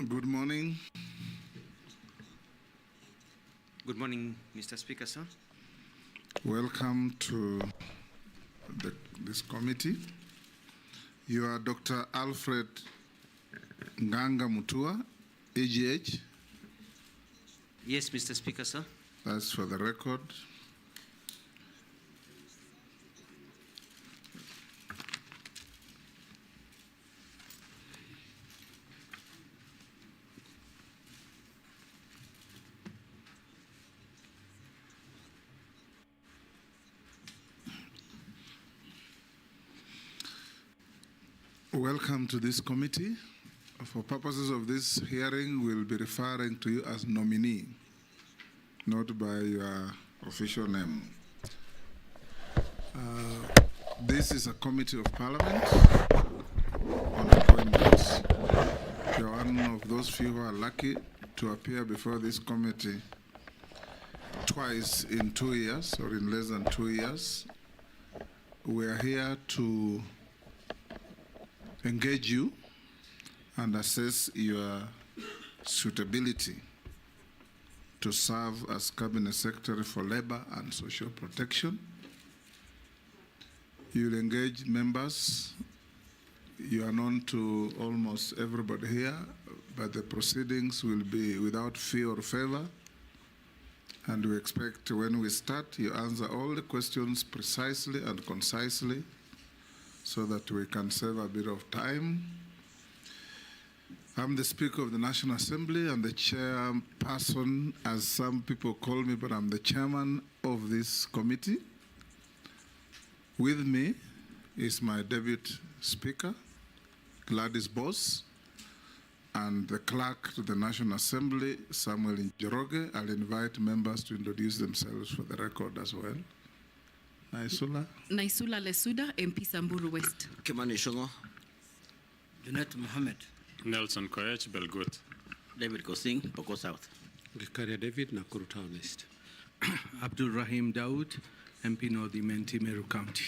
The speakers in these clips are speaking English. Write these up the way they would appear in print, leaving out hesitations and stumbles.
Good morning. Good morning, Mr. Speaker, sir. Welcome to this committee. You are Dr. Alfred Nganga Mutua, AGH. Yes, Mr. Speaker, sir. That's for the record. Welcome to this committee. For purposes of this hearing, we'll be referring to you as nominee, not by your official name. This is a committee of Parliament on appointments. You're one of those few who are lucky to appear before this committee twice in 2 years or in less than 2 years. We are here to engage you and assess your suitability to serve as Cabinet Secretary for Labor and Social Protection. You'll engage members. You are known to almost everybody here, but the proceedings will be without fear or favor. And we expect when we start, you answer all the questions precisely and concisely so that we can save a bit of time. I'm the Speaker of the National Assembly and the chairperson, as some people call me, but I'm the chairman of this committee. With me is my Deputy Speaker, Gladys Boss, and the clerk to the National Assembly, Samuel Njoroge. I'll invite members to introduce themselves for the record as well. Naisula Lesuda, MP Samburu West. Kimani Shongo. Junet Mohammed. Nelson Koech, Belgut. David Kosing, Poko South. Gikaria David, Nakuru Town East. Abdul Rahim Daud, MP North Imenti, Meru County.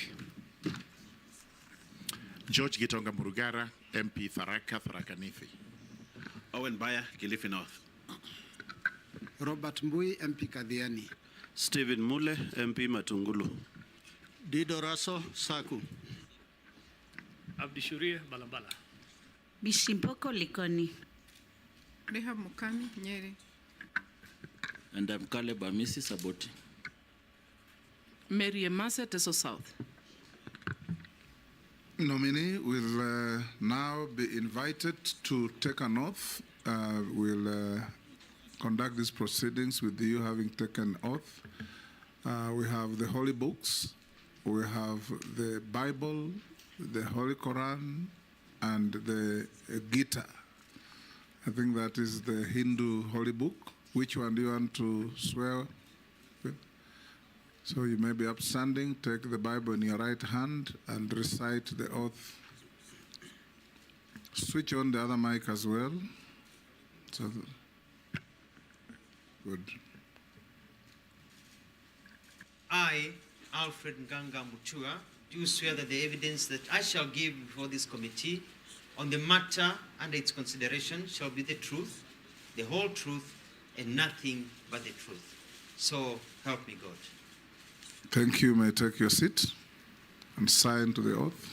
George Gitonga Murugara, MP Tharaka, Tharaka Nithi. Owen Baya, Kilifi North. Robert Mbui, MP Kadhiani. Stephen Mule, MP Matungulu. Dido Raso, Saku. Abdishuria, Balabala. Bishimpoko Likoni. Reha Mukami, Nyeri. And I'm Caleb Amisi Saboti. Mary Emasa, Teso South. Nominee will now be invited to take an oath. We'll conduct these proceedings with you having taken oath. We have the Holy Books, we have the Bible, the Holy Quran, and the Gita. I think that is the Hindu Holy Book. Which one do you want to swear with? So you may be upstanding, take the Bible in your right hand and recite the oath. Switch on the other mic as well. So, good. I, Alfred Nganga Mutua, do swear that the evidence that I shall give before this committee on the matter under its consideration shall be the truth, the whole truth, and nothing but the truth. So help me God. Thank you. May I take your seat and sign to the oath.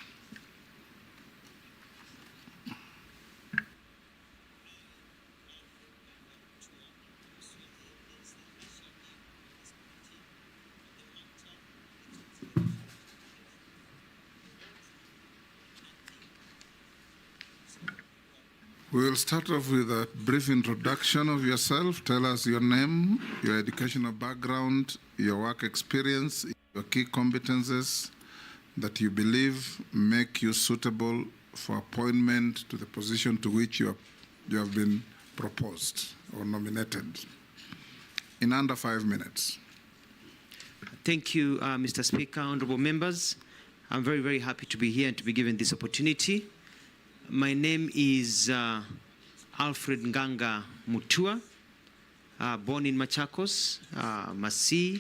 We will start off with a brief introduction of yourself. Tell us your name, your educational background, your work experience, your key competences that you believe make you suitable for appointment to the position to which you have been proposed or nominated. In under 5 minutes. Thank you, Mr. Speaker, honorable members. I'm very, very happy to be here and to be given this opportunity. My name is Alfred Nganga Mutua, born in Machakos, Masii,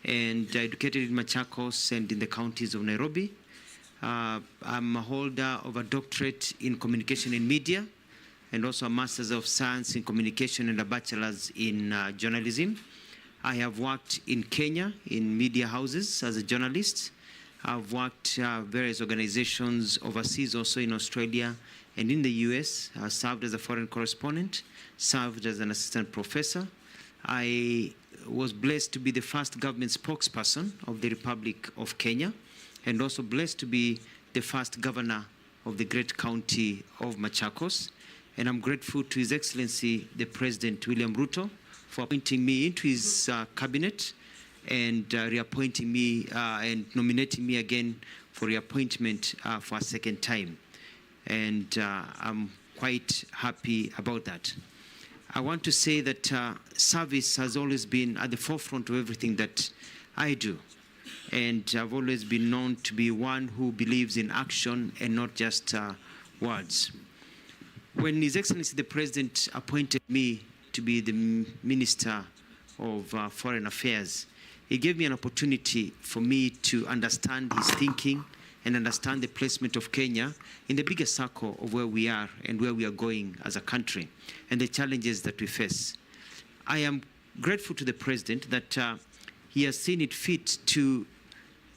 and educated in Machakos and in the counties of Nairobi. I'm a holder of a doctorate in communication and media and also a Master's of Science in Communication and a Bachelor's in Journalism. I have worked in Kenya in media houses as a journalist. I've worked various organizations overseas, also in Australia and in the US. I served as a foreign correspondent, served as an assistant professor. I was blessed to be the first government spokesperson of the Republic of Kenya, and also blessed to be the first governor of the great county of Machakos. And I'm grateful to His Excellency, the President William Ruto, for appointing me into his cabinet and reappointing me and nominating me again for reappointment for a second time. And I'm quite happy about that. I want to say that service has always been at the forefront of everything that I do. And I've always been known to be one who believes in action and not just words. When His Excellency the President appointed me to be the Minister of Foreign Affairs, he gave me an opportunity for me to understand his thinking and understand the placement of Kenya in the bigger circle of where we are and where we are going as a country and the challenges that we face. I am grateful to the President that he has seen it fit to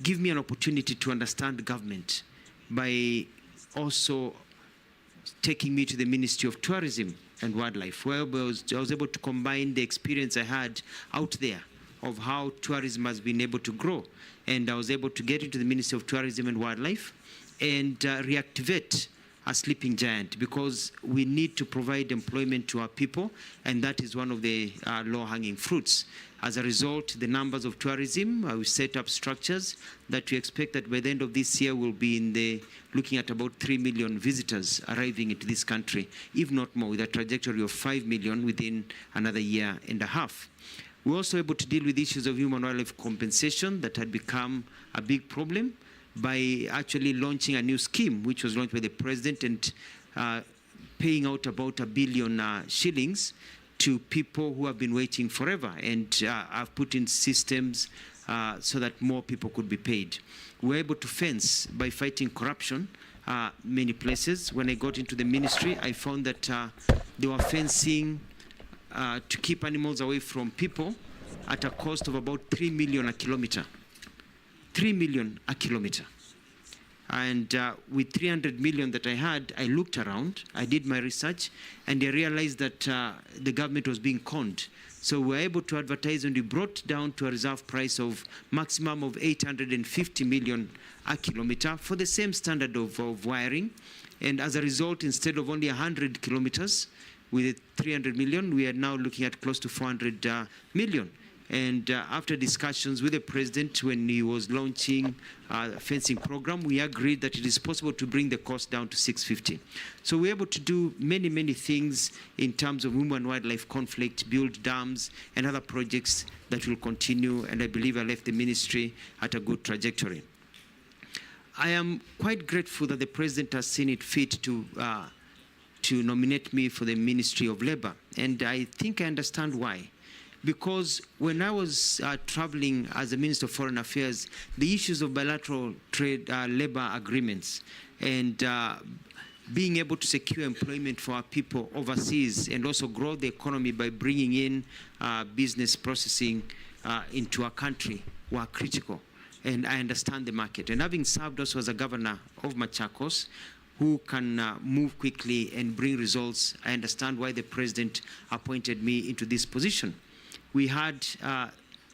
give me an opportunity to understand government by also taking me to the Ministry of Tourism and Wildlife, where I was able to combine the experience I had out there of how tourism has been able to grow. And I was able to get into the Ministry of Tourism and Wildlife and reactivate a sleeping giant, because we need to provide employment to our people, and that is one of the low-hanging fruits. As a result, the numbers of tourism, we set up structures that we expect that by the end of this year we'll be looking at about 3 million visitors arriving into this country, if not more, with a trajectory of 5 million within another year and a half. We're also able to deal with issues of human wildlife compensation that had become a big problem by actually launching a new scheme, which was launched by the President, and paying out about 1 billion shillings to people who have been waiting forever. And I've put in systems so that more people could be paid. We're able to fence by fighting corruption many places. When I got into the ministry, I found that they were fencing to keep animals away from people at a cost of about 3 million a kilometer. 3 million a kilometer. And with 300 million that I had, I looked around, I did my research, and I realized that the government was being conned. So we were able to advertise, and we brought down to a reserve price of maximum of 850 million a kilometer for the same standard of wiring. And as a result, instead of only 100 kilometers with 300 million, we are now looking at close to 400 million. And after discussions with the President, when he was launching a fencing program, we agreed that it is possible to bring the cost down to 650. So we're able to do many, many things in terms of human wildlife conflict, build dams, and other projects that will continue. And I believe I left the ministry at a good trajectory. I am quite grateful that the President has seen it fit to nominate me for the Ministry of Labor. And I think I understand why. Because when I was traveling as a Minister of Foreign Affairs, the issues of bilateral trade labor agreements and being able to secure employment for our people overseas and also grow the economy by bringing in business processing into our country were critical. And I understand the market. And having served also as a governor of Machakos, who can move quickly and bring results, I understand why the President appointed me into this position. We had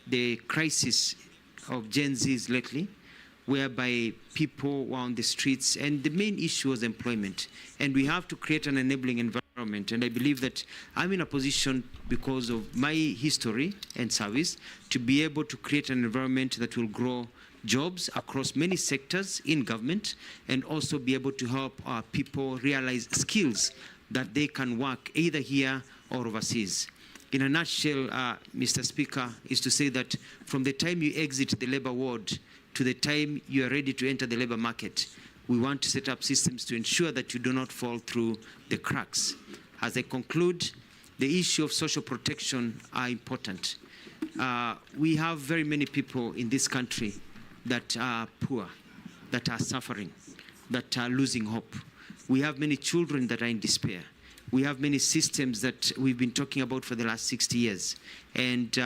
the crisis of Gen Zs lately, whereby people were on the streets, and the main issue was employment. And we have to create an enabling environment. And I believe that I'm in a position, because of my history and service, to be able to create an environment that will grow jobs across many sectors in government, and also be able to help our people realize skills that they can work either here or overseas. In a nutshell, Mr. Speaker, is to say that from the time you exit the labor ward to the time you are ready to enter the labor market, we want to set up systems to ensure that you do not fall through the cracks. As I conclude, the issue of social protection are important. We have very many people in this country that are poor, that are suffering, that are losing hope. We have many children that are in despair. we have many systems that we've been talking about for the last 60 years. And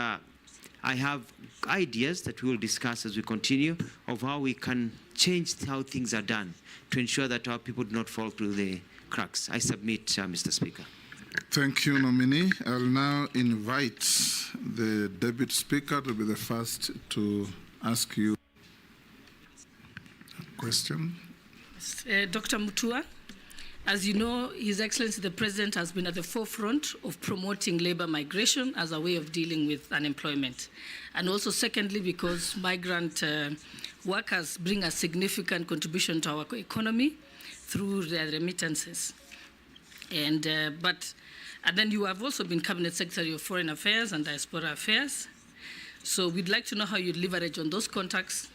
I have ideas that we will discuss as we continue of how we can change how things are done to ensure that our people do not fall through the cracks. I submit, Mr. Speaker. Thank you, nominee. I'll now invite the Deputy Speaker to be the first to ask you a question. Dr. Mutua, as you know, His Excellency the President has been at the forefront of promoting labor migration as a way of dealing with unemployment. And also secondly, because migrant workers bring a significant contribution to our economy through their remittances. And then you have also been Cabinet Secretary of Foreign Affairs and Diaspora Affairs. So we'd like to know how you leverage on those contacts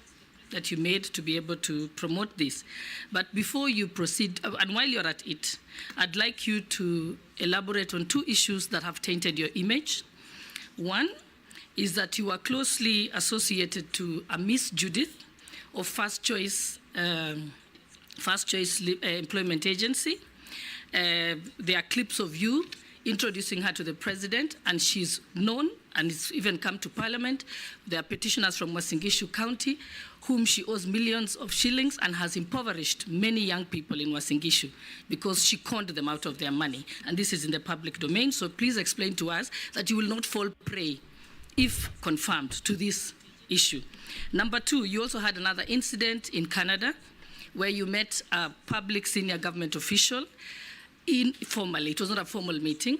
that you made to be able to promote this. But before you proceed, and while you're at it, I'd like you to elaborate on two issues that have tainted your image. One is that you are closely associated to a Miss Judith of First Choice Employment Agency. There are clips of you introducing her to the president, and she's known, and it's even come to Parliament. There are petitioners from Uasin Gishu County whom she owes millions of shillings and has impoverished many young people in Uasin Gishu because she conned them out of their money. And this is in the public domain, so please explain to us that you will not fall prey, if confirmed, to this issue. Number two, you also had another incident in Canada where you met a public senior government official informally. It was not a formal meeting,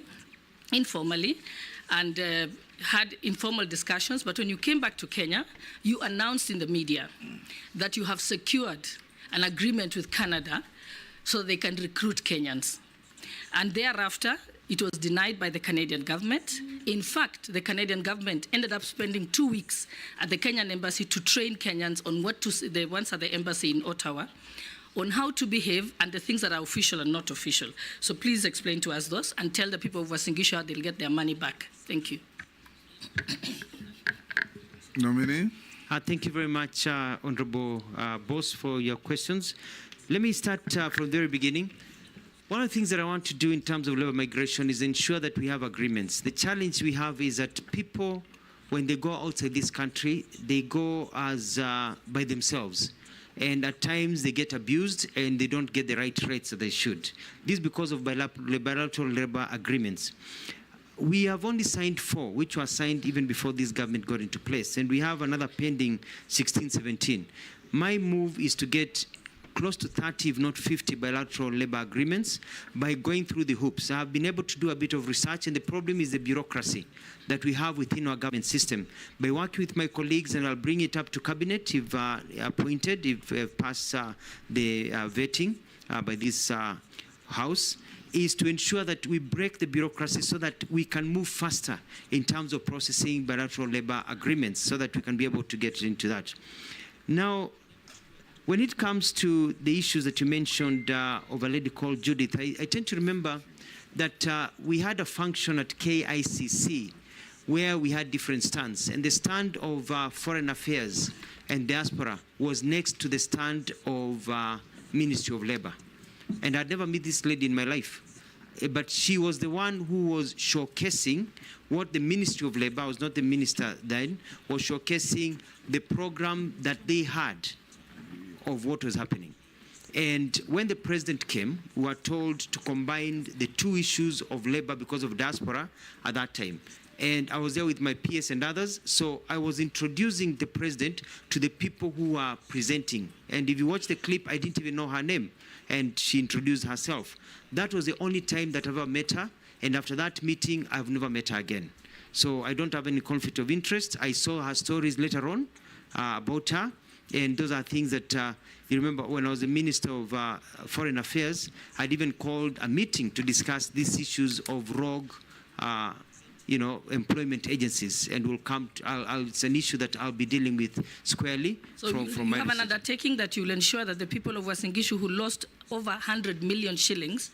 informally, and had informal discussions. But when you came back to Kenya, you announced in the media that you have secured an agreement with Canada so they can recruit Kenyans. And thereafter, it was denied by the Canadian government. In fact, the Canadian government ended up spending 2 weeks at the Kenyan embassy to train Kenyans on what to say, the ones at the embassy in Ottawa, on how to behave and the things that are official and not official. So please explain to us those and tell the people of Uasin Gishu how they'll get their money back. Thank you. Nominee. Thank you very much, Honorable Boss, for your questions. Let me start from the very beginning. One of the things that I want to do in terms of labor migration is ensure that we have agreements. The challenge we have is that people, when they go outside this country, they go as by themselves. And at times they get abused and they don't get the right rates that they should. This is because of bilateral labor agreements. We have only signed 4, which were signed even before this government got into place. And we have another pending 16, 17. My move is to get close to 30, if not 50 bilateral labor agreements by going through the hoops. I have been able to do a bit of research, and the problem is the bureaucracy that we have within our government system. By working with my colleagues, and I'll bring it up to cabinet if appointed, if pass the vetting by this house, is to ensure that we break the bureaucracy so that we can move faster in terms of processing bilateral labor agreements so that we can be able to get into that. Now, when it comes to the issues that you mentioned of a lady called Judith, I tend to remember that we had a function at KICC where we had different stands. And the stand of Foreign Affairs and Diaspora was next to the stand of Ministry of Labor. And I'd never met this lady in my life. But she was the one who was showcasing what the Ministry of Labor, I was not the minister then, was showcasing the program that they had of what was happening. And when the president came, we were told to combine the 2 issues of labor because of diaspora at that time. And I was there with my PS and others, so I was introducing the president to the people who were presenting. And if you watch the clip, I didn't even know her name, and she introduced herself. That was the only time that I ever met her, and after that meeting, I've never met her again. So I don't have any conflict of interest. I saw her stories later on about her, and those are things that, you remember when I was the Minister of Foreign Affairs, I'd even called a meeting to discuss these issues of rogue, employment agencies, and we'll come to, it's an issue that I'll be dealing with squarely. So you my have an undertaking that you'll ensure that the people of Uasin Gishu who lost over 100 million shillings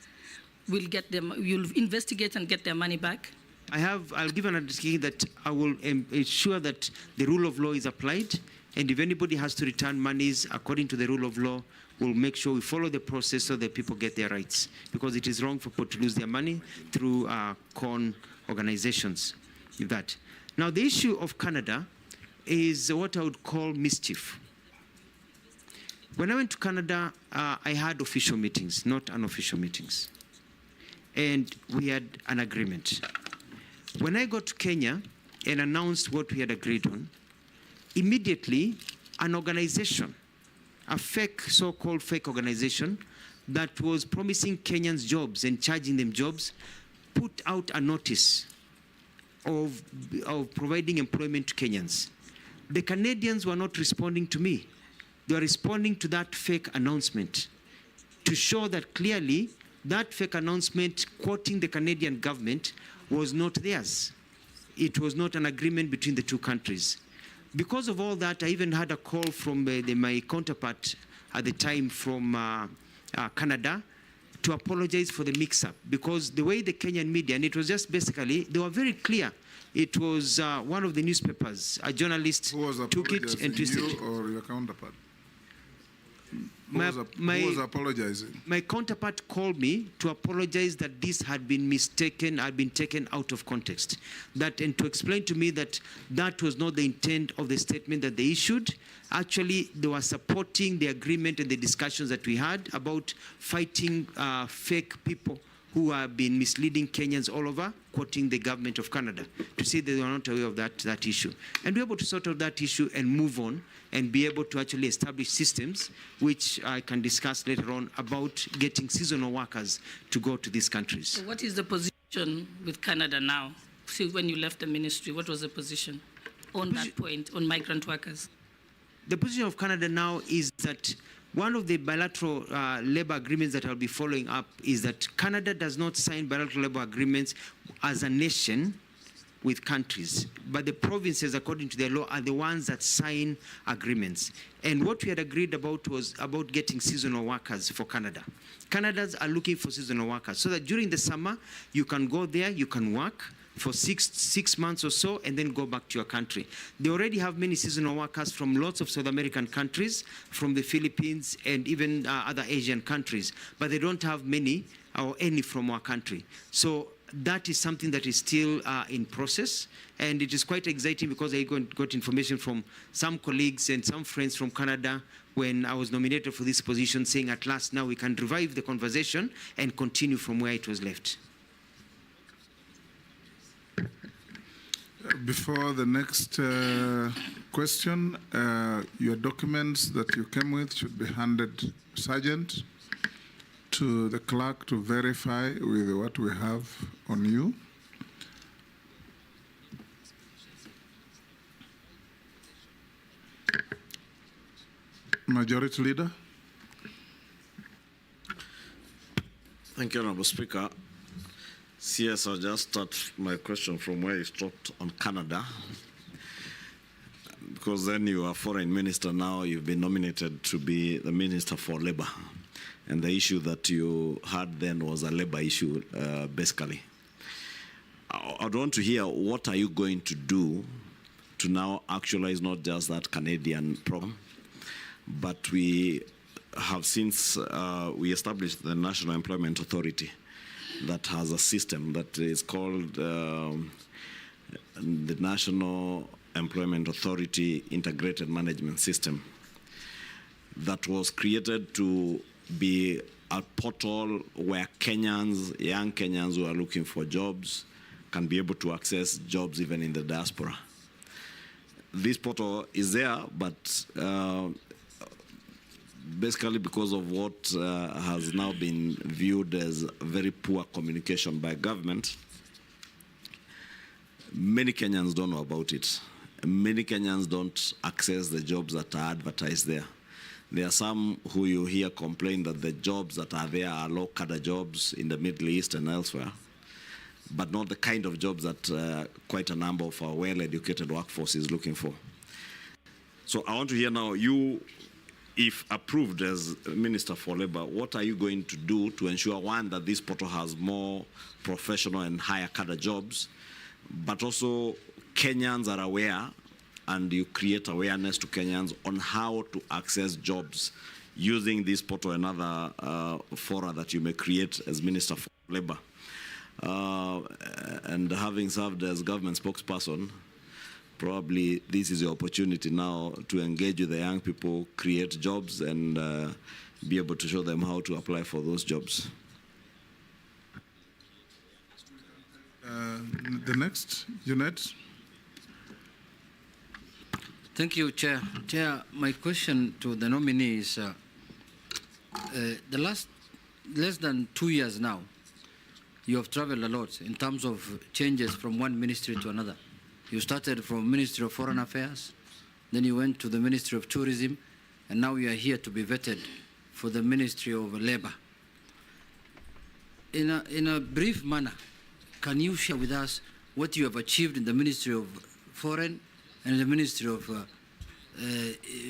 will get them, you'll investigate and get their money back? I'll give an undertaking that I will ensure that the rule of law is applied And if anybody has to return monies according to the rule of law, we'll make sure we follow the process so that people get their rights, because it is wrong for people to lose their money through con organizations. That. Now, the issue of Canada is what I would call mischief. When I went to Canada, I had official meetings, not unofficial meetings. And we had an agreement. When I got to Kenya and announced what we had agreed on, immediately an organization, a fake, so-called fake organization that was promising Kenyans jobs and charging them jobs, put out a notice of providing employment to Kenyans. The Canadians were not responding to me. They were responding to that fake announcement to show that clearly that fake announcement quoting the Canadian government was not theirs. It was not an agreement between the two countries. Because of all that, I even had a call from my counterpart at the time from Canada to apologize for the mix-up, because the way the Kenyan media, and it was just basically, they were very clear. It was one of the newspapers, a journalist took it and twisted it. You or your counterpart? Who was apologizing? My counterpart called me to apologize that this had been mistaken, had been taken out of context. And to explain to me that that was not the intent of the statement that they issued. Actually, they were supporting the agreement and the discussions that we had about fighting fake people who have been misleading Kenyans all over, quoting the government of Canada, to say they were not aware of that issue. And we're able to sort out that issue and move on and be able to actually establish systems, which I can discuss later on, about getting seasonal workers to go to these countries. So what is the position with Canada now? See, when you left the ministry, what was the position on that point, on migrant workers? The position of Canada now is that one of the bilateral labor agreements that I'll be following up is that Canada does not sign bilateral labor agreements as a nation with countries, but the provinces, according to their law, are the ones that sign agreements. And what we had agreed about was about getting seasonal workers for Canada. Canadians are looking for seasonal workers so that during the summer, you can go there, you can work for six months or so, and then go back to your country. They already have many seasonal workers from lots of South American countries, from the Philippines, and even other Asian countries, but they don't have many or any from our country. So that is something that is still in process, and it is quite exciting because I got information from some colleagues and some friends from Canada when I was nominated for this position, saying at last now we can revive the conversation and continue from where it was left. Before the next question, your documents that you came with should be handed, Sergeant, to the clerk to verify with what we have on you. Majority Leader. Thank you, Honorable Speaker. Yes, I'll just start my question from where you stopped on Canada, because then you are foreign minister now. You've been nominated to be the Minister for Labor, and the issue that you had then was a labor issue, basically. I'd want to hear what are you going to do to now actualize not just that Canadian program, but we have since we established the National Employment Authority that has a system that is called the National Employment Authority Integrated Management System, that was created to be a portal where Kenyans, young Kenyans who are looking for jobs, can be able to access jobs even in the diaspora. This portal is there, but basically because of what has now been viewed as very poor communication by government, many Kenyans don't know about it. Many Kenyans don't access the jobs that are advertised there. There are some who you hear complain that the jobs that are there are low-cadre jobs in the Middle East and elsewhere, but not the kind of jobs that quite a number of our well-educated workforce is looking for. So I want to hear now, you, if approved as Minister for Labor, what are you going to do to ensure, one, that this portal has more professional and higher cadre jobs, but also Kenyans are aware and you create awareness to Kenyans on how to access jobs using this portal and other fora that you may create as Minister for Labour. And having served as government spokesperson, probably this is your opportunity now to engage with the young people, create jobs, and be able to show them how to apply for those jobs. The next, Junet. Thank you, Chair. Chair, my question to the nominee is, the less than 2 years now, you have traveled a lot in terms of changes from one ministry to another. You started from Ministry of Foreign Affairs, then you went to the Ministry of Tourism, and now you are here to be vetted for the Ministry of Labour. In a brief manner, can you share with us what you have achieved in the Ministry of Foreign and the Ministry of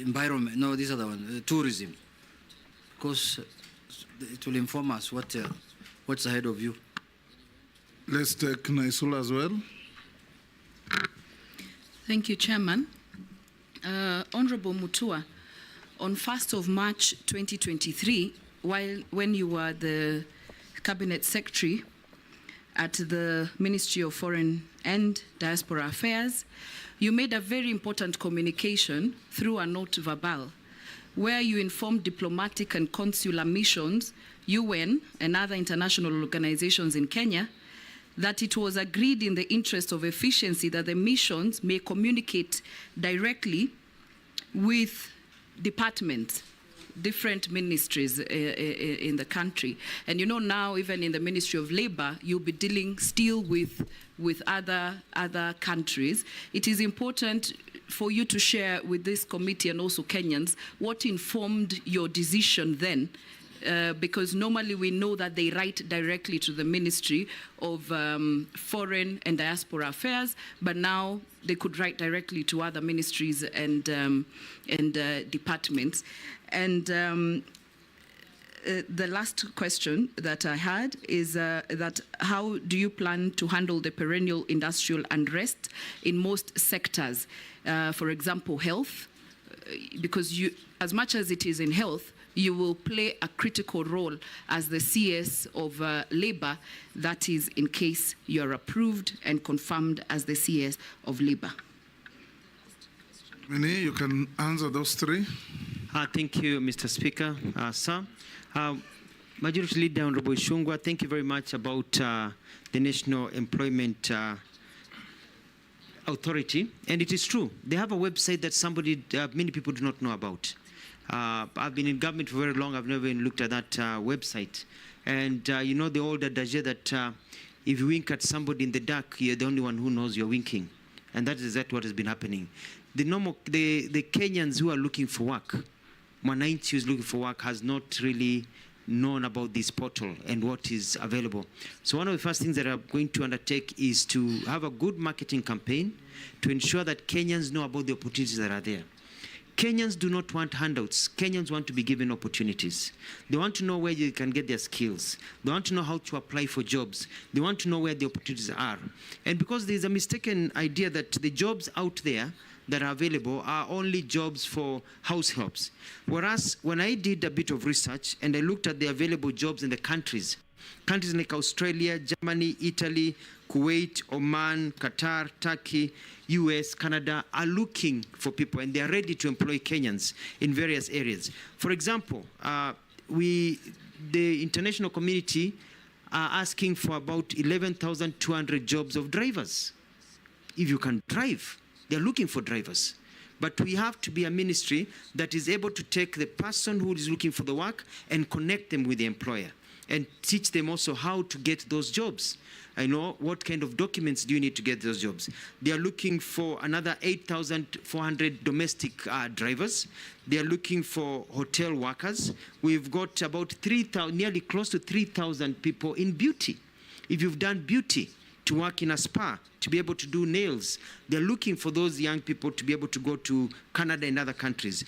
Environment? No, these are the one, Tourism, because it will inform us what's ahead of you. Let's take Naisula as well. Thank you, Chairman. Honorable Mutua, on 1st of March 2023, when you were the Cabinet Secretary at the Ministry of Foreign and Diaspora Affairs, you made a very important communication through a note verbal, where you informed diplomatic and consular missions, UN, and other international organizations in Kenya, that it was agreed in the interest of efficiency that the missions may communicate directly with departments, different ministries in the country. And you know now, even in the Ministry of Labour, you'll be dealing still with other countries. It is important for you to share with this committee and also Kenyans what informed your decision then, because normally we know that they write directly to the Ministry of Foreign and Diaspora Affairs, but now they could write directly to other ministries and departments. And the last question that I had is that how do you plan to handle the perennial industrial unrest in most sectors? For example, health, because you, as much as it is in health, you will play a critical role as the CS of Labour, that is in case you are approved and confirmed as the CS of Labour. Nominee, you can answer those three. Thank you, Mr. Speaker. Sir, Majority Leader Honorable Shungwa, thank you very much about the National Employment Authority. And it is true, they have a website that many people do not know about. I've been in government for very long. I've never even looked at that website. And you know the old adage that if you wink at somebody in the dark, you're the only one who knows you're winking. And that is exactly what has been happening. The Kenyans who are looking for work, Mwananchi who is looking for work, has not really known about this portal and what is available. So one of the first things that I'm going to undertake is to have a good marketing campaign to ensure that Kenyans know about the opportunities that are there. Kenyans do not want handouts. Kenyans want to be given opportunities. They want to know where they can get their skills. They want to know how to apply for jobs. They want to know where the opportunities are. And because there's a mistaken idea that the jobs out there that are available are only jobs for house helps. Whereas when I did a bit of research and I looked at the available jobs in the countries like Australia, Germany, Italy, Kuwait, Oman, Qatar, Turkey, US, Canada are looking for people, and they are ready to employ Kenyans in various areas. For example, the international community are asking for about 11,200 jobs of drivers. If you can drive, they're looking for drivers. But we have to be a ministry that is able to take the person who is looking for the work and connect them with the employer and teach them also how to get those jobs. I know what kind of documents do you need to get those jobs. They are looking for another 8,400 domestic drivers. They are looking for hotel workers. We've got about 3,000, nearly close to 3,000 people in beauty. If you've done beauty, to work in a spa, to be able to do nails. They're looking for those young people to be able to go to Canada and other countries.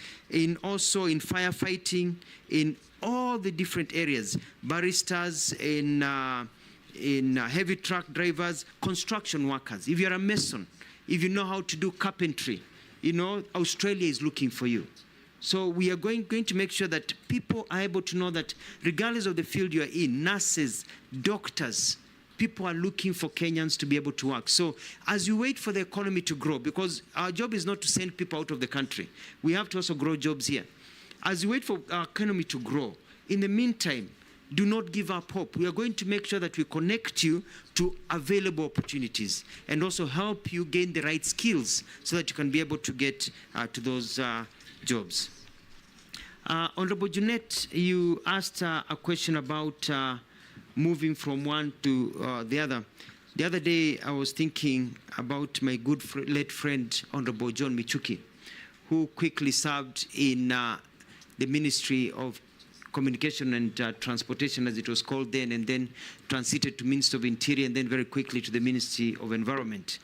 Also in firefighting, in all the different areas, baristas, in heavy truck drivers, construction workers. If you're a mason, if you know how to do carpentry, You know, Australia is looking for you. So we are going to make sure that people are able to know that regardless of the field you are in, nurses, doctors, people are looking for Kenyans to be able to work. So as you wait for the economy to grow, because our job is not to send people out of the country, we have to also grow jobs here. As you wait for our economy to grow, in the meantime, do not give up hope. We are going to make sure that we connect you to available opportunities and also help you gain the right skills so that you can be able to get to those jobs. Honorable Jeanette, you asked a question about moving from one to the other. The other day, I was thinking about my good late friend, Honorable John Michuki, who quickly served in the Ministry of Communication and Transportation, as it was called then, and then transited to Ministry of Interior, and then very quickly to the Ministry of Environment.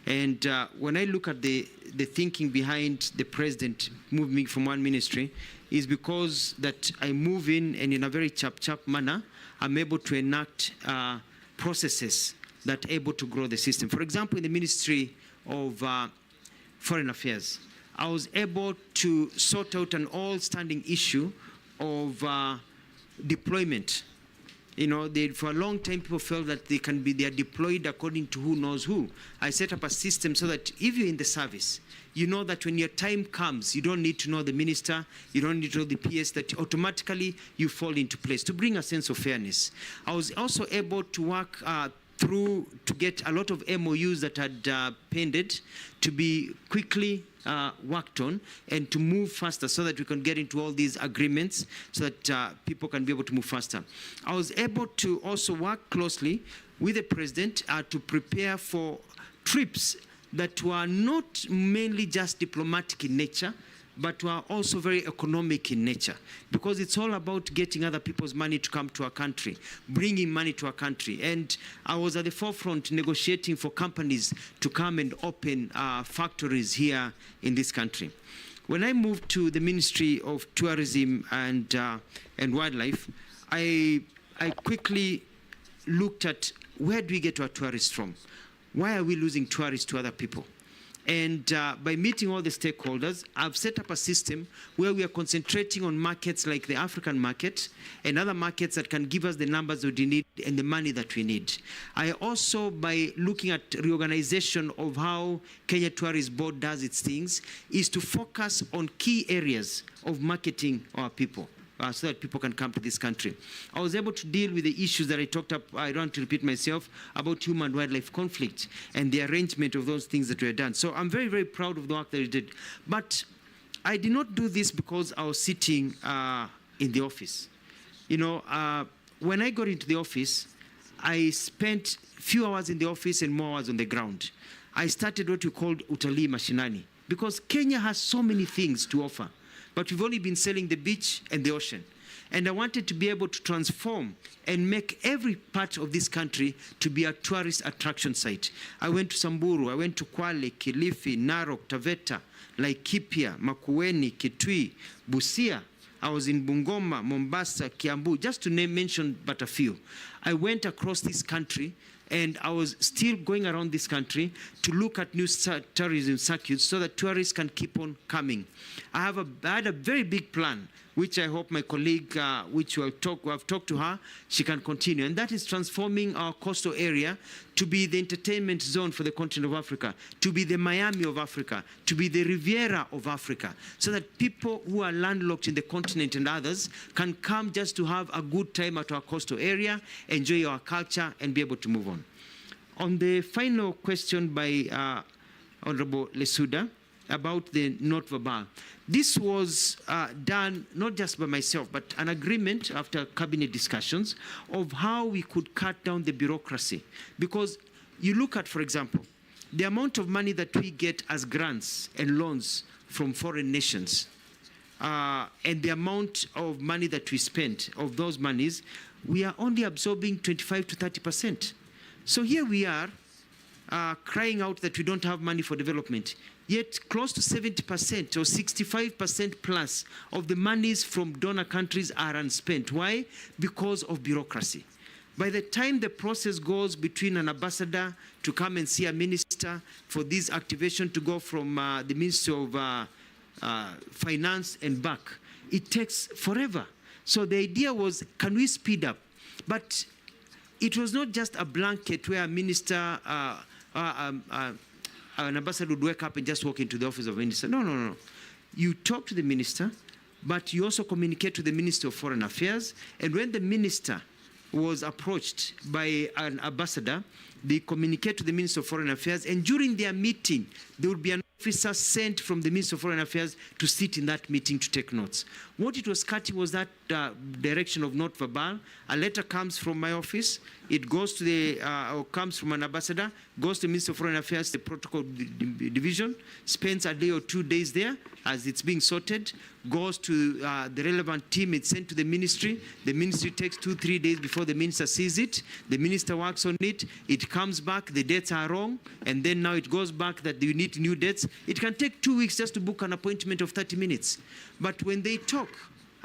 And when I look at the thinking behind the president moving from one ministry, is because that I move in, and in a very chap manner, I'm able to enact processes that are able to grow the system. For example, in the Ministry of Foreign Affairs, I was able to sort out an all-standing issue of deployment. You know, for a long time, people felt that they are deployed according to who knows who. I set up a system so that if you're in the service, you know that when your time comes, you don't need to know the minister, you don't need to know the PS, that automatically you fall into place to bring a sense of fairness. I was also able to work to get a lot of MOUs that had pended to be quickly worked on and to move faster so that we can get into all these agreements so that people can be able to move faster. I was able to also work closely with the president to prepare for trips that were not mainly just diplomatic in nature, but were also very economic in nature, because it's all about getting other people's money to come to our country, bringing money to our country. And I was at the forefront negotiating for companies to come and open factories here in this country. When I moved to the Ministry of Tourism and Wildlife, I quickly looked at where do we get our tourists from? Why are we losing tourists to other people? And by meeting all the stakeholders, I've set up a system where we are concentrating on markets like the African market and other markets that can give us the numbers that we need and the money that we need. I also, by looking at reorganization of how Kenya Tourist Board does its things, is to focus on key areas of marketing our people. So that people can come to this country. I was able to deal with the issues that I talked about, I don't want to repeat myself, about human-wildlife conflict and the arrangement of those things that were done. So I'm very, very proud of the work that I did. But I did not do this because I was sitting in the office. You know, when I got into the office, I spent few hours in the office and more hours on the ground. I started what we called utalii mashinani, because Kenya has so many things to offer. But we've only been selling the beach and the ocean. And I wanted to be able to transform and make every part of this country to be a tourist attraction site. I went to Samburu, I went to Kwale, Kilifi, Narok, Taveta, Laikipia, Makueni, Kitui, Busia. I was in Bungoma, Mombasa, Kiambu, just to mention but a few. I went across this country, and I was still going around this country to look at new tourism circuits so that tourists can keep on coming. I had a very big plan, which I hope my colleague, which I've talked to her, she can continue. And that is transforming our coastal area to be the entertainment zone for the continent of Africa, to be the Miami of Africa, to be the Riviera of Africa, so that people who are landlocked in the continent and others can come just to have a good time at our coastal area, enjoy our culture, and be able to move on. On the final question by Honorable Lesuda about the note verbal, this was done not just by myself, but an agreement after cabinet discussions of how we could cut down the bureaucracy. Because you look at, for example, the amount of money that we get as grants and loans from foreign nations, and the amount of money that we spend of those monies, we are only absorbing 25 to 30%. So here we are crying out that we don't have money for development, yet close to 70% or 65% plus of the monies from donor countries are unspent. Why? Because of bureaucracy. By the time the process goes between an ambassador to come and see a minister for this activation to go from the Ministry of Finance and back, it takes forever. So the idea was, can we speed up? But it was not just a blanket where a minister, an ambassador would wake up and just walk into the office of a minister. No, no, no. You talk to the minister, but you also communicate to the Minister of Foreign Affairs. And when the minister was approached by an ambassador, they communicate to the Minister of Foreign Affairs, and during their meeting, there would be an officer sent from the Minister of Foreign Affairs to sit in that meeting to take notes. What it was cutting was that direction of note verbal. A letter comes from my office, it goes to the, or comes from an ambassador, goes to the Minister of Foreign Affairs, the protocol division, spends a day or 2 days there as it's being sorted, goes to the relevant team, it's sent to the ministry takes 2-3 days before the minister sees it, the minister works on it, it comes back, the dates are wrong, and then now it goes back that you need new dates. It can take 2 weeks just to book an appointment of 30 minutes. But when they talk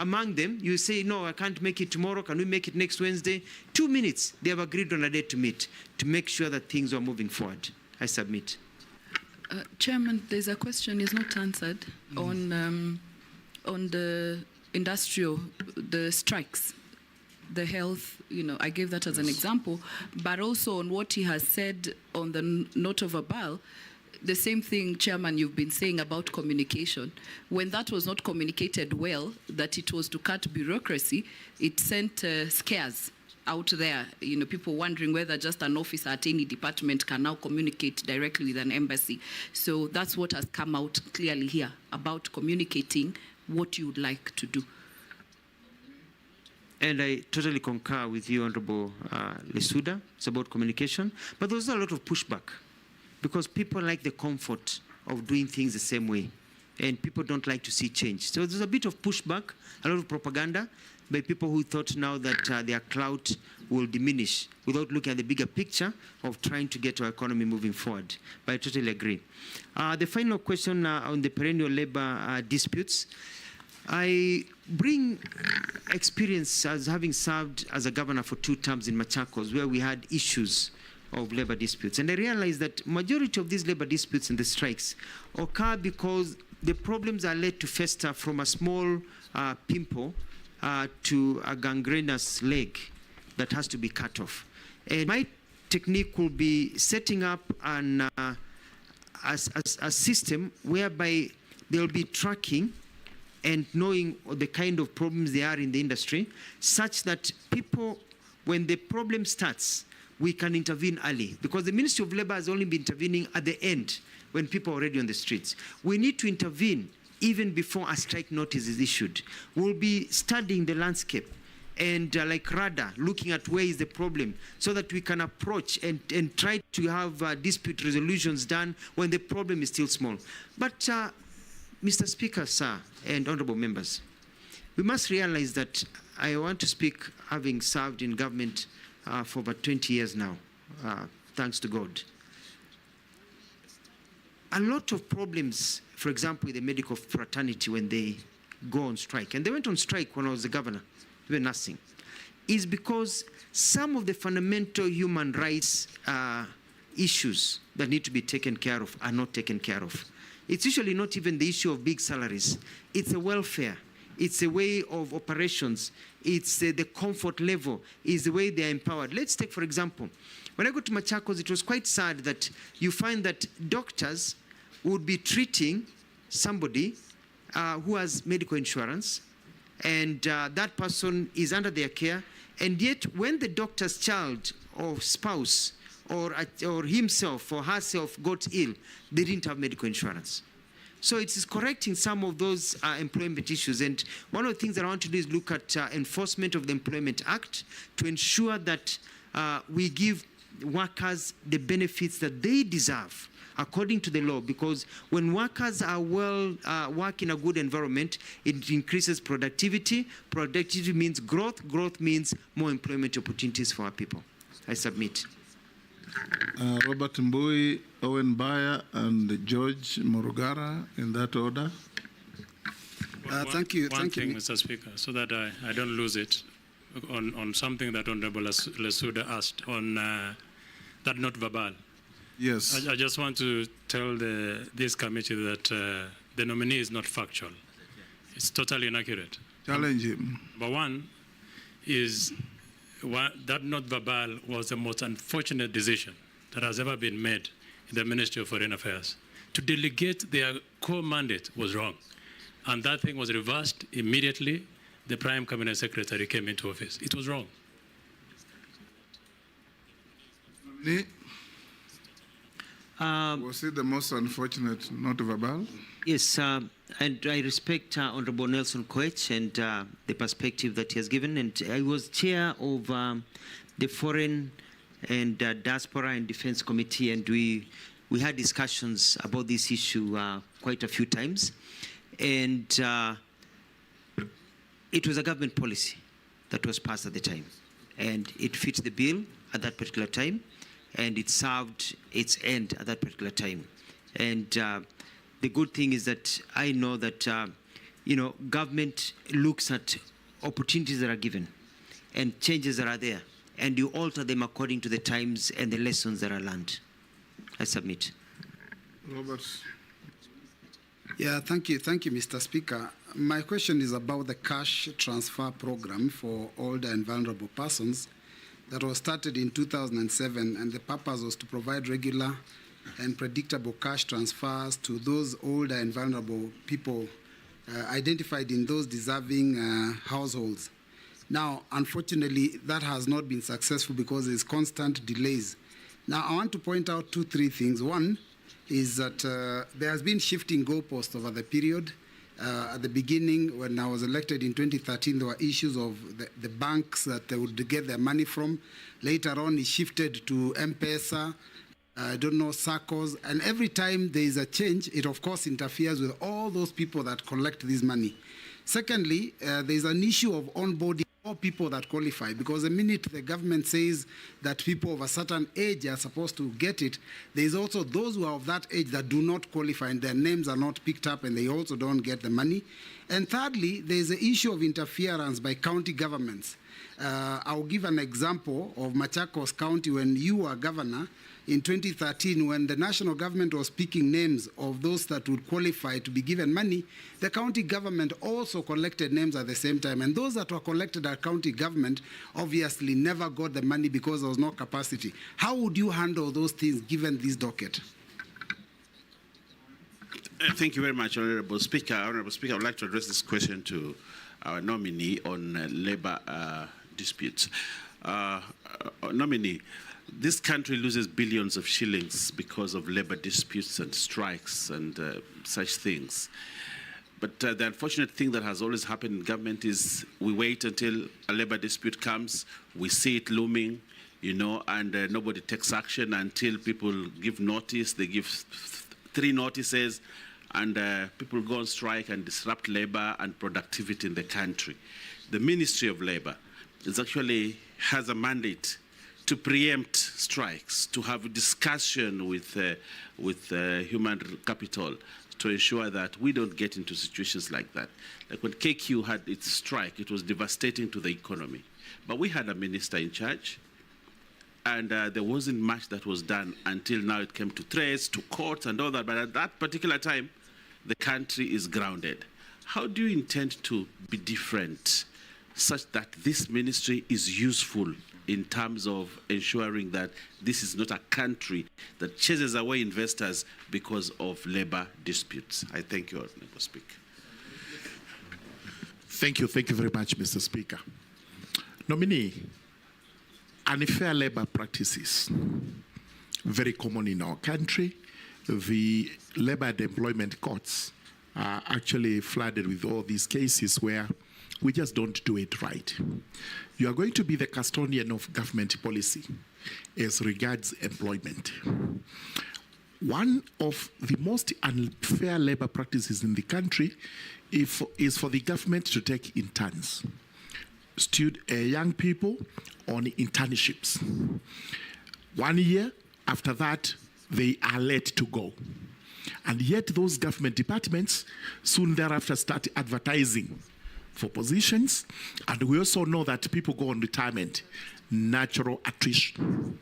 among them, you say, no, I can't make it tomorrow, can we make it next Wednesday? 2 minutes, they have agreed on a date to meet, to make sure that things are moving forward. I submit. Chairman, there's a question is not answered on the industrial, the strikes, the health, I gave that as an example, but also on what he has said on the note of verbal, the same thing, Chairman, you've been saying about communication. When that was not communicated well, that it was to cut bureaucracy, it sent scares out there, people wondering whether just an officer at any department can now communicate directly with an embassy. So that's what has come out clearly here about communicating what you would like to do. And I totally concur with you, Honorable Lesuda. It's about communication. But there's a lot of pushback because people like the comfort of doing things the same way. And people don't like to see change. So there's a bit of pushback, a lot of propaganda by people who thought now that their clout will diminish without looking at the bigger picture of trying to get our economy moving forward. But I totally agree. The final question on the perennial labor disputes. I bring experience as having served as a governor for 2 terms in Machakos, where we had issues of labor disputes. And I realized that majority of these labor disputes and the strikes occur because the problems are led to fester from a small pimple to a gangrenous leg that has to be cut off. And my technique will be setting up a system whereby there will be tracking and knowing the kind of problems there are in the industry, such that people, when the problem starts, we can intervene early. Because the Ministry of Labor has only been intervening at the end, when people are already on the streets. We need to intervene even before a strike notice is issued. We'll be studying the landscape and like radar, looking at where is the problem so that we can approach and try to have dispute resolutions done when the problem is still small. But Mr. Speaker, sir, and honorable members, we must realize that I want to speak having served in government for about 20 years now, thanks to God. A lot of problems, for example, with the medical fraternity when they go on strike, and they went on strike when I was the governor, even nursing, is because some of the fundamental human rights issues that need to be taken care of are not taken care of. It's usually not even the issue of big salaries. It's a welfare. It's a way of operations. It's the comfort level. It's the way they're empowered. Let's take, for example, when I go to Machakos, it was quite sad that you find that doctors would be treating somebody who has medical insurance, and that person is under their care, and yet when the doctor's child or spouse or himself or herself got ill, they didn't have medical insurance. So it is correcting some of those employment issues. And one of the things that I want to do is look at enforcement of the Employment Act to ensure that we give workers the benefits that they deserve according to the law, because when workers are work in a good environment, it increases productivity. Productivity means growth. Growth means more employment opportunities for our people. I submit. Robert Mbui, Owen Baya, and George Morugara, in that order. Thank you. One thing, Mr. Speaker, so that I don't lose it. on something that Honorable Lesuda asked on that not verbal. Yes. I just want to tell this committee that the nominee is not factual. It's totally inaccurate. Challenge him. But one is that not verbal was the most unfortunate decision that has ever been made in the Ministry of Foreign Affairs. To delegate their core mandate was wrong. And that thing was reversed immediately. The Prime Cabinet Secretary came into office. It was wrong. Was it the most unfortunate not verbal? Yes, and I respect Honorable Nelson Koech and the perspective that he has given. And I was chair of the Foreign and Diaspora and Defense Committee, and we had discussions about this issue quite a few times. And it was a government policy that was passed at the time. And it fit the bill at that particular time, and it served its end at that particular time. And the good thing is that I know that, government looks at opportunities that are given and changes that are there, and you alter them according to the times and the lessons that are learned. I submit. Robert. Yeah, thank you, Mr. Speaker. My question is about the cash transfer program for older and vulnerable persons that was started in 2007, and the purpose was to provide regular and predictable cash transfers to those older and vulnerable people identified in those deserving households. Now, unfortunately, that has not been successful because there's constant delays. Now, I want to point out 2-3 things. One is that there has been shifting goalposts over the period. At the beginning, when I was elected in 2013, there were issues of the banks that they would get their money from. Later on, it shifted to M-Pesa, SACCOs. And every time there is a change, it of course interferes with all those people that collect this money. Secondly, there is an issue of onboarding all people that qualify, because the minute the government says that people of a certain age are supposed to get it, there is also those who are of that age that do not qualify and their names are not picked up and they also don't get the money. And thirdly, there is the issue of interference by county governments. I'll give an example of Machakos County when you were governor in 2013, when the national government was picking names of those that would qualify to be given money. The county government also collected names at the same time, and those that were collected at county government obviously never got the money because there was no capacity. How would you handle those things given this docket? Thank you very much, Honorable Speaker. Honorable Speaker, I would like to address this question to our nominee on labor disputes. Nominee, this country loses billions of shillings because of labor disputes and strikes and such things. But the unfortunate thing that has always happened in government is we wait until a labor dispute comes, we see it looming, and nobody takes action until people give notice. They give 3 notices, and people go on strike and disrupt labor and productivity in the country. The Ministry of Labor has a mandate to preempt strikes, to have a discussion with human capital to ensure that we don't get into situations like that. Like when KQ had its strike, it was devastating to the economy. But we had a minister in charge, and there wasn't much that was done until now it came to threats, to courts and all that. But at that particular time, the country is grounded. How do you intend to be different such that this ministry is useful in terms of ensuring that this is not a country that chases away investors because of labor disputes? I thank you, Honorable Speaker. Thank you very much, Mr. Speaker. Nominee, unfair labor practices, very common in our country. The labor and employment courts are actually flooded with all these cases where we just don't do it right. You are going to be the custodian of government policy as regards employment. One of the most unfair labor practices in the country is for the government to take interns, young people on internships. 1 year after that, they are let to go. And yet those government departments soon thereafter start advertising for positions. And we also know that people go on retirement, natural attrition.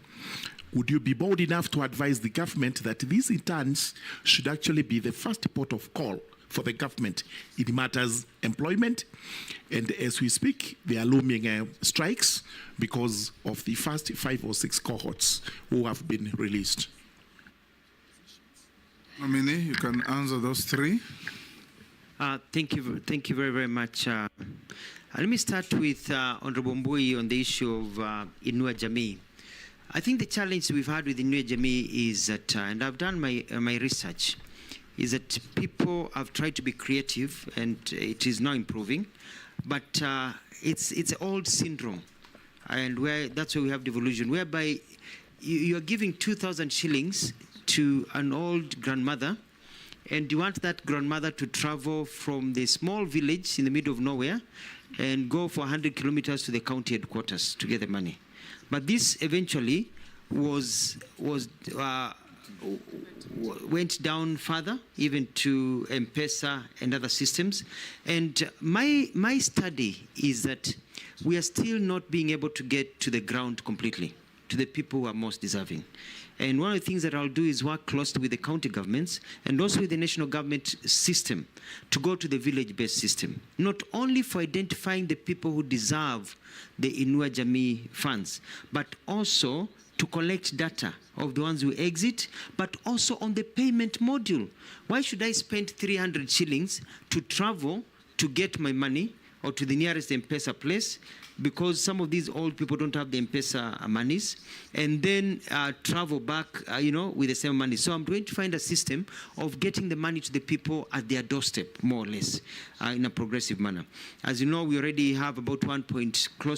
Would you be bold enough to advise the government that these interns should actually be the first port of call for the government in matters employment? And as we speak, they are looming strikes because of the first 5 or 6 cohorts who have been released. Nominee, you can answer those 3. Thank you very, very much. Let me start with Honorable Mbui on the issue of Inua Jamii. I think the challenge we've had with Inua Jamii is that, and I've done my research, is that people have tried to be creative, and it is now improving, but it's an old syndrome, and that's where we have devolution, whereby you are giving 2,000 shillings to an old grandmother, and you want that grandmother to travel from the small village in the middle of nowhere and go for 100 kilometers to the county headquarters to get the money. But this eventually went down further, even to M-Pesa and other systems. And my study is that we are still not being able to get to the ground completely, to the people who are most deserving. And one of the things that I'll do is work closely with the county governments and also with the national government system to go to the village-based system, not only for identifying the people who deserve the Inua Jamii funds, but also to collect data of the ones who exit, but also on the payment module. Why should I spend 300 shillings to travel to get my money or to the nearest M-Pesa place, because some of these old people don't have the M-Pesa monies, and then travel back, with the same money. So I'm going to find a system of getting the money to the people at their doorstep, more or less, in a progressive manner. As you know, we already have about close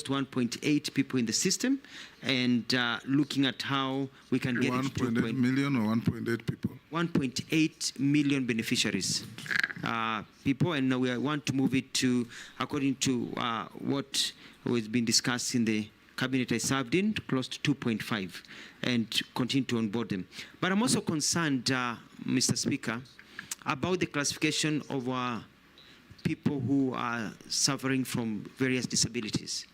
to 1.8 people in the system, and looking at how we can get 1.8 million or 1.8 people? 1.8 million beneficiaries, people, and now we want to move it to, according to what has been discussed in the cabinet I served in, close to 2.5, and continue to onboard them. But I'm also concerned, Mr. Speaker, about the classification of people who are suffering from various disabilities,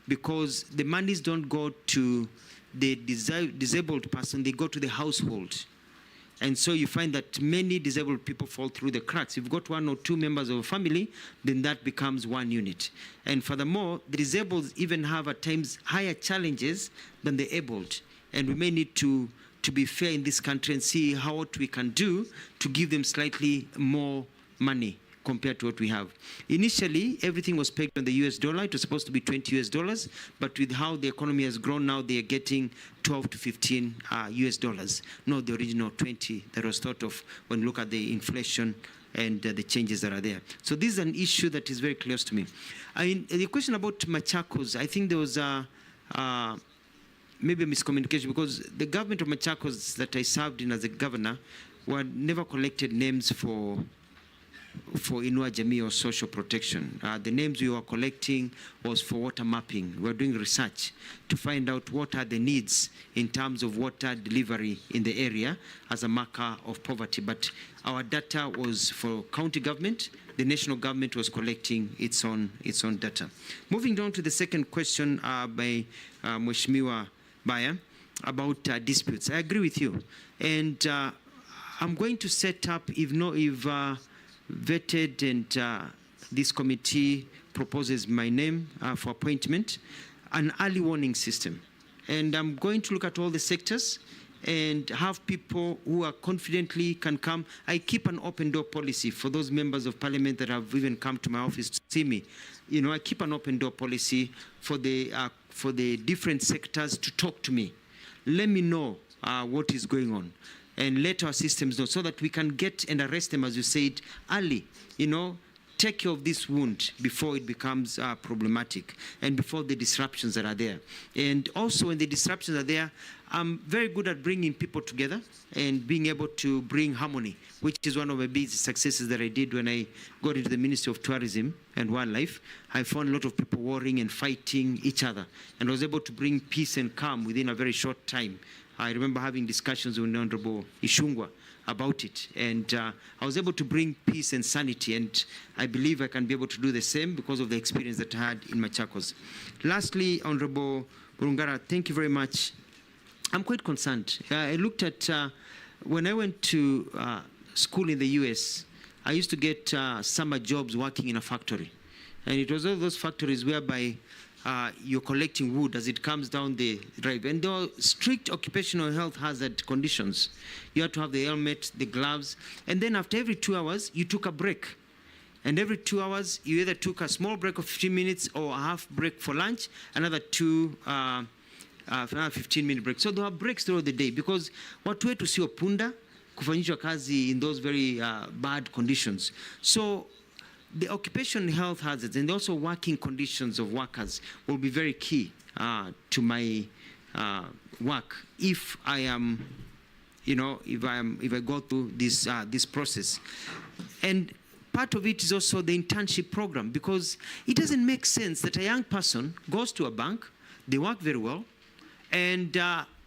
because the monies don't go to the disabled person, they go to the household. And so you find that many disabled people fall through the cracks. If you've got 1 or 2 members of a family, then that becomes one unit. And furthermore, the disabled even have at times higher challenges than the abled. And we may need to be fair in this country and see what we can do to give them slightly more money compared to what we have. Initially, everything was pegged on the US dollar. It was supposed to be $20, but with how the economy has grown now, they are getting 12 to 15 US dollars, not the original 20 that was thought of when you look at the inflation and the changes that are there. So this is an issue that is very close to me. The question about Machakos, I think there was maybe a miscommunication, because the government of Machakos that I served in as a governor never collected names for Inua Jamii or social protection. The names we were collecting was for water mapping. We were doing research to find out what are the needs in terms of water delivery in the area as a marker of poverty. But our data was for county government. The national government was collecting its own data. Moving on to the second question by Mheshimiwa Baya about disputes. I agree with you. And I'm going to set up, if vetted and this committee proposes my name for appointment, an early warning system. And I'm going to look at all the sectors and have people who are confidently can come. I keep an open door policy for those members of parliament that have even come to my office to see me. I keep an open door policy for the different sectors to talk to me. Let me know what is going on, and let our systems know so that we can get and arrest them, as you said, early. Take care of this wound before it becomes problematic and before the disruptions that are there. And also when the disruptions are there, I'm very good at bringing people together and being able to bring harmony, which is one of my biggest successes that I did when I got into the Ministry of Tourism and Wildlife. I found a lot of people warring and fighting each other, and was able to bring peace and calm within a very short time I remember having discussions with Honorable Ishungwa about it, and I was able to bring peace and sanity, and I believe I can be able to do the same because of the experience that I had in Machakos. Lastly, Honorable Burungara, thank you very much. I'm quite concerned. I looked at, when I went to school in the US, I used to get summer jobs working in a factory. And it was all those factories whereby you're collecting wood as it comes down the drive. And there were strict occupational health hazard conditions. You had to have the helmet, the gloves, and then after every 2 hours, you took a break. And every 2 hours, you either took a small break of 15 minutes or a half break for lunch, another 15-minute break. So there were breaks throughout the day because watu wetu sio punda kufanyishwa kazi in those very bad conditions. So the occupational health hazards and also working conditions of workers will be very key to my work if I am, if I go through this process. And part of it is also the internship program, because it doesn't make sense that a young person goes to a bank, they work very well, and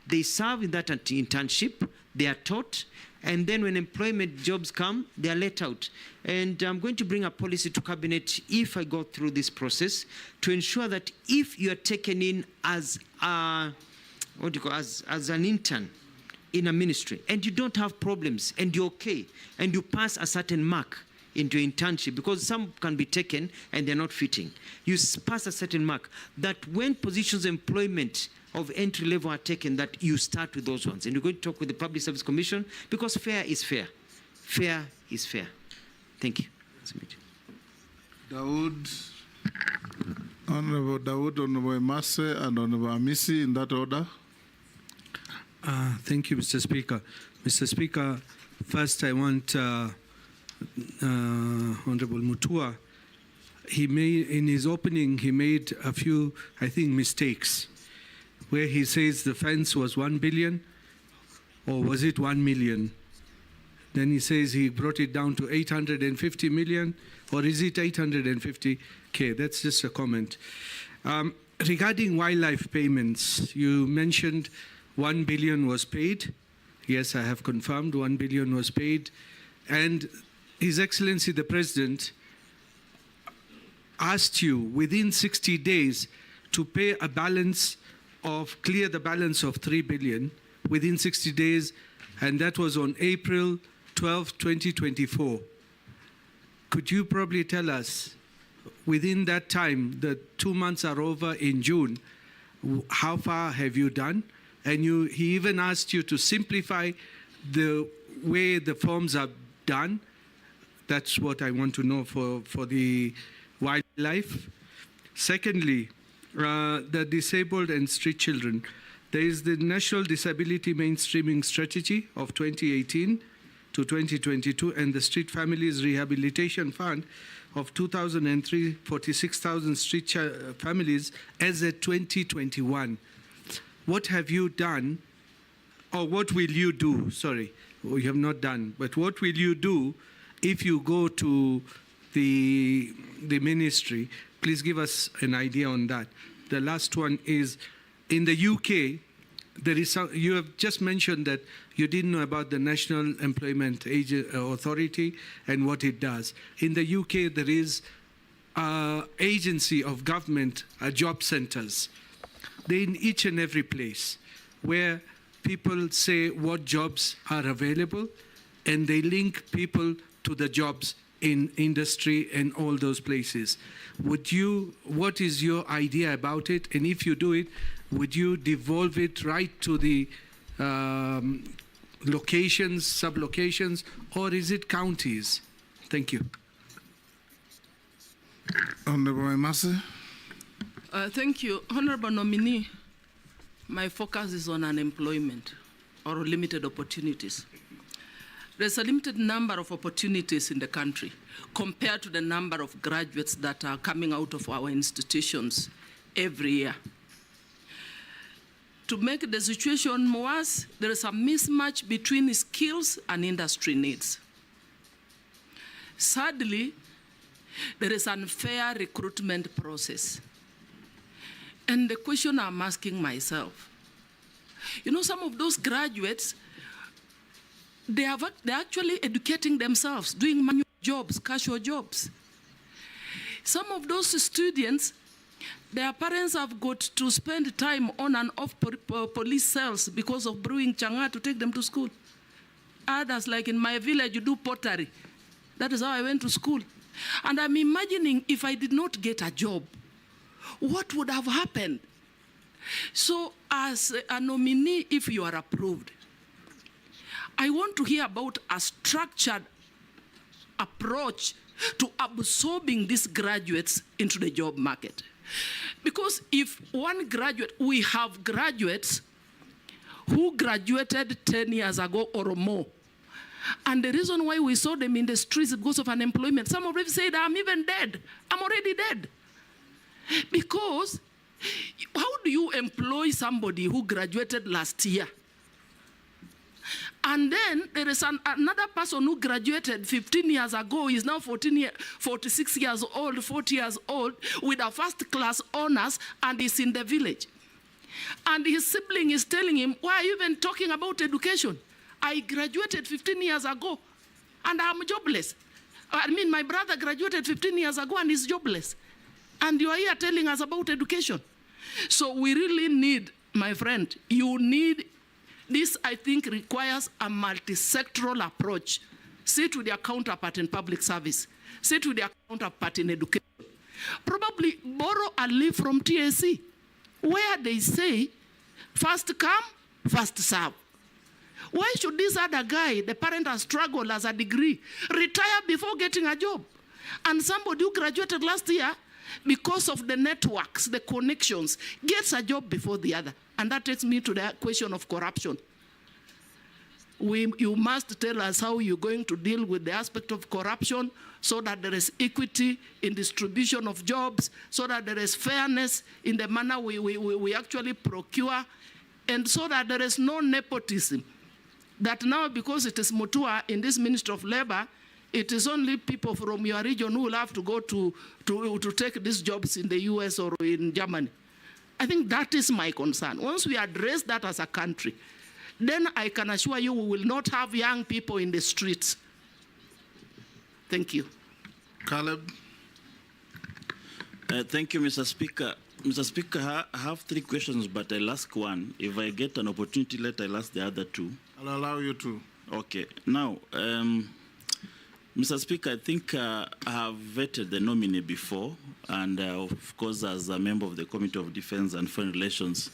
they serve in that internship, they are taught, and then when employment jobs come, they are let out. And I'm going to bring a policy to cabinet if I go through this process to ensure that if you are taken in as an intern in a ministry and you don't have problems and you're okay and you pass a certain mark into internship, because some can be taken and they're not fitting. You pass a certain mark, that when positions of employment of entry level are taken, that you start with those ones. And we're going to talk with the Public Service Commission, because fair is fair. Fair is fair. Thank you. Dawood, Honorable Dawood, Honorable Emase, and Honorable Amisi, in that order. Thank you, Mr. Speaker. Mr. Speaker, first I want Honorable Mutua. In his opening, he made a few, I think, mistakes, where he says the fence was 1 billion, or was it 1 million? Then he says he brought it down to 850 million, or is it 850K? That's just a comment. Regarding wildlife payments, you mentioned 1 billion was paid. Yes, I have confirmed 1 billion was paid. And His Excellency the President asked you within 60 days to pay a balance of, clear the balance of 3 billion within 60 days, and that was on April 12, 2024. Could you probably tell us, within that time, the 2 months are over in June, how far have you done? And he even asked you to simplify the way the forms are done. That's what I want to know for the wildlife. Secondly, the disabled and street children. There is the National Disability Mainstreaming Strategy of 2018 to 2022 and the Street Families Rehabilitation Fund of 2003, 46,000 street families as at 2021. What have you done, or what will you do? Sorry, you have not done, but what will you do if you go to the ministry? Please give us an idea on that. The last one is, in the UK, there is you have just mentioned that you didn't know about the National Employment Authority and what it does. In the UK, there is an agency of government, job centers. They're in each and every place where people say what jobs are available, and they link people to the jobs in industry and all those places. What is your idea about it? And if you do it, would you devolve it right to the locations, sub-locations, or is it counties? Thank you. Honorable Emase. Thank you. Honorable Nominee, my focus is on unemployment or limited opportunities. There's a limited number of opportunities in the country compared to the number of graduates that are coming out of our institutions every year. To make the situation worse, there is a mismatch between skills and industry needs. Sadly, there is an unfair recruitment process. And the question I'm asking myself, You know, some of those graduates, they're actually educating themselves, doing manual jobs, casual jobs. Some of those students, their parents have got to spend time on and off police cells because of brewing changa to take them to school. Others, like in my village, you do pottery. That is how I went to school. And I'm imagining if I did not get a job, what would have happened? So as a nominee, if you are approved, I want to hear about a structured approach to absorbing these graduates into the job market. Because if one graduate, we have graduates who graduated 10 years ago or more. And the reason why we saw them in the streets is because of unemployment. Some of them said, I'm even dead. I'm already dead. Because how do you employ somebody who graduated last year? And then there is another person who graduated 15 years ago, is now 46 years old, 40 years old, with a first-class honors, and is in the village. And his sibling is telling him, why are you even talking about education? I graduated 15 years ago, and I'm jobless. I mean, my brother graduated 15 years ago, and is jobless. And you are here telling us about education. So we really need, my friend, you need, this I think requires a multi-sectoral approach. Sit with your counterpart in public service. Sit with your counterpart in education. Probably borrow a leaf from TSC, where they say, first come, first serve. Why should this other guy, the parent has struggled as a degree, retire before getting a job? And somebody who graduated last year, because of the networks, the connections, gets a job before the other. And that takes me to the question of corruption. You must tell us how you're going to deal with the aspect of corruption so that there is equity in distribution of jobs, so that there is fairness in the manner we actually procure, and so that there is no nepotism. That now, because it is Mutua in this Ministry of Labor, it is only people from your region who will have to go to take these jobs in the US or in Germany. I think that is my concern. Once we address that as a country, then I can assure you we will not have young people in the streets. Thank you. Caleb. Thank you, Mr. Speaker. Mr. Speaker, I have 3 questions, but I'll ask one. If I get an opportunity later, I'll ask the other 2. I'll allow you to. Okay. Now, Mr. Speaker, I think I have vetted the nominee before, and of course, as a member of the Committee of Defense and Foreign Relations,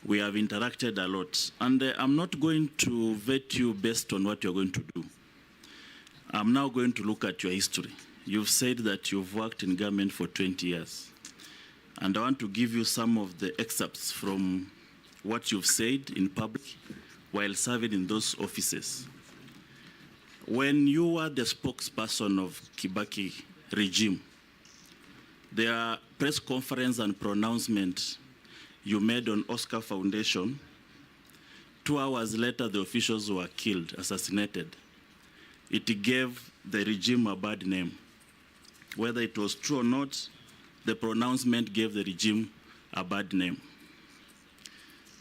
we have interacted a lot. And I'm not going to vet you based on what you're going to do. I'm now going to look at your history. You've said that you've worked in government for 20 years. And I want to give you some of the excerpts from what you've said in public while serving in those offices. When you were the spokesperson of Kibaki regime, their press conference and pronouncement you made on Oscar Foundation, 2 hours later the officials were killed, assassinated. It gave the regime a bad name. Whether it was true or not, the pronouncement gave the regime a bad name.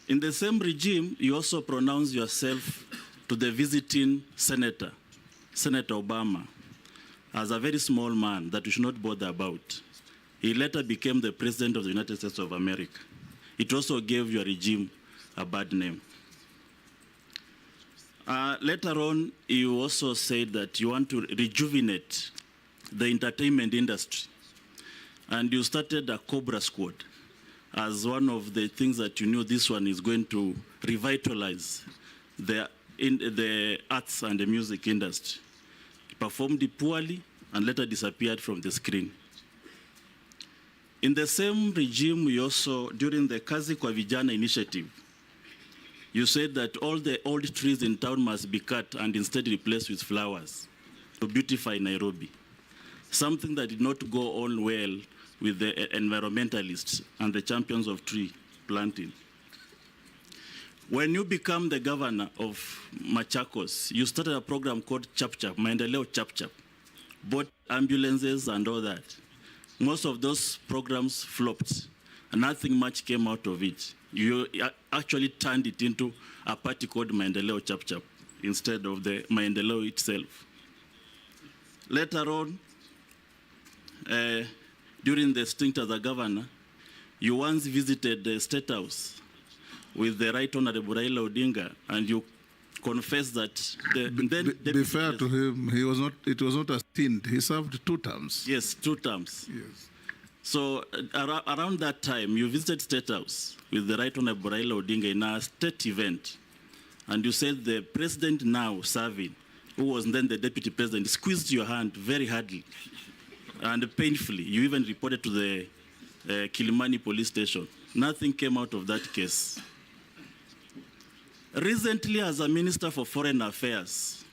In the same regime, you also pronounced yourself to the visiting senator, Senator Obama, as a very small man that we should not bother about. He later became the President of the United States of America. It also gave your regime a bad name. Later on, you also said that you want to rejuvenate the entertainment industry. And you started a Cobra Squad as one of the things that you knew this one is going to revitalize the arts and the music industry. It performed poorly and later disappeared from the screen. In the same regime, we also, during the Kazi kwa Vijana initiative, you said that all the old trees in town must be cut and instead replaced with flowers to beautify Nairobi. Something that did not go on well with the environmentalists and the champions of tree planting. When you become the governor of Machakos, you started a program called Chap Chap, Maendeleo Chap Chap, bought ambulances and all that. Most of those programs flopped. nothing much came out of it. You actually turned it into a party called Maendeleo Chap Chap instead of the Maendeleo itself. Later on, during the stint as a governor, you once visited the State House with the Right Honorable Raila Odinga, and you confessed that be fair to him, he was not. It was not a stint. He served 2 terms. Yes, 2 terms. Yes. So around that time, you visited State House with the Right Honorable Raila Odinga in a state event, and you said the president now serving, who was then the deputy president, squeezed your hand very hardly and painfully. You even reported to the Kilimani police station. Nothing came out of that case. Recently, as a Minister for Foreign Affairs,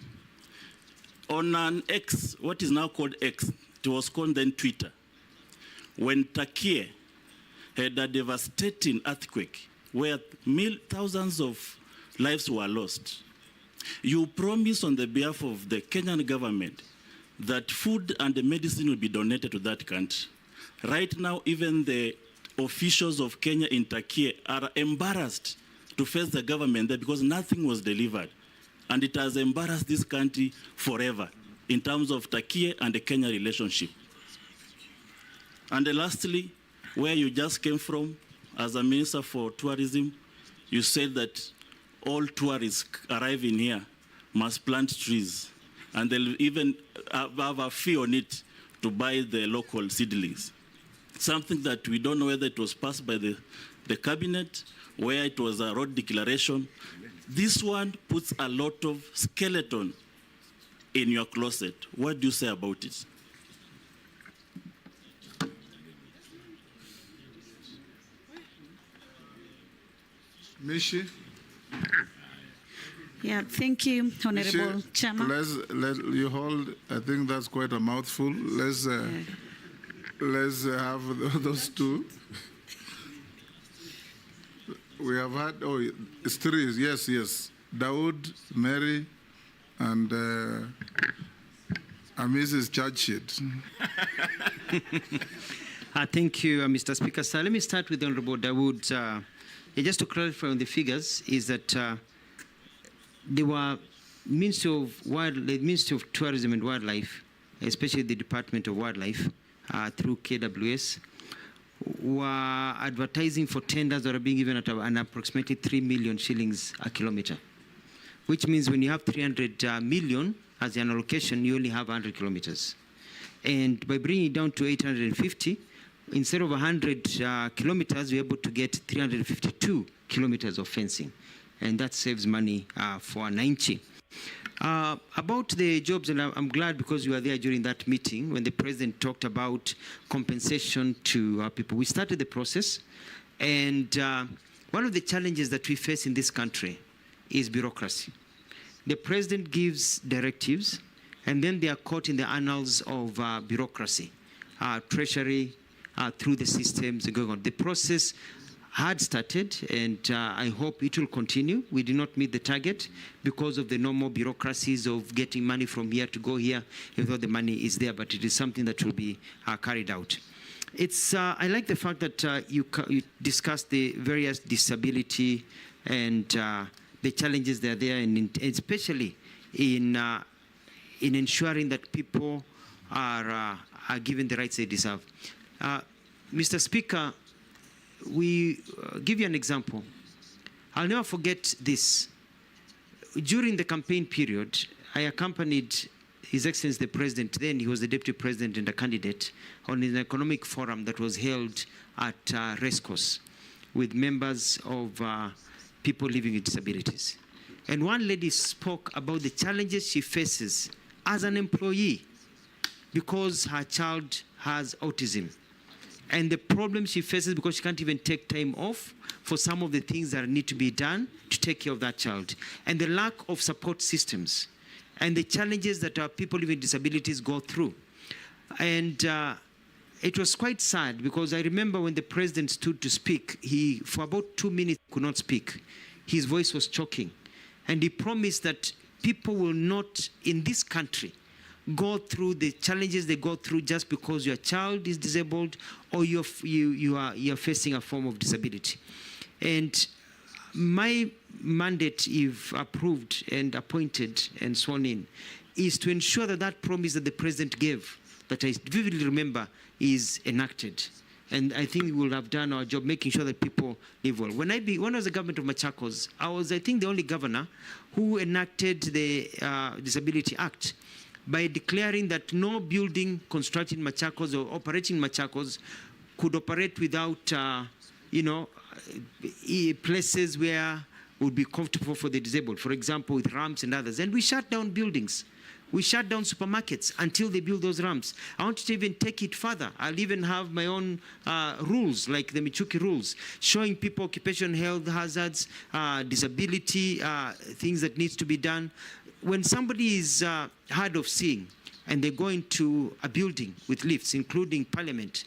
on an X, what is now called X, it was called then Twitter, when Turkey had a devastating earthquake where thousands of lives were lost, you promised on the behalf of the Kenyan government that food and the medicine will be donated to that country. Right now, even the officials of Kenya in Turkey are embarrassed to face the government there because nothing was delivered. And it has embarrassed this country forever in terms of Turkey and the Kenya relationship. And lastly, where you just came from as a Minister for Tourism, you said that all tourists arriving here must plant trees, and they'll even have a fee on it to buy the local seedlings. Something that we don't know whether it was passed by the cabinet, where it was a road declaration. This one puts a lot of skeleton in your closet. What do you say about it? Mishi? Yeah, thank you, Honorable Mishi, Chairman. let you hold. I think that's quite a mouthful. Let's have those 2. We have had, it's 3, yes. Dawood, Mary, and Mrs. Churchit. Thank you, Mr. Speaker. So let me start with Honorable Dawood. Just to clarify on the figures, is that there were Ministry of Tourism and Wildlife, especially the Department of Wildlife, through KWS, were advertising for tenders that are being given at an approximately 3 million shillings a kilometer, which means when you have 300 million as an allocation, you only have 100 kilometers. And by bringing it down to 850, instead of 100 kilometers, we're able to get 352 kilometers of fencing. And that saves money for 90. About the jobs, and I'm glad because you were there during that meeting when the president talked about compensation to people. We started the process, and one of the challenges that we face in this country is bureaucracy. The president gives directives, and then they are caught in the annals of bureaucracy, treasury, through the systems going on. The process had started, and I hope it will continue. We did not meet the target because of the normal bureaucracies of getting money from here to go here, even though the money is there, but it is something that will be carried out. I like the fact that you discussed the various disability and the challenges that are there, and especially in ensuring that people are given the rights they deserve. Mr. Speaker, we give you an example. I'll never forget this. During the campaign period, I accompanied His Excellency the President, then he was the Deputy President and a candidate, on an economic forum that was held at Racecourse with members of people living with disabilities. And one lady spoke about the challenges she faces as an employee because her child has autism, and the problem she faces because she can't even take time off for some of the things that need to be done to take care of that child, and the lack of support systems, and the challenges that our people living with disabilities go through. And it was quite sad because I remember when the president stood to speak, he, for about 2 minutes, could not speak. His voice was choking. And he promised that people will not, in this country, go through the challenges they go through just because your child is disabled or you're facing a form of disability. And my mandate, if approved and appointed and sworn in, is to ensure that that promise that the president gave, that I vividly remember, is enacted. And I think we will have done our job making sure that people live well. When I was the government of Machakos, I was, I think, the only governor who enacted the Disability Act by declaring that no building constructed in Machakos or operating in Machakos could operate without, places where would be comfortable for the disabled, for example, with ramps and others. And we shut down buildings. We shut down supermarkets until they build those ramps. I want to even take it further. I'll even have my own rules, like the Michuki rules, showing people occupational health hazards, disability, things that needs to be done. When somebody is hard of seeing and they go into a building with lifts, including Parliament,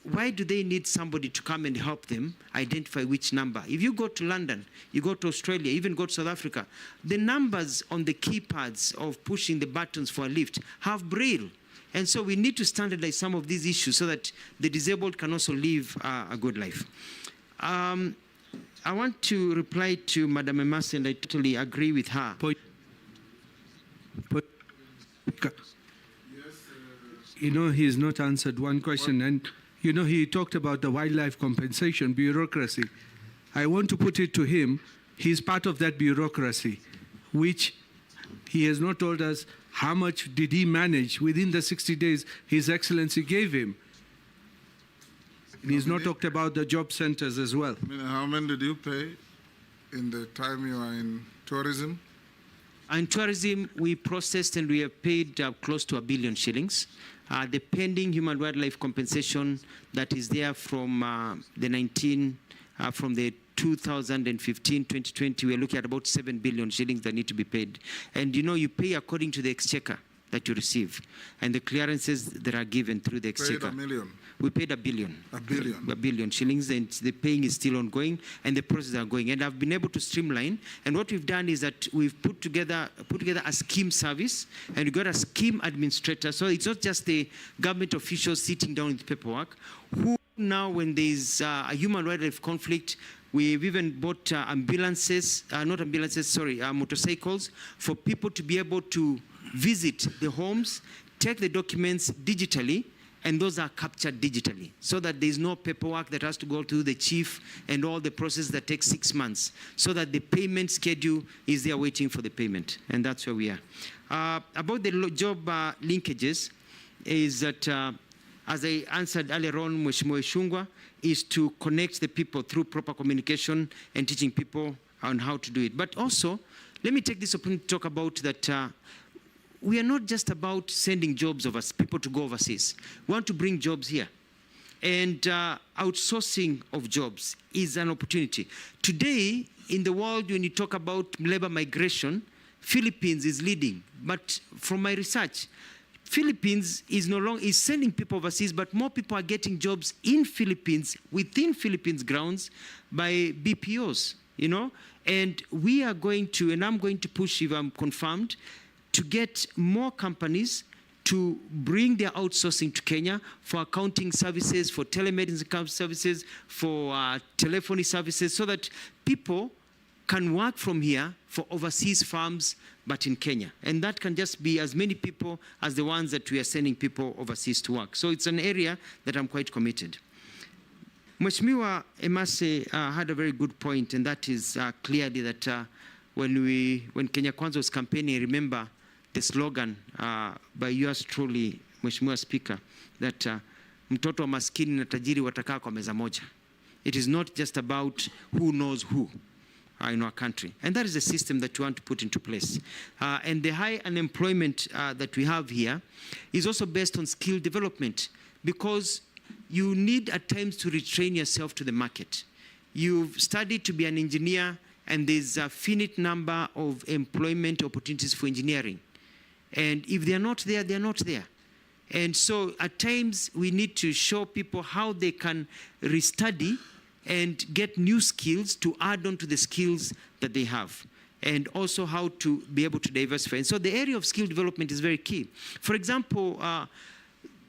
why do they need somebody to come and help them identify which number? If you go to London, you go to Australia, even go to South Africa, the numbers on the keypads of pushing the buttons for a lift have Braille. And so we need to standardize some of these issues so that the disabled can also live a good life. I want to reply to Madam Emasi, and I totally agree with her. He has not answered one question. And, he talked about the wildlife compensation bureaucracy. I want to put it to him, he's part of that bureaucracy, which he has not told us how much did he manage within the 60 days His Excellency gave him. And he's not talked about the job centers as well. How many did you pay in the time you are in tourism? In tourism, we processed and we have paid close to 1 billion shillings. The pending human wildlife compensation that is there from the 2015-2020, we're looking at about 7 billion shillings that need to be paid. And you pay according to the exchequer that you receive and the clearances that are given through the exchequer. Paid 1 million. We paid 1 billion. 1 billion. 1 billion shillings, and the paying is still ongoing, and the process are going. And I've been able to streamline. And what we've done is that we've put together a scheme service, and we got a scheme administrator. So it's not just the government officials sitting down with paperwork. Who now, when there's a human wildlife conflict, we've even bought motorcycles for people to be able to visit the homes, take the documents digitally, and those are captured digitally so that there's no paperwork that has to go to the chief and all the process that takes 6 months, so that the payment schedule is there waiting for the payment. And that's where we are. About the job linkages is that, as I answered earlier on, Mheshimiwa Ishungwa, is to connect the people through proper communication and teaching people on how to do it. But also, let me take this opportunity to talk about that we are not just about sending jobs people to go overseas. We want to bring jobs here. And outsourcing of jobs is an opportunity. Today, in the world, when you talk about labor migration, Philippines is leading. But from my research, Philippines is no longer sending people overseas, but more people are getting jobs in Philippines, within Philippines grounds, by BPOs, And we are going to, and I'm going to push, if I'm confirmed, to get more companies to bring their outsourcing to Kenya for accounting services, for telemedicine services, for telephony services, so that people can work from here for overseas firms, but in Kenya. And that can just be as many people as the ones that we are sending people overseas to work. So it's an area that I'm quite committed. Mheshimiwa Emasi had a very good point, and that is clearly that when Kenya Kwanza was campaigning, remember the slogan by yours truly, Mheshimiwa Speaker, that mtoto wa maskini na tajiri watakaa kwa meza moja. It is not just about who knows who in our country. And that is a system that we want to put into place. And the high unemployment that we have here is also based on skill development, because you need at times to retrain yourself to the market. You've studied to be an engineer, and there's a finite number of employment opportunities for engineering. And if they're not there, they're not there. And so at times we need to show people how they can restudy and get new skills to add on to the skills that they have. and also how to be able to diversify. And so the area of skill development is very key. For example,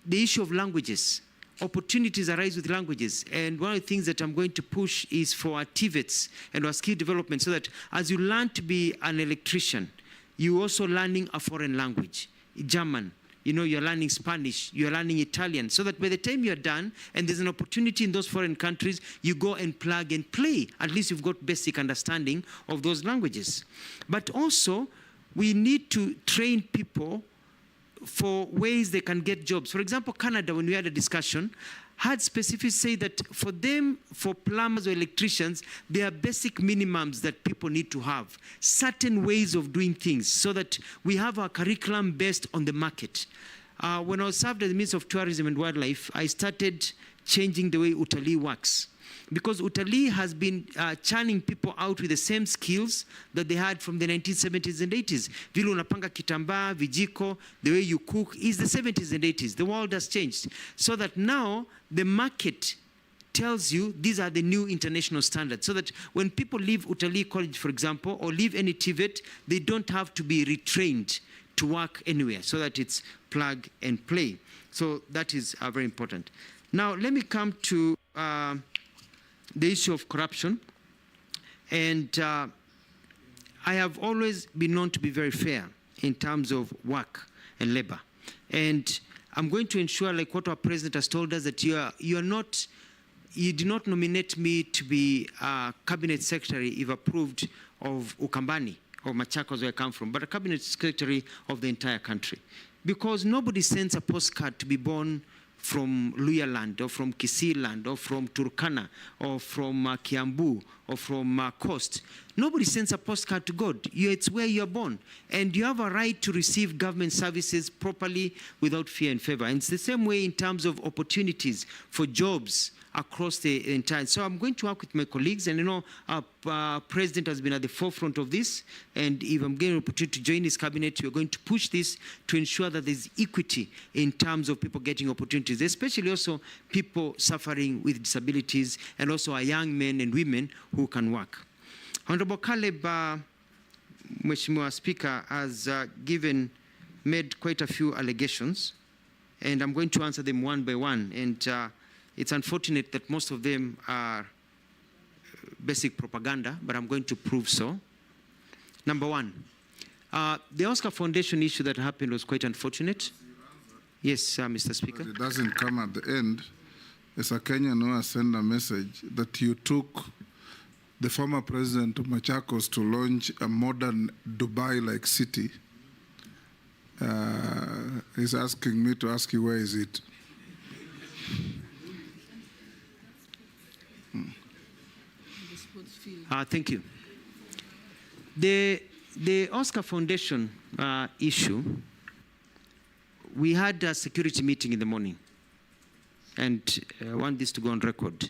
the issue of languages. Opportunities arise with languages. And one of the things that I'm going to push is for our TVETs and our skill development, so that as you learn to be an electrician, you're also learning a foreign language, German. You're learning Spanish, you're learning Italian, so that by the time you're done and there's an opportunity in those foreign countries, you go and plug and play. At least you've got basic understanding of those languages. But also, we need to train people for ways they can get jobs. For example, Canada, when we had a discussion, had specifically say that for them, for plumbers or electricians, there are basic minimums that people need to have, certain ways of doing things, so that we have our curriculum based on the market. When I was served as the Minister of Tourism and Wildlife, I started changing the way utalii works. Because utalii has been churning people out with the same skills that they had from the 1970s and 80s. Vile unapanga kitambaa, vijiko, the way you cook is the 70s and 80s. The world has changed. So that now the market tells you these are the new international standards. So that when people leave utalii college, for example, or leave any TVET, they don't have to be retrained to work anywhere. So that it's plug and play. So that is very important. Now let me come to the issue of corruption. And I have always been known to be very fair in terms of work and labor. And I'm going to ensure, like what our president has told us, that you do not nominate me to be a cabinet secretary if approved of Ukambani or Machakos, where I come from, but a cabinet secretary of the entire country. Because nobody sends a postcard to be born from Luya land, or from Kisii land, or from Turkana, or from Kiambu, or from Coast. Nobody sends a postcard to God. It's where you're born. And you have a right to receive government services properly without fear and favor. And it's the same way in terms of opportunities for jobs across the entire. So I'm going to work with my colleagues, and our president has been at the forefront of this, and if I'm getting an opportunity to join his cabinet, we're going to push this to ensure that there's equity in terms of people getting opportunities, especially also people suffering with disabilities, and also our young men and women who can work. Honorable Caleb, Mheshimiwa Speaker, has made quite a few allegations, and I'm going to answer them one by one. And it's unfortunate that most of them are basic propaganda, but I'm going to prove so. Number one, the Oscar Foundation issue that happened was quite unfortunate. Yes, Mr. Speaker. But it doesn't come at the end. As a Kenyan who has sent a message that you took the former president of Machakos to launch a modern Dubai-like city. He's asking me to ask you, where is it? Thank you. The Oscar Foundation issue, we had a security meeting in the morning, and I want this to go on record,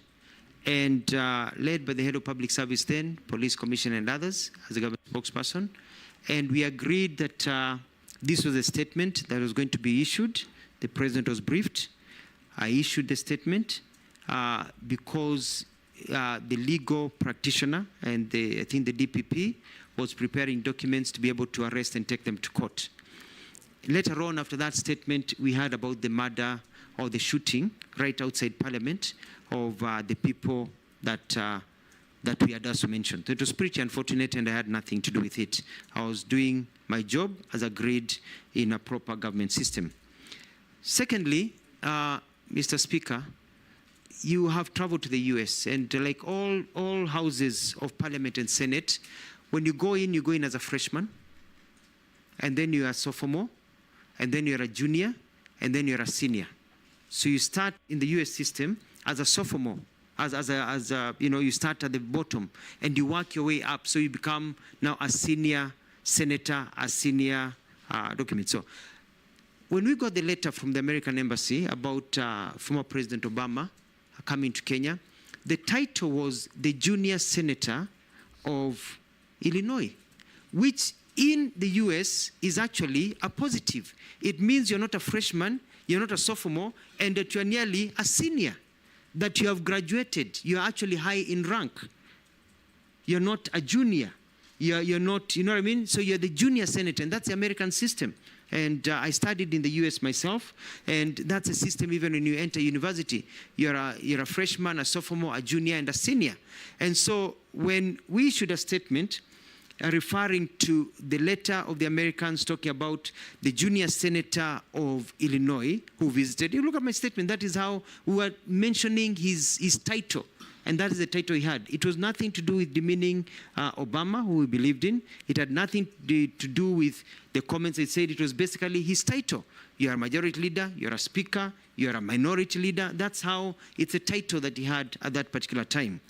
and led by the head of public service then, police commissioner and others, as a government spokesperson, and we agreed that this was a statement that was going to be issued. The president was briefed. I issued the statement because the legal practitioner and I think the DPP was preparing documents to be able to arrest and take them to court. Later on, after that statement, we heard about the murder or the shooting right outside Parliament of the people that we had also mentioned. It was pretty unfortunate, and I had nothing to do with it. I was doing my job as agreed in a proper government system. Secondly, Mr. Speaker, you have traveled to the US, and like all houses of Parliament and Senate, when you go in as a freshman, and then you're a sophomore, and then you're a junior, and then you're a senior. So you start in the US system as a sophomore, you start at the bottom, and you work your way up, so you become now a senior senator, a senior document. So when we got the letter from the American Embassy about former President Obama coming to Kenya, the title was the Junior Senator of Illinois, which in the US is actually a positive. It means you're not a freshman, you're not a sophomore, and that you're nearly a senior, that you have graduated, you're actually high in rank. You're not a junior. You're not, you know what I mean? So you're the junior senator, and that's the American system. And I studied in the US myself, and that's a system even when you enter university. You're a freshman, a sophomore, a junior, and a senior. And so when we issued a statement referring to the letter of the Americans talking about the junior senator of Illinois who visited, you look at my statement, that is how we were mentioning his title. And that is the title he had. It was nothing to do with demeaning Obama, who we believed in. It had nothing to do with the comments it said. It was basically his title. You're a majority leader, you're a speaker, you're a minority leader. That's how it's a title that he had at that particular time.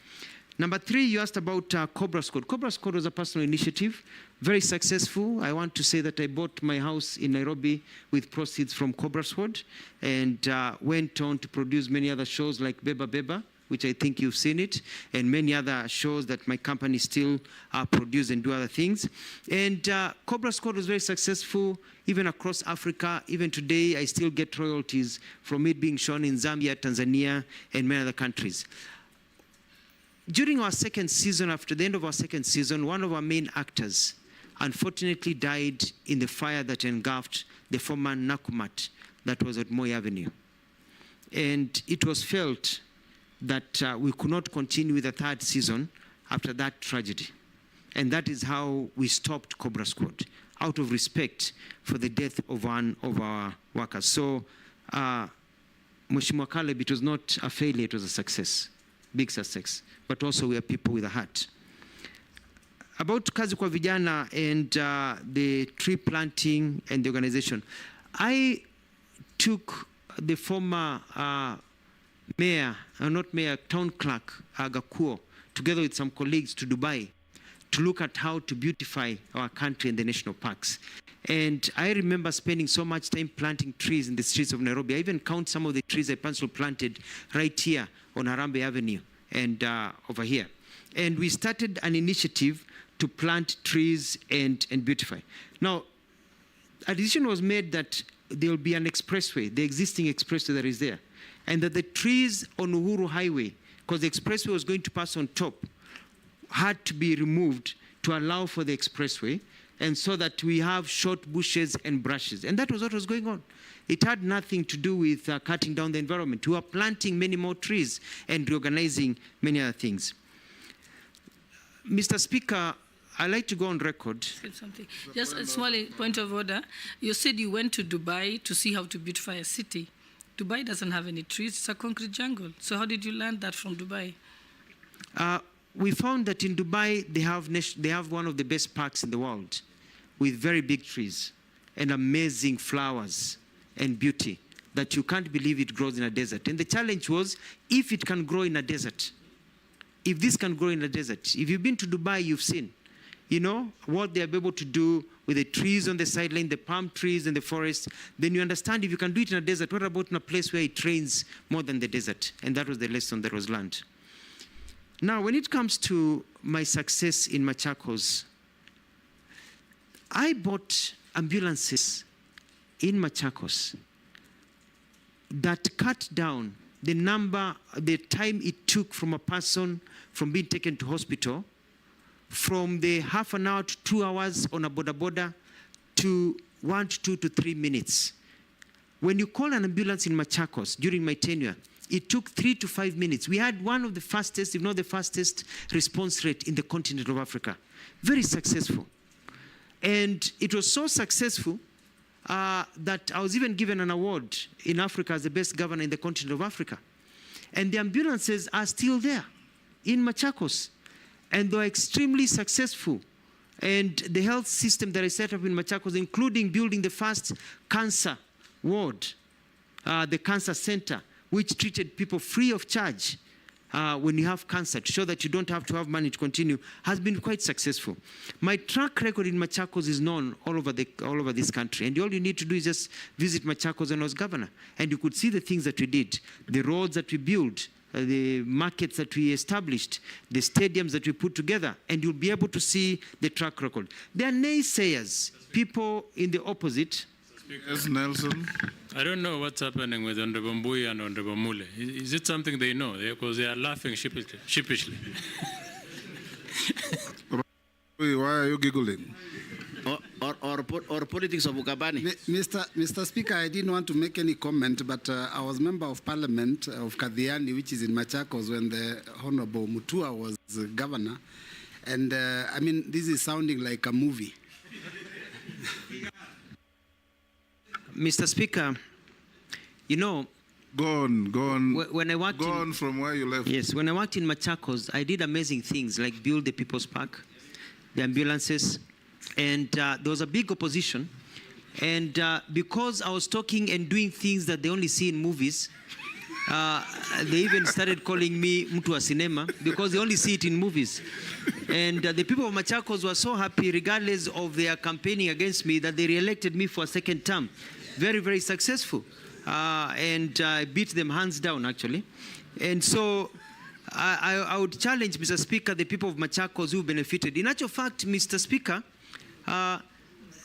Number 3, you asked about Cobra Squad. Cobra Squad was a personal initiative, very successful. I want to say that I bought my house in Nairobi with proceeds from Cobra Squad, and went on to produce many other shows like Beba Beba, which I think you've seen it, and many other shows that my company still produce and do other things. And Cobra Squad was very successful, even across Africa. Even today, I still get royalties from it being shown in Zambia, Tanzania, and many other countries. During our second season, after the end of our second season, one of our main actors unfortunately died in the fire that engulfed the former Nakumat that was at Moi Avenue. And it was felt that we could not continue with the third season after that tragedy. And that is how we stopped Cobra Squad, out of respect for the death of one of our workers. So, Mheshimiwa Caleb, it was not a failure, it was a success, big success. But also we are people with a heart. About Kazi kwa Vijana and the tree planting and the organization, I took the former mayor, not mayor, town clerk, Gakuo, together with some colleagues to Dubai to look at how to beautify our country and the national parks. And I remember spending so much time planting trees in the streets of Nairobi. I even count some of the trees I personally planted right here on Harambee Avenue and over here. And we started an initiative to plant trees and beautify. Now, a decision was made that there will be an expressway, the existing expressway that is there, and that the trees on Uhuru Highway, because the expressway was going to pass on top, had to be removed to allow for the expressway, and so that we have short bushes and brushes. And that was what was going on. It had nothing to do with cutting down the environment. We were planting many more trees and reorganizing many other things. Mr. Speaker, I'd like to go on record. Something. Just a small point of order. You said you went to Dubai to see how to beautify a city. Dubai doesn't have any trees, it's a concrete jungle. So how did you learn that from Dubai? We found that in Dubai, they have one of the best parks in the world with very big trees and amazing flowers and beauty that you can't believe it grows in a desert. And the challenge was, if it can grow in a desert, if this can grow in a desert, if you've been to Dubai, you've seen, you know, what they're able to do with the trees on the sideline, the palm trees and the forest, then you understand if you can do it in a desert, what about in a place where it rains more than the desert? And that was the lesson that was learned. Now, when it comes to my success in Machakos, I bought ambulances in Machakos that cut down the time it took from a person from being taken to hospital from the half an hour to 2 hours on a boda to 1 to 2 to 3 minutes. When you call an ambulance in Machakos during my tenure, it took 3 to 5 minutes. We had one of the fastest, if not the fastest, response rate in the continent of Africa. Very successful. And it was so successful that I was even given an award in Africa as the best governor in the continent of Africa. And the ambulances are still there in Machakos. And they are extremely successful. And the health system that I set up in Machakos, including building the first cancer ward, the cancer center, which treated people free of charge when you have cancer, to show that you don't have to have money to continue, has been quite successful. My track record in Machakos is known all over this country. And all you need to do is just visit Machakos when I was governor. And you could see the things that we did, the roads that we built, the markets that we established, the stadiums that we put together, and you'll be able to see the track record. There are naysayers, people in the opposite. Yes, Nelson. I don't know what's happening with Honorable Mbui and Honorable Mule. Is it something they know? Because they are laughing sheepishly. Why are you giggling? Or politics of Ukabani. Mr. Speaker, I didn't want to make any comment, but I was member of Parliament of Kadhiani, which is in Machakos, when the Honorable Mutua was governor. And I mean, this is sounding like a movie. Mr. Speaker, you know, Go on. When I worked Go on from where you left. Yes, when I worked in Machakos, I did amazing things like build the People's Park, the ambulances, and there was a big opposition. And because I was talking and doing things that they only see in movies, they even started calling me Mutua Cinema because they only see it in movies. And the people of Machakos were so happy, regardless of their campaigning against me, that they re-elected me for a second term. Very, very successful. And I beat them hands down, actually. And so I would challenge, Mr. Speaker, the people of Machakos who benefited. In actual fact, Mr. Speaker,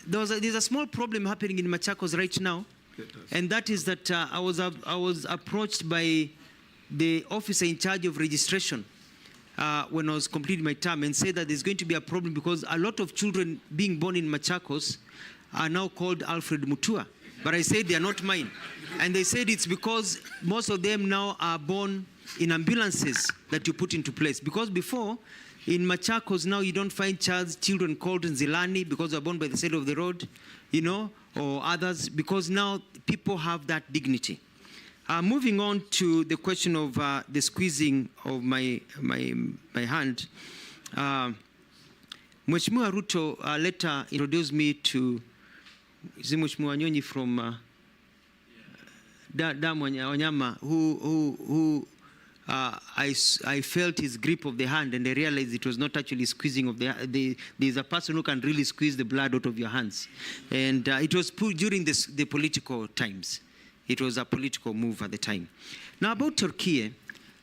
there's a small problem happening in Machakos right now, and that is that I was approached by the officer in charge of registration when I was completing my term and said that there's going to be a problem because a lot of children being born in Machakos are now called Alfred Mutua. But I said they are not mine. And they said it's because most of them now are born in ambulances that you put into place. Because before, in Machakos now you don't find children called Nzilani because they're born by the side of the road, you know, or others, because now people have that dignity. Moving on to the question of the squeezing of my hand, Mheshimiwa Ruto later introduced me to Mheshimiwa Nyonyi from Wanyama, who I felt his grip of the hand, and I realized it was not actually squeezing of there's a person who can really squeeze the blood out of your hands. And it was put during the political times. It was a political move at the time. Now about Turkey,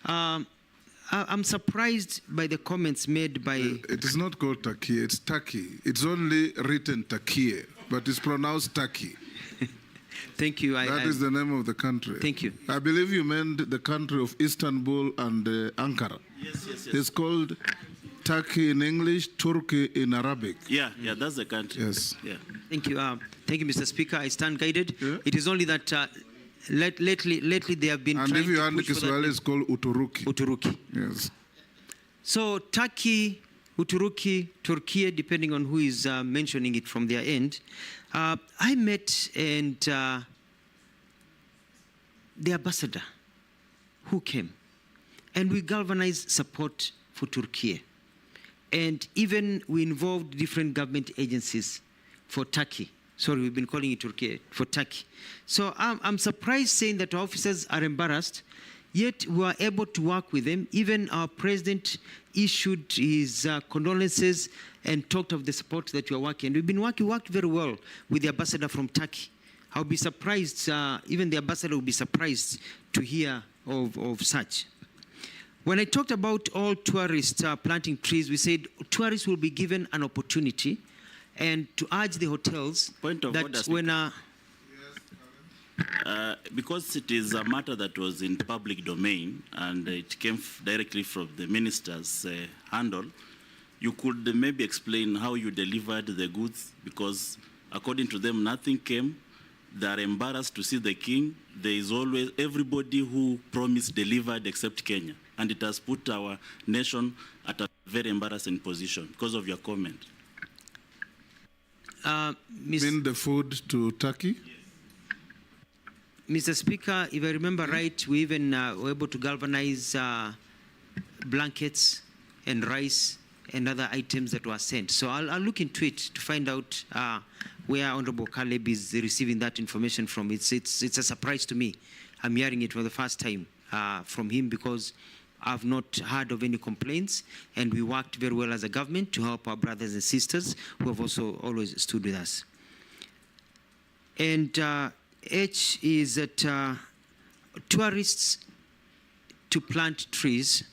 I'm surprised by the comments made by... It is not called Turkey, it's Turkey. It's only written Turkey, but it's pronounced Turkey. Thank you. That is the name of the country. Thank you. I believe you meant the country of Istanbul and Ankara. Yes. It's called Turkey in English, Turkey in Arabic. Yeah, that's the country. Yes. Yeah. Thank you. Thank you, Mr. Speaker. I stand guided. Yeah. It is only that lately they have been and trying if you to want push for Kiswahili, that. it's called Uturuki. Uturuki. Yes. So Turkey, Uturuki, Turkey, depending on who is mentioning it from their end. I met and the ambassador who came, and we galvanized support for Turkey. And even we involved different government agencies for Turkey. Sorry, we've been calling it Turkey, for Turkey. So I'm surprised saying that our officers are embarrassed, yet we are able to work with them. Even our president issued his condolences and talked of the support that we are working. And we've been worked very well with the ambassador from Turkey. I'll be surprised, even the ambassador will be surprised to hear of such. When I talked about all tourists planting trees, we said tourists will be given an opportunity and to urge the hotels that when... because it is a matter that was in public domain and it came directly from the minister's handle, you could maybe explain how you delivered the goods, because according to them, nothing came. They are embarrassed to see the king. There is always everybody who promised delivered except Kenya. And it has put our nation at a very embarrassing position because of your comment. Mean the food to Turkey? Mr. Speaker, if I remember right, we even were able to galvanize blankets and rice and other items that were sent. So I'll look into it to find out where Honorable Caleb is receiving that information from. It's a surprise to me. I'm hearing it for the first time from him, because I've not heard of any complaints, and we worked very well as a government to help our brothers and sisters who have also always stood with us. And H is that tourists to plant trees.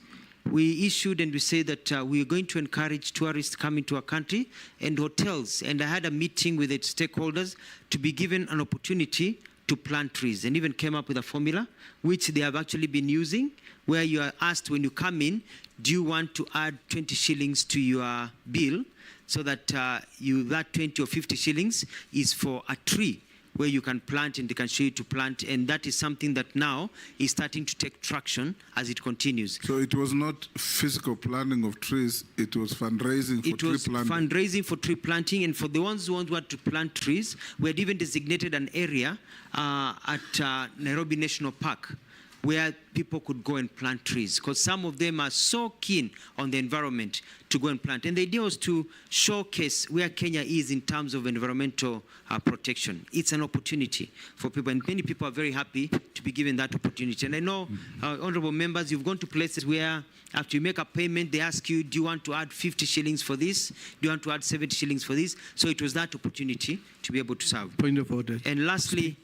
We issued and we say that we are going to encourage tourists coming to our country and hotels. And I had a meeting with its stakeholders to be given an opportunity to plant trees, and even came up with a formula which they have actually been using, where you are asked when you come in, do you want to add 20 shillings to your bill, so that that 20 or 50 shillings is for a tree where you can plant, and they can show you to plant, and that is something that now is starting to take traction as it continues. So it was not physical planting of trees, it was fundraising for tree planting. It was fundraising for tree planting, and for the ones who want to plant trees, we had even designated an area at Nairobi National Park where people could go and plant trees, because some of them are so keen on the environment to go and plant. And the idea was to showcase where Kenya is in terms of environmental protection. It's an opportunity for people, and many people are very happy to be given that opportunity. And I know, honorable members, you've gone to places where after you make a payment, they ask you, do you want to add 50 shillings for this? Do you want to add 70 shillings for this? So it was that opportunity to be able to serve. Point of order. And lastly,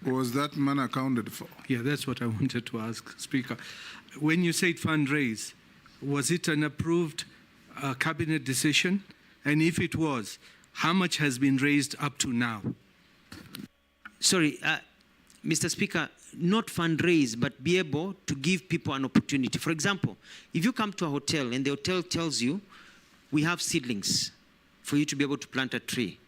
was that money accounted for? Yeah, that's what I wanted to ask, Speaker. When you said fundraise, was it an approved cabinet decision? And if it was, how much has been raised up to now? Sorry, Mr. Speaker, not fundraise, but be able to give people an opportunity. For example, if you come to a hotel and the hotel tells you, we have seedlings for you to be able to plant a tree.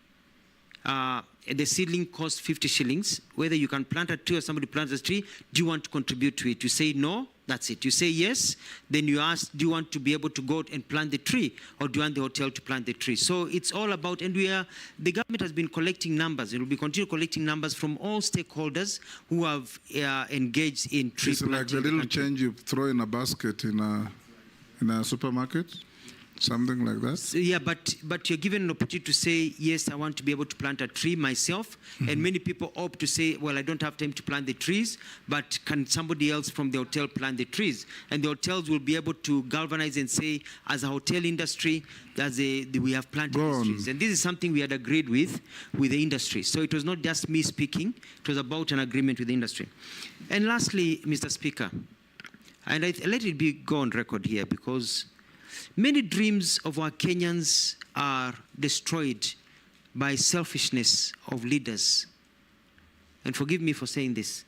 The seedling costs 50 shillings. Whether you can plant a tree or somebody plants a tree, do you want to contribute to it? You say no, that's it. You say yes, then you ask, do you want to be able to go and plant the tree, or do you want the hotel to plant the tree? So it's all about, and the government has been collecting numbers. It will be continue collecting numbers from all stakeholders who have engaged in tree planting. It's like the little change you throw in a basket in a supermarket? Something like that? So, yeah, but you're given an opportunity to say, yes, I want to be able to plant a tree myself. Mm-hmm. And many people opt to say, well, I don't have time to plant the trees, but can somebody else from the hotel plant the trees? And the hotels will be able to galvanize and say, as a hotel industry, we have planted these trees. And this is something we had agreed with the industry. So it was not just me speaking, it was about an agreement with the industry. And lastly, Mr. Speaker, and let it go on record here, because many dreams of our Kenyans are destroyed by selfishness of leaders. And forgive me for saying this.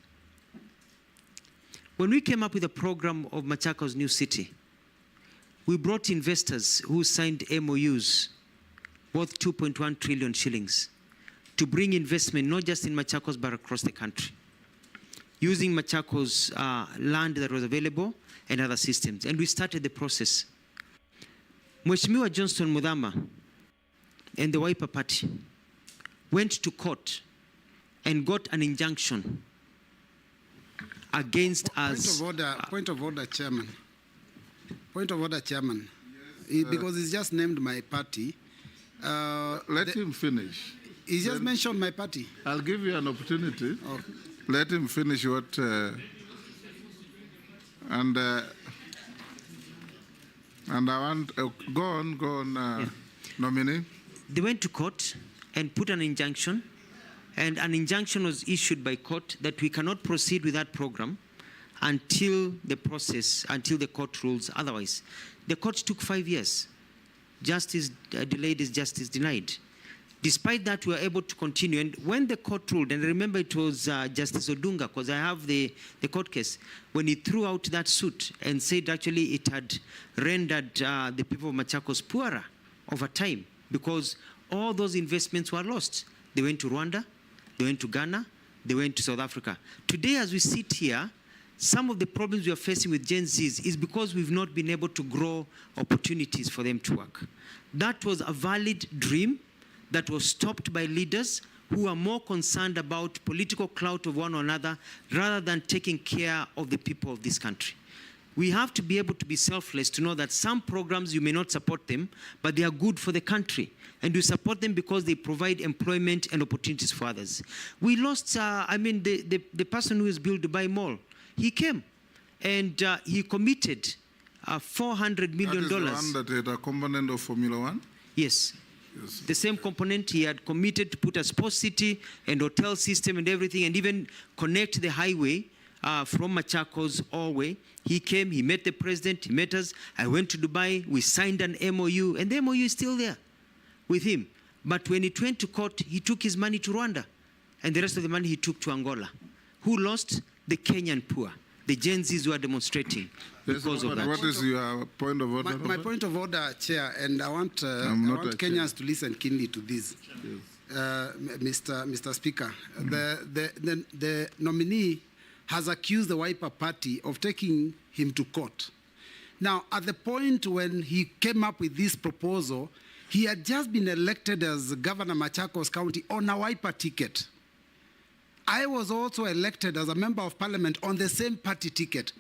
When we came up with a program of Machakos New City, we brought investors who signed MOUs worth 2.1 trillion shillings to bring investment not just in Machakos but across the country, using Machakos land that was available and other systems. And we started the process. Mheshimiwa Johnston Muthama and the Wiper Party went to court and got an injunction against us. Point of order, Chairman. Point of order, Chairman. Because he's just named my party. Let him finish. He just mentioned my party. I'll give you an opportunity. Okay. Let him finish what... And I want, go on, Nominee. They went to court and put an injunction, and an injunction was issued by court that we cannot proceed with that program until the court rules otherwise. The court took 5 years. Justice delayed is justice denied. Despite that, we were able to continue. And when the court ruled, and remember it was Justice Odunga, because I have the court case, when he threw out that suit and said actually it had rendered the people of Machakos poorer over time, because all those investments were lost. They went to Rwanda, they went to Ghana, they went to South Africa. Today, as we sit here, some of the problems we are facing with Gen Zs is because we've not been able to grow opportunities for them to work. That was a valid dream that was stopped by leaders who are more concerned about political clout of one another rather than taking care of the people of this country. We have to be able to be selfless to know that some programs you may not support them, but they are good for the country. And you support them because they provide employment and opportunities for others. We lost, the person who has built Dubai Mall, he came and he committed $400 million. That is the one that had a component of Formula One? Yes. The same component. He had committed to put a sports city and hotel system and everything, and even connect the highway from Machakos all the way. He came, he met the president, he met us. I went to Dubai, we signed an MOU, and the MOU is still there with him. But when it went to court, he took his money to Rwanda. and the rest of the money he took to Angola. Who lost? The Kenyan poor. The Gen Zs who are demonstrating because of that. What is your point of order? My point of order, Chair, and I want Kenyans to listen keenly to this. Yes. Mr. Speaker, the nominee has accused the Wiper Party of taking him to court. Now, at the point when he came up with this proposal, he had just been elected as Governor Machakos County on a Wiper ticket. I was also elected as a member of parliament on the same party ticket.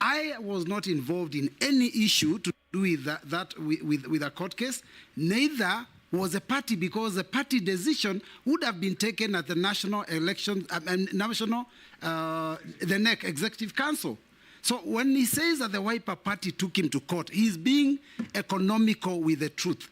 I was not involved in any issue to do with with a court case. Neither was the party, because the party decision would have been taken at the national election, the NEC Executive Council. So when he says that the Wiper Party took him to court, he's being economical with the truth.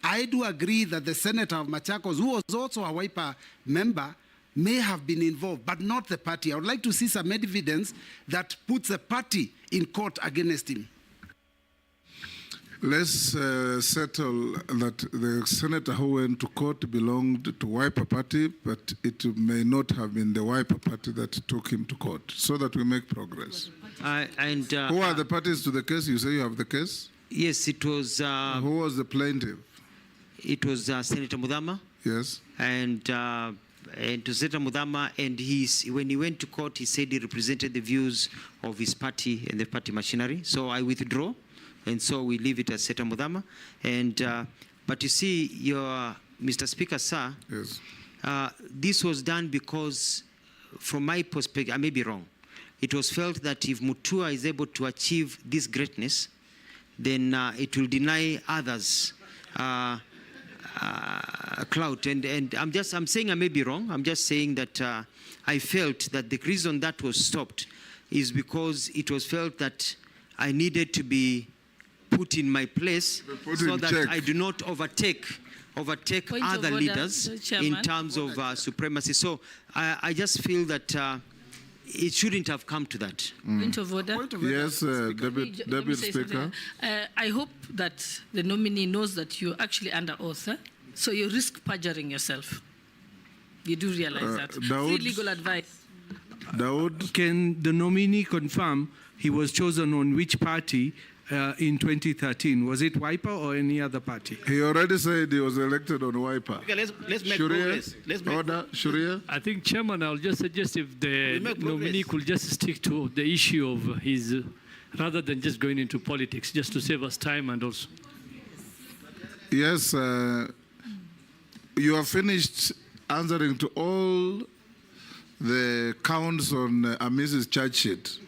I do agree that the senator of Machakos, who was also a Wiper member, may have been involved, but not the party. I would like to see some evidence that puts the party in court against him. Let's settle that the senator who went to court belonged to Wiper Party, but it may not have been the Wiper Party that took him to court, so that we make progress. Who are the parties to the case? You say you have the case? Yes, it was... who was the plaintiff? It was Senator Mudama. Yes. And to Senator Mudama, and when he went to court, he said he represented the views of his party and the party machinery. So I withdraw, and so we leave it as Senator Mudama. And but you see, Mr. Speaker, sir, yes. This was done because, from my perspective, I may be wrong. It was felt that if Mutua is able to achieve this greatness, then it will deny others clout. And I'm saying I may be wrong. I'm just saying that I felt that the reason that was stopped is because it was felt that I needed to be put in my place so that check. I do not overtake other leaders in terms of supremacy. So I just feel that it shouldn't have come to that. Point of order. Yes, Deputy Speaker. I hope that the nominee knows that you're actually under oath, so you risk perjuring yourself. You do realize that. Free legal advice. Dawood. Can the nominee confirm he was chosen on which party in 2013? Was it Wiper or any other party? He already said he was elected on Wiper. Okay, let's make progress. Order, Shuria. I think, Chairman, I'll just suggest if the nominee could just stick to the issue of his, rather than just going into politics, just to save us time and also. Yes, you have finished answering to all the counts on Mrs. charge sheet.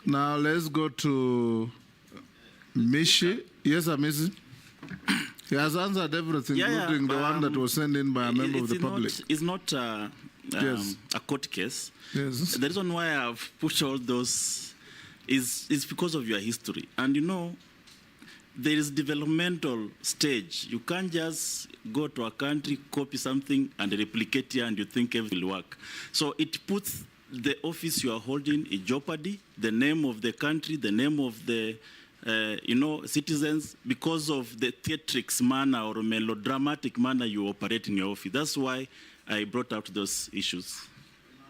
Now let's go to Mishi. Yes, Mrs. He has answered everything, including the one that was sent in by a member of the public. It's not a court case. Yes. The reason why I've pushed all those is because of your history. And you know, there is developmental stage. You can't just go to a country, copy something, and replicate here, and you think everything will work. So it puts the office you are holding in jeopardy, the name of the country, the name of the citizens, because of the theatrics manner or melodramatic manner you operate in your office. That's why I brought out those issues.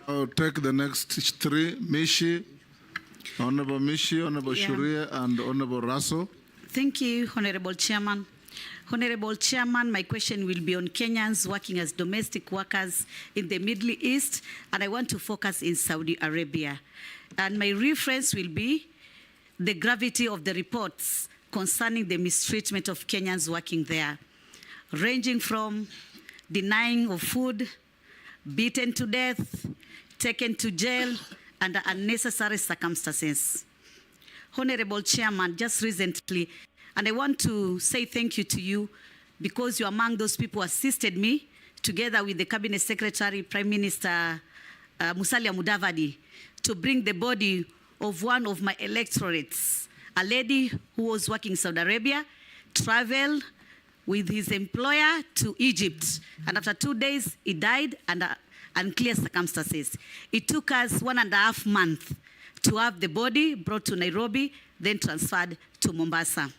I'll take the next three. Mishi, Honorable Mishi, Honorable Shuria, and Honorable Raso. Thank you, Honorable Chairman. Honorable Chairman, my question will be on Kenyans working as domestic workers in the Middle East, and I want to focus in Saudi Arabia. And my reference will be the gravity of the reports concerning the mistreatment of Kenyans working there, ranging from denying of food, beaten to death, taken to jail under unnecessary circumstances. Honorable Chairman, just recently, and I want to say thank you to you because you're among those people who assisted me together with the Cabinet Secretary, Prime Minister Musalia Mudavadi, to bring the body of one of my electorates, a lady who was working in Saudi Arabia, traveled with his employer to Egypt, and after 2 days, he died under unclear circumstances. It took us 1.5 months to have the body brought to Nairobi, then transferred to Mombasa.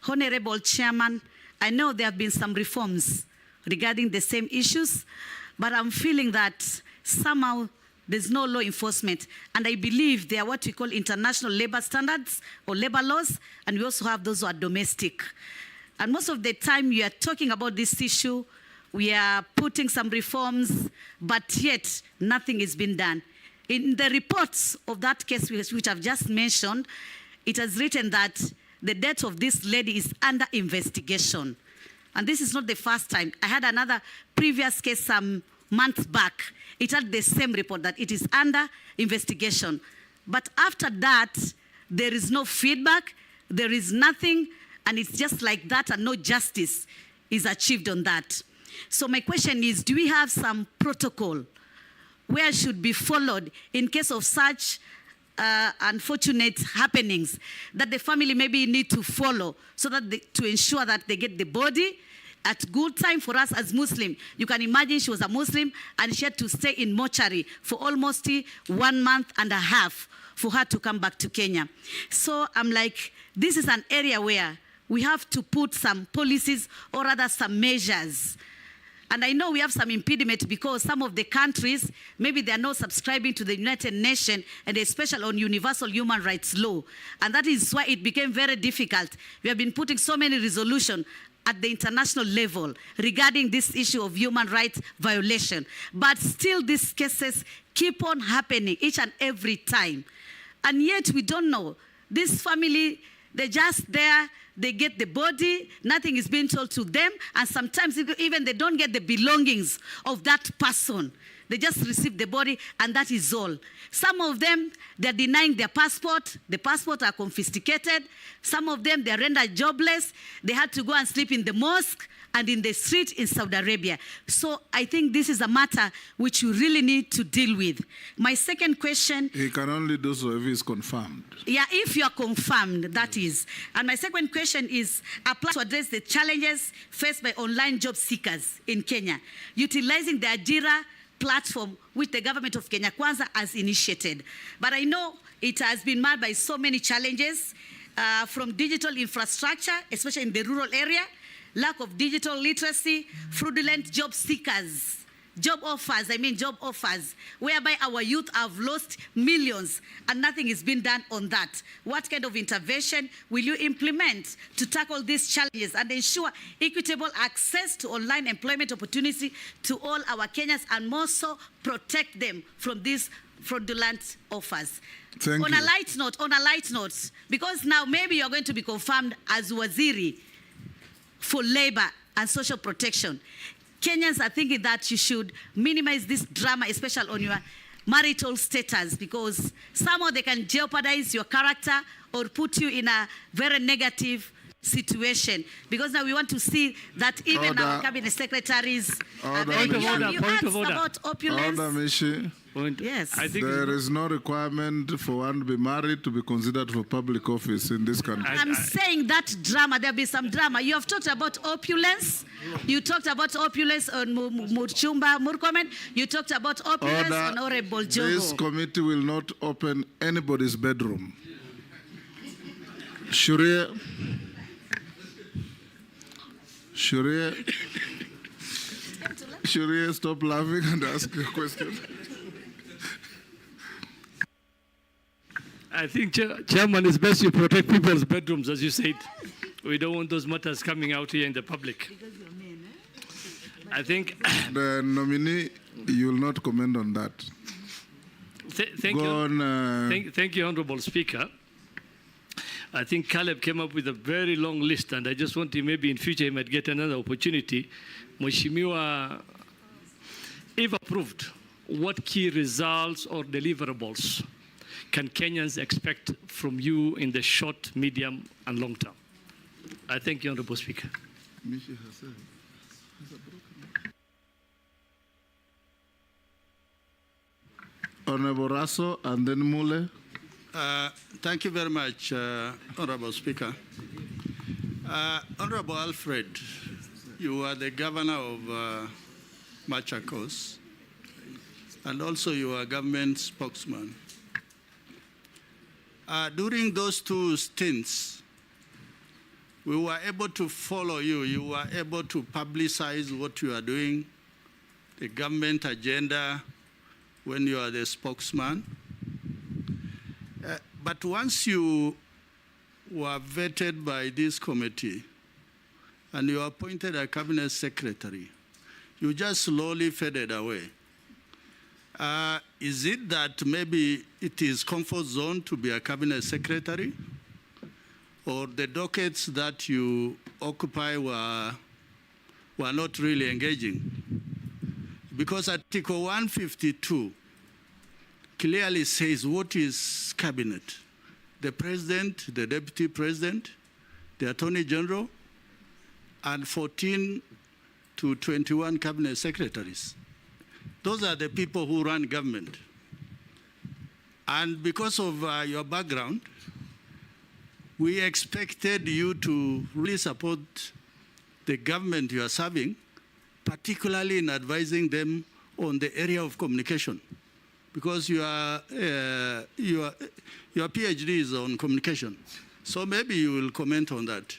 Honorable Chairman, I know there have been some reforms regarding the same issues, but I'm feeling that somehow there's no law enforcement. And I believe they are what we call international labor standards or labor laws, and we also have those who are domestic. And most of the time we are talking about this issue, we are putting some reforms, but yet nothing is being done. In the reports of that case which I've just mentioned, it has written that the death of this lady is under investigation. And this is not the first time. I had another previous case some months back. It had the same report that it is under investigation. But after that, there is no feedback, there is nothing, and it's just like that, and no justice is achieved on that. So my question is, do we have some protocol where should be followed in case of such unfortunate happenings that the family maybe need to follow so that to ensure that they get the body at good time? For us as Muslim, you can imagine she was a Muslim and she had to stay in mortuary for almost 1.5 months for her to come back to Kenya. So I'm like, this is an area where we have to put some policies or rather some measures. And I know we have some impediment because some of the countries, maybe they are not subscribing to the United Nations and especially on universal human rights law. And that is why it became very difficult. We have been putting so many resolutions at the international level regarding this issue of human rights violation. But still these cases keep on happening each and every time. And yet we don't know. This family, they're just there. They get the body, nothing is being told to them, and sometimes even they don't get the belongings of that person. They just receive the body, and that is all. Some of them, they're denying their passport. The passports are confiscated. Some of them, they're rendered jobless. They had to go and sleep in the mosque and in the street in Saudi Arabia. So I think this is a matter which you really need to deal with. My second question... He can only do so if he's confirmed. Yeah, if you are confirmed, that is. And my second question is a plan to address the challenges faced by online job seekers in Kenya, utilizing the Ajira platform which the government of Kenya Kwanza has initiated. But I know it has been marred by so many challenges from digital infrastructure, especially in the rural area, lack of digital literacy, fraudulent job seekers, job offers, whereby our youth have lost millions and nothing is being done on that. What kind of intervention will you implement to tackle these challenges and ensure equitable access to online employment opportunity to all our Kenyans and also protect them from these fraudulent offers? Thank on you. a light note, because now maybe you're going to be confirmed as Waziri for labor and social protection. Kenyans are thinking that you should minimize this drama, especially on your marital status, because somehow they can jeopardize your character or put you in a very negative situation. Because now we want to see that even our cabinet secretaries are very young. You asked about opulence. Order, Mishi. Yes. I think there is no requirement for one to be married to be considered for public office in this country. I'm saying that drama, there'll be some drama. You have talked about opulence. You talked about opulence on Murchumba Murkomen. You talked about opulence on Honorable Jogo. This committee will not open anybody's bedroom. Shuria, stop laughing and ask a question. I think, Chairman, it's best you protect people's bedrooms, as you said. We don't want those matters coming out here in the public. I think... The nominee, you will not comment on that. Thank you, Honorable Speaker. I think Caleb came up with a very long list, and I just want to maybe in future he might get another opportunity. Mheshimiwa, if approved, what key results or deliverables can Kenyans expect from you in the short, medium, and long term? I thank you, Honorable Speaker. Honorable Raso, and then Mule. Thank you very much, Honorable Speaker. Honorable Alfred, you are the governor of Machakos, and also you are government spokesman. During those two stints, we were able to follow you. You were able to publicize what you are doing. the government agenda when you are the spokesman. But once you were vetted by this committee and you appointed a cabinet secretary, you just slowly faded away. Is it that maybe it is comfort zone to be a cabinet secretary? Or the dockets that you occupy were not really engaging? Because Article 152 clearly says what is cabinet. The president, the deputy president, the attorney general, and 14 to 21 cabinet secretaries. Those are the people who run government. And because of your background, we expected you to really support the government you are serving, particularly in advising them on the area of communication, because your PhD is on communication. So maybe you will comment on that.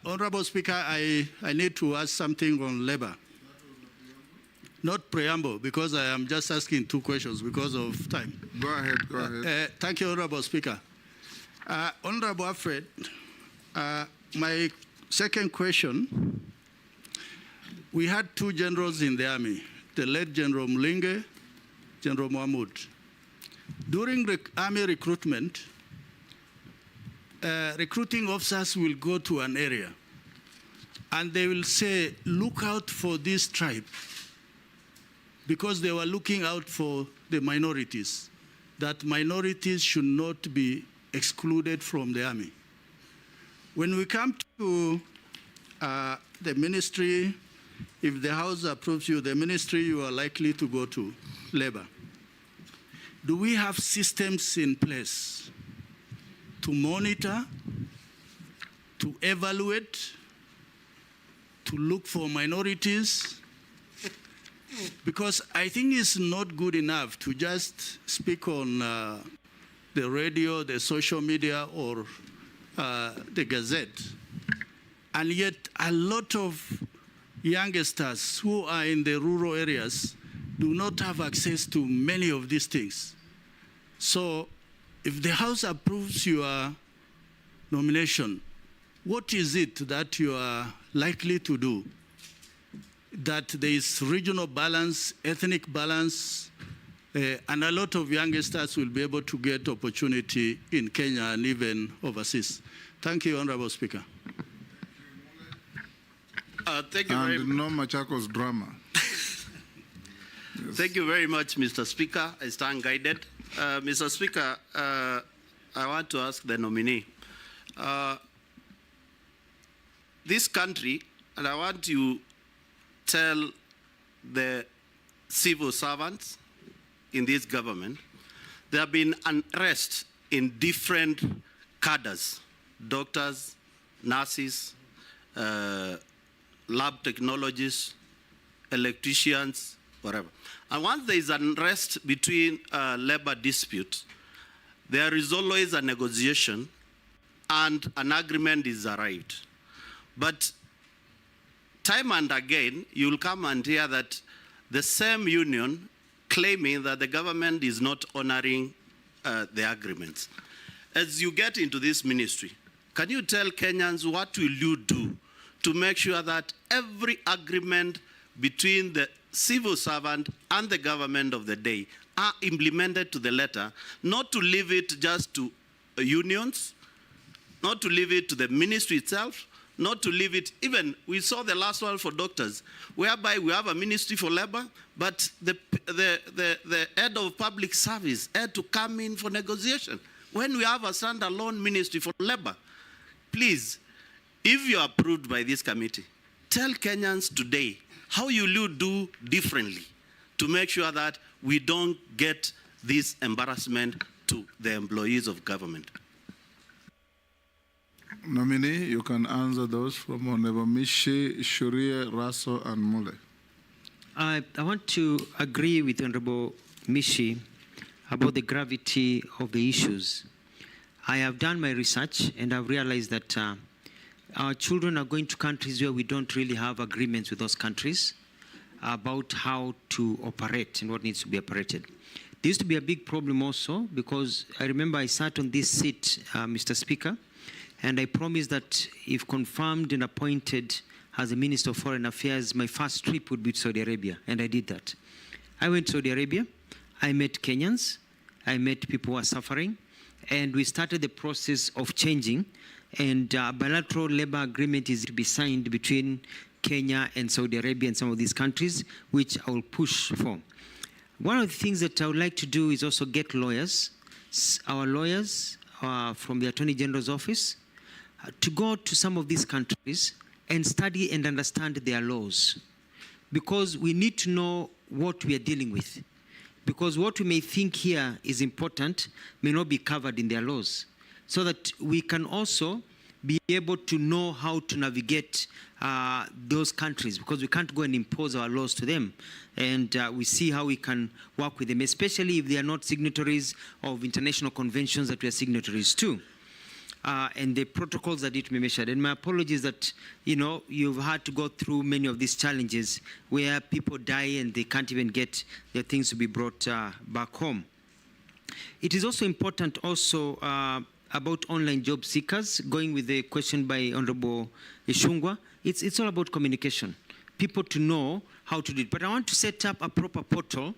Honorable Speaker, I need to ask something on labor. Not preamble, because I am just asking two questions because of time. Go ahead, go ahead. Thank you, Honorable Speaker. Honorable Alfred, my second question, we had two generals in the army, the late General Mlinge, General Mahmoud. During the army recruitment, recruiting officers will go to an area and they will say, look out for this tribe, because they were looking out for the minorities, that minorities should not be excluded from the army. When we come to the ministry, if the House approves you, the ministry you are likely to go to, labor. Do we have systems in place to monitor, to evaluate, to look for minorities? Because I think it's not good enough to just speak on the radio, the social media, or the Gazette. And yet a lot of youngsters who are in the rural areas do not have access to many of these things. So if the House approves your nomination, what is it that you are likely to do? That there is regional balance, ethnic balance, and a lot of youngsters will be able to get opportunity in Kenya and even overseas. Thank you, Honorable Speaker. Thank you and no Machakos drama. Yes. Thank you very much, Mr. Speaker. I stand guided. Mr. Speaker, I want to ask the nominee. This country, and I want you tell the civil servants in this government, there have been unrest in different cadres, doctors, nurses, lab technologists, electricians, whatever. And once there is unrest between labor dispute, there is always a negotiation and an agreement is arrived. But time and again, you'll come and hear that the same union claiming that the government is not honoring the agreements. As you get into this ministry, can you tell Kenyans what will you do to make sure that every agreement between the civil servant and the government of the day are implemented to the letter, not to leave it just to unions, not to leave it to the ministry itself, not to leave it, even we saw the last one for doctors, whereby we have a ministry for labor, but the head of public service had to come in for negotiation. When we have a standalone ministry for labor, please, if you are approved by this committee, tell Kenyans today how you will do differently to make sure that we don't get this embarrassment to the employees of government. Nominee, you can answer those from Honorable Mishi, Shuria, Raso, and Mule. I want to agree with Honorable Mishi about the gravity of the issues. I have done my research and I've realized that our children are going to countries where we don't really have agreements with those countries. about how to operate and what needs to be operated. There used to be a big problem also because I remember I sat on this seat, Mr. Speaker, and I promised that if confirmed and appointed as a Minister of Foreign Affairs, my first trip would be to Saudi Arabia, and I did that. I went to Saudi Arabia, I met Kenyans, I met people who are suffering, and we started the process of changing, and a bilateral labor agreement is to be signed between Kenya and Saudi Arabia and some of these countries, which I will push for. One of the things that I would like to do is also get lawyers, our lawyers from the Attorney General's office, to go to some of these countries and study and understand their laws. Because we need to know what we are dealing with. Because what we may think here is important may not be covered in their laws. So that we can also be able to know how to navigate those countries, because we can't go and impose our laws to them. And we see how we can work with them, especially if they are not signatories of international conventions that we are signatories to. And the protocols that need to be measured. And my apologies that, you know, you've had to go through many of these challenges where people die and they can't even get their things to be brought back home. It is also important also about online job seekers, going with the question by Honorable Ishungwa. It's all about communication, people to know how to do it. But I want to set up a proper portal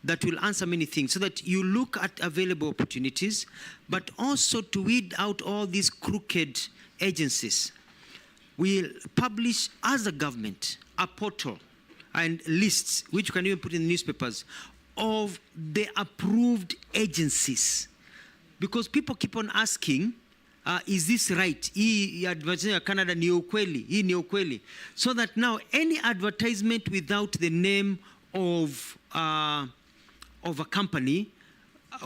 that will answer many things so that you look at available opportunities, but also to weed out all these crooked agencies. We'll publish as a government a portal and lists, which you can even put in the newspapers, of the approved agencies. Because people keep on asking, is this right? Hii advertising ya Canada ni ukweli, hii ni ukweli. So that now any advertisement without the name of a company,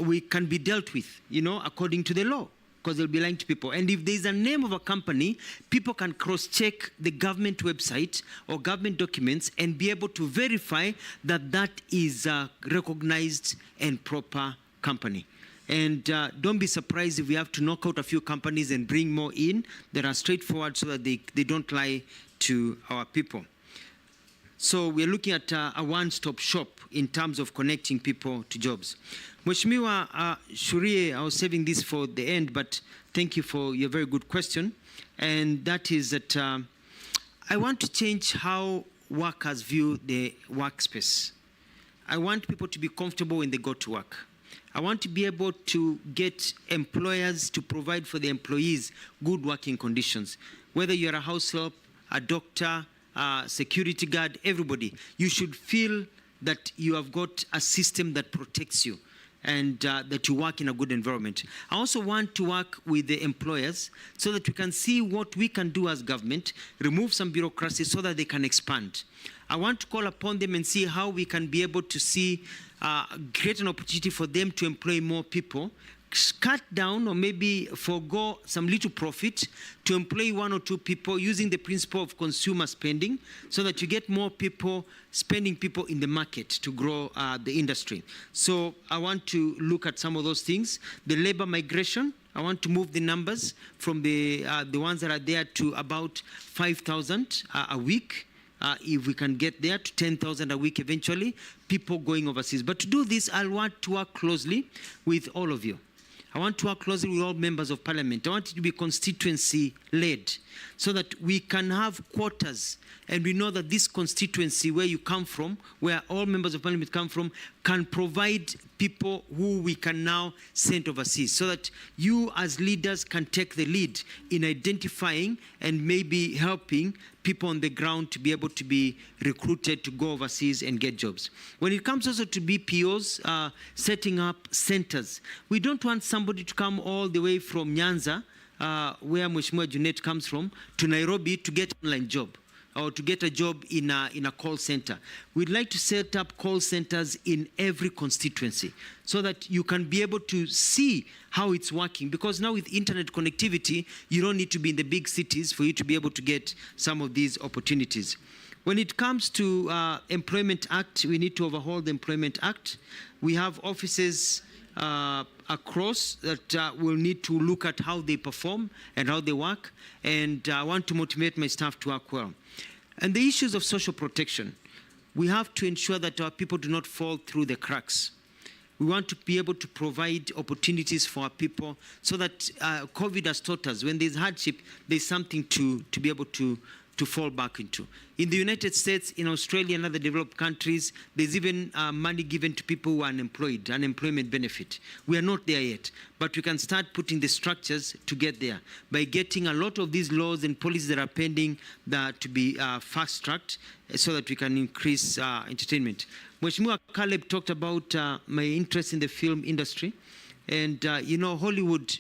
we can be dealt with, you know, according to the law, because they'll be lying to people. And if there's a name of a company, people can cross-check the government website or government documents and be able to verify that that is a recognized and proper company. And don't be surprised if we have to knock out a few companies and bring more in that are straightforward so that they don't lie to our people. So we're looking at a one-stop shop in terms of connecting people to jobs. Mheshimiwa Shurie, I was saving this for the end, but thank you for your very good question. And that is that I want to change how workers view the workspace. I want people to be comfortable when they go to work. I want to be able to get employers to provide for the employees good working conditions. Whether you're a house help, a doctor, security guard, everybody, you should feel that you have got a system that protects you and that you work in a good environment. I also want to work with the employers so that we can see what we can do as government, remove some bureaucracy so that they can expand. I want to call upon them and see how we can be able to see, create an opportunity for them to employ more people, cut down or maybe forego some little profit to employ one or two people using the principle of consumer spending so that you get more people, spending people in the market to grow the industry. So I want to look at some of those things. The labor migration, I want to move the numbers from the ones that are there to about 5,000 a week. If we can get there to 10,000 a week eventually, people going overseas. But to do this, I want to work closely with all of you. I want to work closely with all members of parliament. I want it to be constituency-led so that we can have quotas and we know that this constituency where you come from, where all members of parliament come from, can provide people who we can now send overseas so that you as leaders can take the lead in identifying and maybe helping people on the ground to be able to be recruited to go overseas and get jobs. When it comes also to BPOs, setting up centers, we don't want somebody to come all the way from Nyanza, where Mheshimiwa Junet comes from, to Nairobi to get an online job or to get a job in a call center. We'd like to set up call centers in every constituency so that you can be able to see how it's working. Because now with internet connectivity, you don't need to be in the big cities for you to be able to get some of these opportunities. When it comes to Employment Act, we need to overhaul the Employment Act. We have offices across that will need to look at how they perform and how they work. And I want to motivate my staff to work well. And the issues of social protection. we have to ensure that our people do not fall through the cracks. We want to be able to provide opportunities for our people so that COVID has taught us when there's hardship, there's something to be able to fall back into. In the United States, in Australia and other developed countries, there's even money given to people who are unemployed, unemployment benefit. We are not there yet, but we can start putting the structures to get there by getting a lot of these laws and policies that are pending to be fast-tracked so that we can increase entertainment. Mheshimiwa Caleb talked about my interest in the film industry. And, you know, Hollywood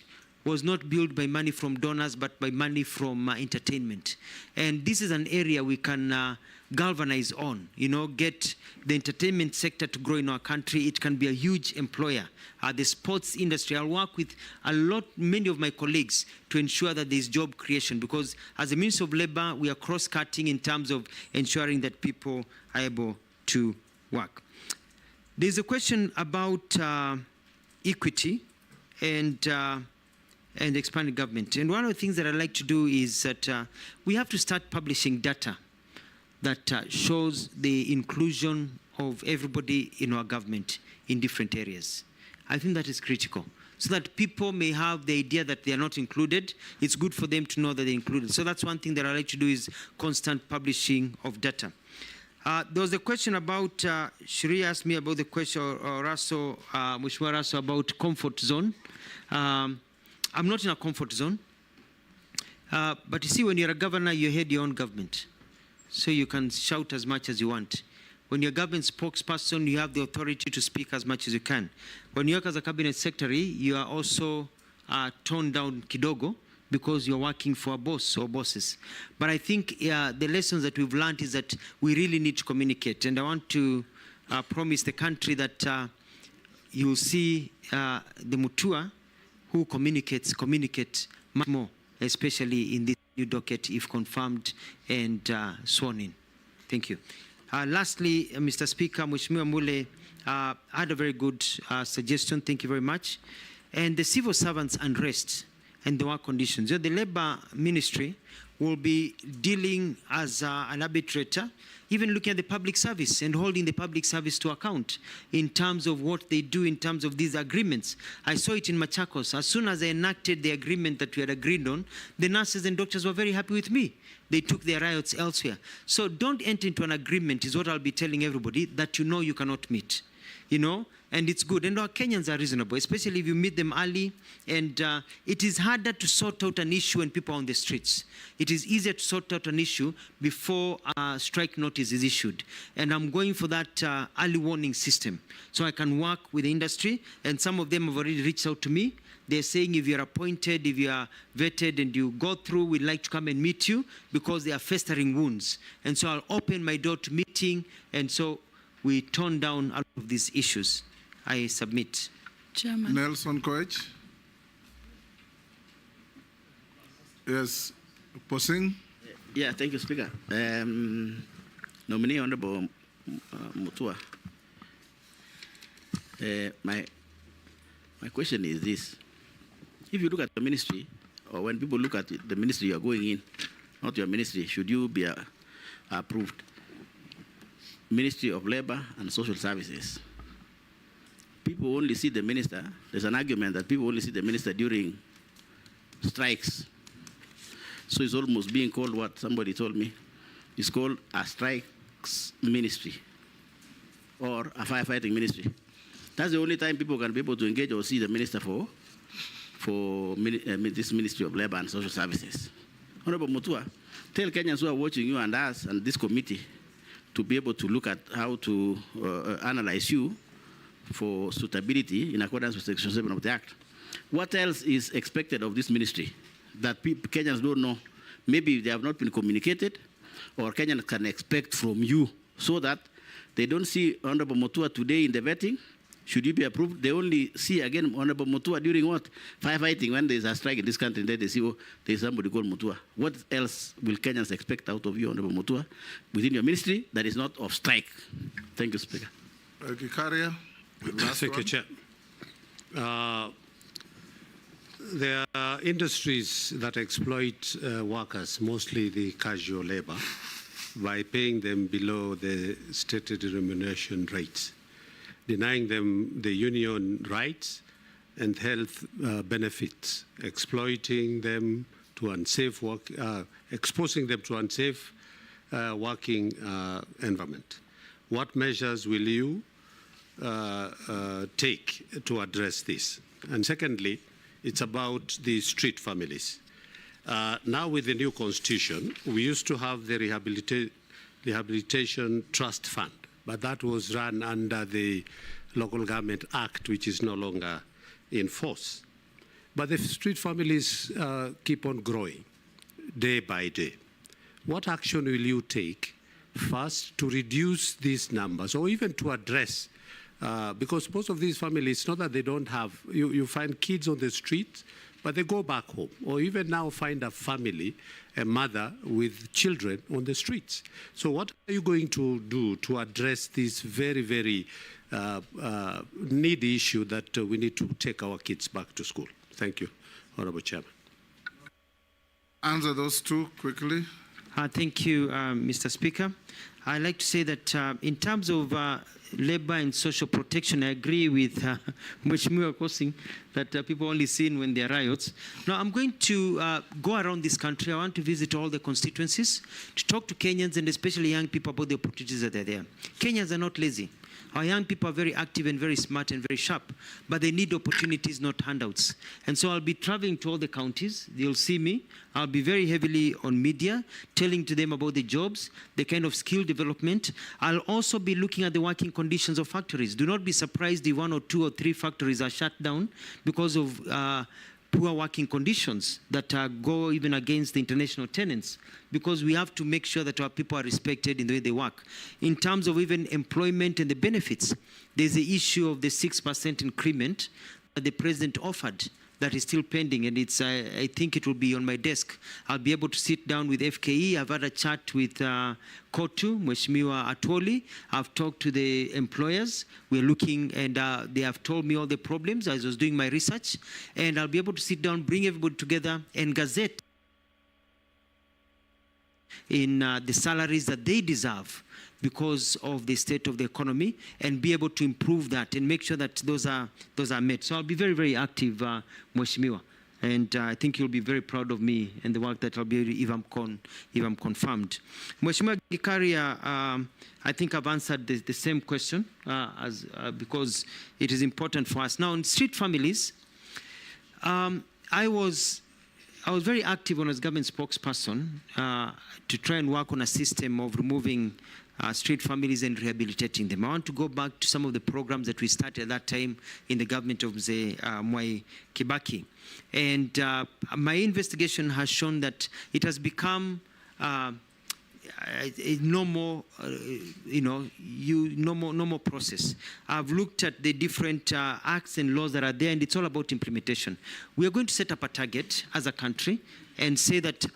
was not built by money from donors, but by money from entertainment. And this is an area we can galvanize on, you know, get the entertainment sector to grow in our country. It can be a huge employer. The sports industry, I'll work with many of my colleagues to ensure that there's job creation, because as a Minister of Labor, we are cross-cutting in terms of ensuring that people are able to work. There's a question about equity and expanding government. And one of the things that I'd like to do is that we have to start publishing data that shows the inclusion of everybody in our government in different areas. I think that is critical, so that people may have the idea that they are not included. It's good for them to know that they're included. So that's one thing that I'd like to do, is constant publishing of data. There was a question about, Shri asked me about the question, or Raso, Mheshimiwa Raso, about comfort zone. I'm not in a comfort zone. But you see, when you're a governor, you head your own government. So you can shout as much as you want. When you're a government spokesperson, you have the authority to speak as much as you can. When you work as a cabinet secretary, you are also toned down kidogo, because you're working for a boss or bosses. But I think the lessons that we've learned is that we really need to communicate. And I want to promise the country that you'll see the Mutua who communicate much more, especially in this new docket, if confirmed and sworn in. Thank you. Lastly, Mr. Speaker, Mheshimiwa Mule had a very good suggestion. Thank you very much. And the civil servants' unrest and the work conditions. The Labour Ministry will be dealing as an arbitrator, even looking at the public service and holding the public service to account in terms of what they do in terms of these agreements. I saw it in Machakos. As soon as I enacted the agreement that we had agreed on, the nurses and doctors were very happy with me. They took their riots elsewhere. So don't enter into an agreement, is what I'll be telling everybody, that you know you cannot meet. You know, and it's good. And our Kenyans are reasonable, especially if you meet them early. And it is harder to sort out an issue when people are on the streets. It is easier to sort out an issue before a strike notice is issued. And I'm going for that early warning system, so I can work with the industry. And some of them have already reached out to me. They're saying, if you're appointed, if you are vetted and you go through, we'd like to come and meet you, because they are festering wounds. And so I'll open my door to meeting. And so we tone down all of these issues. I submit. Chairman. Nelson Koech. Yes, Posing. Yeah, thank you, Speaker. Nominee Honorable Mutua. My question is this. If you look at the ministry, or when people look at the ministry you are going in, not your ministry, should you be approved? Ministry of Labor and Social Services. People only see the minister. There's an argument that people only see the minister during strikes. So it's almost being called what somebody told me. It's called a strikes ministry or a firefighting ministry. That's the only time people can be able to engage or see the minister for this Ministry of Labor and Social Services. Honorable Mutua, tell Kenyans who are watching you and us and this committee to be able to look at how to analyze you for suitability in accordance with Section 7 of the Act. What else is expected of this ministry that Kenyans don't know? Maybe they have not been communicated, or Kenyans can expect from you, so that they don't see Honorable Mutua today in the vetting. Should you be approved? They only see again Honorable Mutua during what? Firefighting, when there's a strike in this country, then they see, oh, there's somebody called Mutua. What else will Kenyans expect out of you, Honorable Mutua, within your ministry that is not of strike? Thank you, Speaker. Kikaria. Thank you, Chair. There are industries that exploit workers, mostly the casual labor, by paying them below the stated remuneration rates, denying them the union rights and health benefits, exploiting them to unsafe work, exposing them to unsafe working environment. What measures will you take to address this? And secondly, it's about the street families. Now with the new constitution, we used to have the Rehabilitation Trust Fund, but that was run under the Local Government Act, which is no longer in force. But the street families keep on growing day by day. What action will you take first to reduce these numbers or even to address, because most of these families, not that they don't have, you find kids on the street, but they go back home, or even now find a family, a mother with children on the streets. So what are you going to do to address this very, very needy issue that we need to take our kids back to school? Thank you, Honorable Chairman. Answer those two quickly. Thank you, Mr. Speaker. I'd like to say that in terms of labor and social protection, I agree with Mheshimiwa Kosing that people only seen when there are riots. Now, I'm going to go around this country. I want to visit all the constituencies to talk to Kenyans and especially young people about the opportunities that are there. Kenyans are not lazy. Our young people are very active and very smart and very sharp, but they need opportunities, not handouts. And so I'll be traveling to all the counties. They'll see me. I'll be very heavily on media, telling to them about the jobs, the kind of skill development. I'll also be looking at the working conditions of factories. Do not be surprised if 1 or 2 or 3 factories are shut down because of poor working conditions that go even against the international tenants, because we have to make sure that our people are respected in the way they work. In terms of even employment and the benefits, there's the issue of the 6% increment that the president offered that is still pending, and it's I think it will be on my desk. I'll be able to sit down with FKE. I've had a chat with Kotu, Mheshimiwa Atwoli. I've talked to the employers. We're looking, and they have told me all the problems as I was doing my research, and I'll be able to sit down, bring everybody together, and gazette in the salaries that they deserve because of the state of the economy, and be able to improve that and make sure that those are met. So I'll be very, very active, Mheshimiwa, and I think you'll be very proud of me and the work that I'll be if I'm confirmed. Mheshimiwa Gikaria, I think I've answered the same question because it is important for us. Now, in street families, I was very active when I was government spokesperson to try and work on a system of removing street families and rehabilitating them. I want to go back to some of the programs that we started at that time in the government of Mwai Kibaki. And my investigation has shown that it has become a normal, normal process. I've looked at the different acts and laws that are there, and it's all about implementation. We are going to set up a target as a country and say that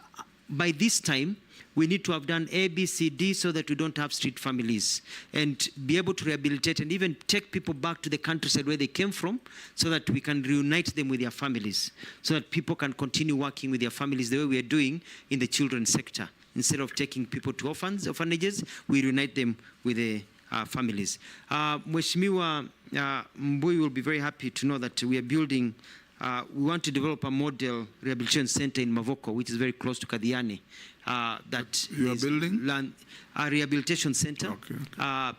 by this time, we need to have done A, B, C, D so that we don't have street families, and be able to rehabilitate and even take people back to the countryside where they came from so that we can reunite them with their families, so that people can continue working with their families the way we are doing in the children's sector. Instead of taking people to orphanages, we reunite them with the families. Mheshimiwa Mbui will be very happy to know that we are building, we want to develop a model rehabilitation center in Mavoko, which is very close to Kadiani. That you are building? A rehabilitation center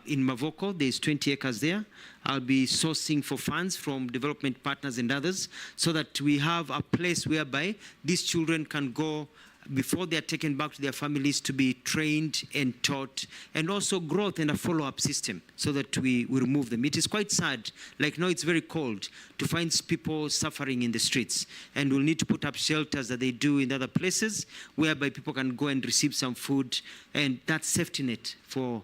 in Mavoko. There's 20 acres there. I'll be sourcing for funds from development partners and others so that we have a place whereby these children can go before they are taken back to their families to be trained and taught, and also growth and a follow-up system so that we remove them. It is quite sad, like now it's very cold, to find people suffering in the streets, and we'll need to put up shelters that they do in other places whereby people can go and receive some food, and that's safety net for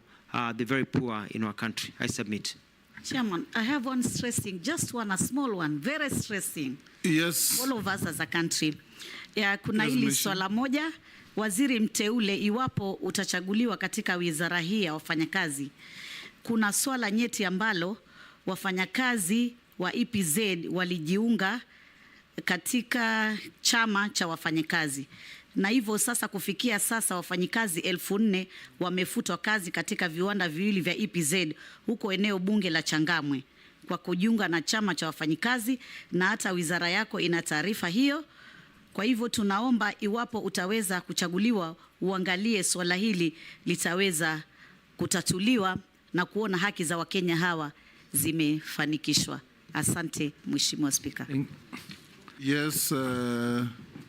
the very poor in our country. I submit. Chairman, I have one stressing, just one, a small one, very stressing. Yes. All of us as a country. Kuna hili swala moja, waziri mteule, iwapo utachaguliwa katika wizara hii ya wafanyakazi, kuna swala nyeti ambalo wafanyakazi wa EPZ walijiunga katika chama cha wafanyakazi, na hivyo sasa kufikia sasa wafanyikazi 4,000 wamefutwa kazi katika viwanda viwili vya EPZ huko eneo bunge la Changamwe kwa kujiunga na chama cha wafanyikazi, na hata wizara yako ina taarifa hiyo. Kwa hivyo tunaomba iwapo utaweza kuchaguliwa uangalie swala hili litaweza kutatuliwa na kuona haki za Wakenya hawa zimefanikishwa. Asante Mheshimiwa Spika. Yes,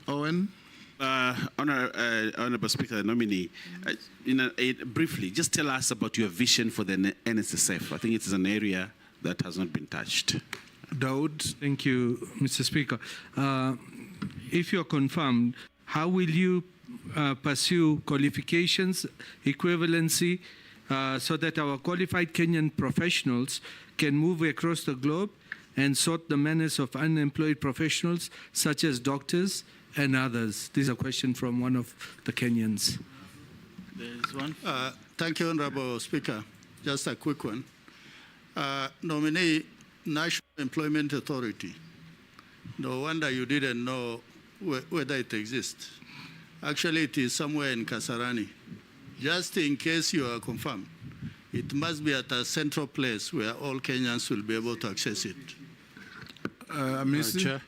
Owen. Honorable Speaker, the nominee, briefly, just tell us about your vision for the NSSF. I think it is an area that has not been touched. Daud. Thank you, Mr. Speaker. If you're confirmed, how will you pursue qualifications, equivalency, so that our qualified Kenyan professionals can move across the globe and sort the menace of unemployed professionals such as doctors and others? This is a question from one of the Kenyans. There's one. Thank you, Honorable Speaker. Just a quick one. Nominee, National Employment Authority. No wonder you didn't know whether it exists. Actually, it is somewhere in Kasarani. Just in case you are confirmed, it must be at a central place where all Kenyans will be able to access it. Chair.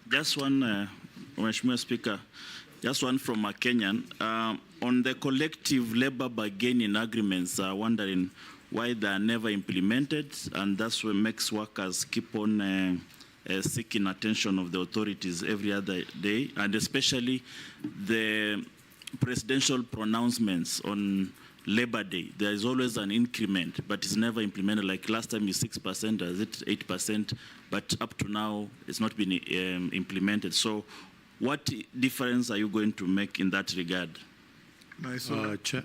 Just one, Mheshimiwa Speaker, just one from a Kenyan. On the collective labor bargaining agreements, wondering why they are never implemented, and that's what makes workers keep on seeking attention of the authorities every other day, and especially the presidential pronouncements on Labor Day. There is always an increment, but it's never implemented. Like last time is 6%, is it 8%? But up to now, it's not been implemented. So what difference are you going to make in that regard? Chair.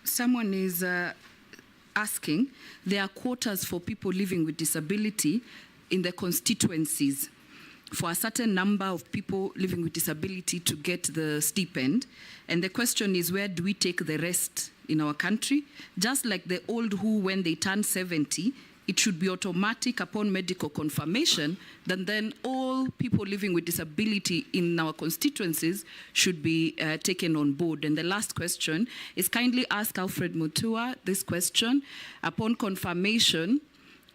Someone is asking, there are quotas for people living with disability in the constituencies for a certain number of people living with disability to get the stipend. And the question is, where do we take the rest in our country? Just like the old who, when they turn 70, it should be automatic upon medical confirmation, then all people living with disability in our constituencies should be taken on board. And the last question is, kindly ask Alfred Mutua this question. Upon confirmation,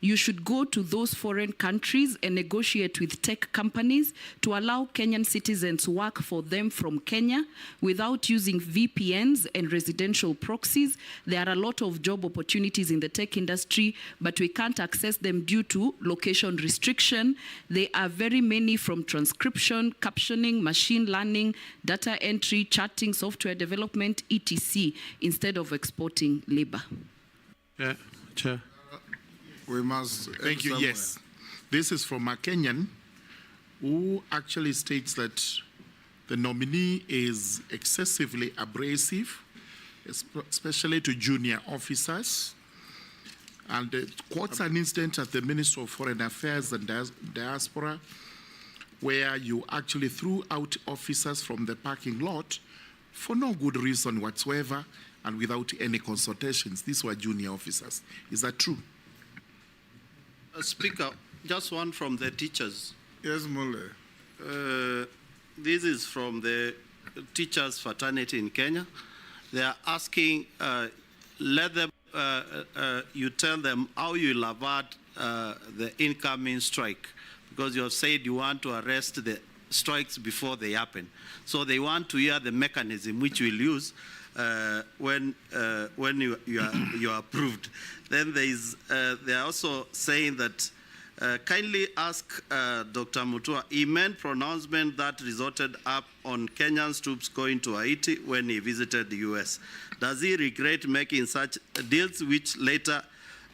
you should go to those foreign countries and negotiate with tech companies to allow Kenyan citizens work for them from Kenya without using VPNs and residential proxies. There are a lot of job opportunities in the tech industry, but we can't access them due to location restriction. There are very many, from transcription, captioning, machine learning, data entry, chatting, software development, etc., instead of exporting labor. Yeah, Chair. We must. Thank you. Yes. This is from a Kenyan who actually states that the nominee is excessively abrasive, especially to junior officers, and quotes an incident at the Ministry of Foreign Affairs and Diaspora where you actually threw out officers from the parking lot for no good reason whatsoever and without any consultations. These were junior officers. Is that true? Speaker, just one from the teachers. Yes, Mule. This is from the teachers' fraternity in Kenya. They are asking, let them, you tell them how you will avert the incoming strike, because you have said you want to arrest the strikes before they happen. So they want to hear the mechanism which we'll use when you are approved. Then they are also saying that kindly ask Dr. Mutua, he made pronouncement that resulted up on Kenyan troops going to Haiti when he visited the US. Does he regret making such deals which later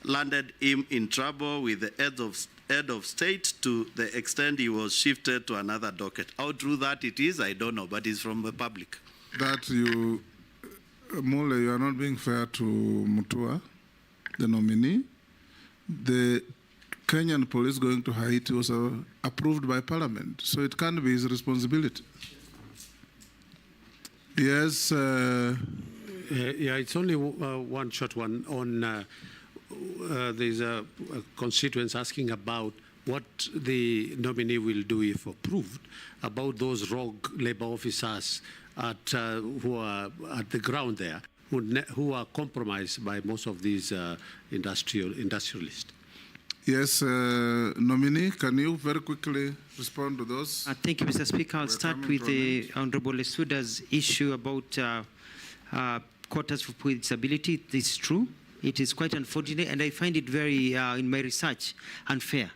landed him in trouble with the head of state to the extent he was shifted to another docket? How true that it is, I don't know, but it's from the public. That you, Mule, you are not being fair to Mutua, the nominee. The Kenyan police going to Haiti was approved by Parliament, so it can't be his responsibility. Yes. Yeah, it's only one short one on. There's a constituent asking about what the nominee will do if approved about those rogue labor officers who are at the ground there, who are compromised by most of these industrialists. Yes, nominee, can you very quickly respond to those? Thank you, Mr. Speaker. I'll start with the Honorable Lesuda's issue about quotas for people with disability. It is true. It is quite unfortunate, and I find it very, in my research, unfair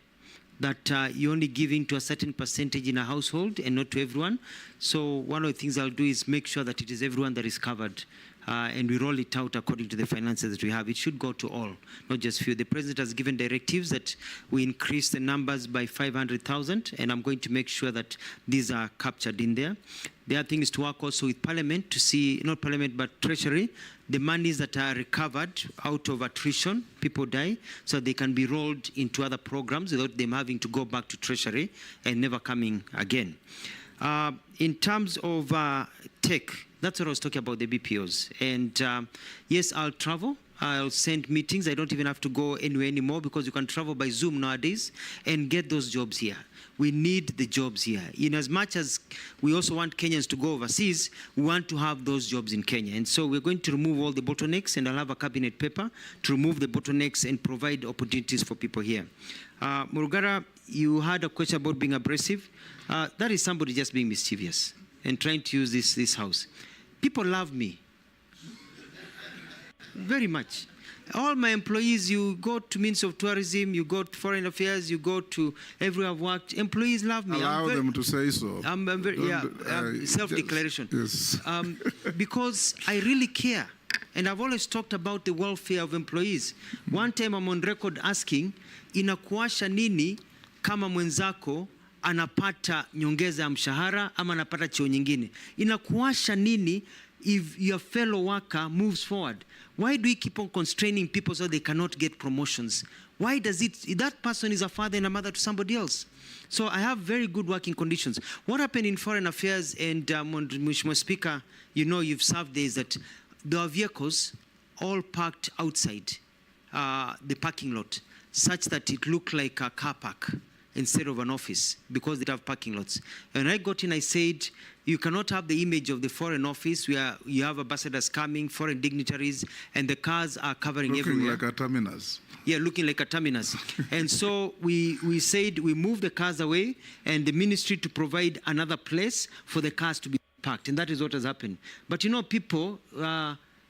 that you're only giving to a certain percentage in a household and not to everyone. So one of the things I'll do is make sure that it is everyone that is covered. And we roll it out according to the finances that we have. It should go to all, not just few. The President has given directives that we increase the numbers by 500,000, and I'm going to make sure that these are captured in there. The other thing is to work also with Parliament to see, not Parliament, but Treasury, the monies that are recovered out of attrition, people die, so they can be rolled into other programs without them having to go back to Treasury and never coming again. In terms of tech, that's what I was talking about, the BPOs. And yes, I'll travel. I'll send meetings. I don't even have to go anywhere anymore because you can travel by Zoom nowadays and get those jobs here. We need the jobs here. In as much as we also want Kenyans to go overseas, we want to have those jobs in Kenya. And so we're going to remove all the bottlenecks, and I'll have a cabinet paper to remove the bottlenecks and provide opportunities for people here. Murugara, you had a question about being abrasive. That is somebody just being mischievous and trying to use this house. People love me very much. All my employees, you go to Ministry of Tourism, you go to Foreign Affairs, you go to everywhere I've worked, employees love me. Allow them to say so. I'm very, self-declaration. Yes. Because I really care. And I've always talked about the welfare of employees. One time I'm on record asking, inakuasha nini kama mwenzako anapata nyongeza ya mshahara ama anapata cheo nyingine? Inakuasha nini if your fellow worker moves forward? Why do we keep on constraining people so they cannot get promotions? Why does it, that person is a father and a mother to somebody else? So I have very good working conditions. What happened in Foreign Affairs, and Mheshimiwa Speaker, you know, you've served there, is that there are vehicles all parked outside the parking lot, such that it looked like a car park instead of an office, because they have parking lots. And I got in, I said, you cannot have the image of the foreign office where you have ambassadors coming, foreign dignitaries, and the cars are covering everywhere. Looking like a terminus. Yeah, looking like a terminus. And so we said we move the cars away, and the ministry to provide another place for the cars to be parked. And that is what has happened. But you know, people,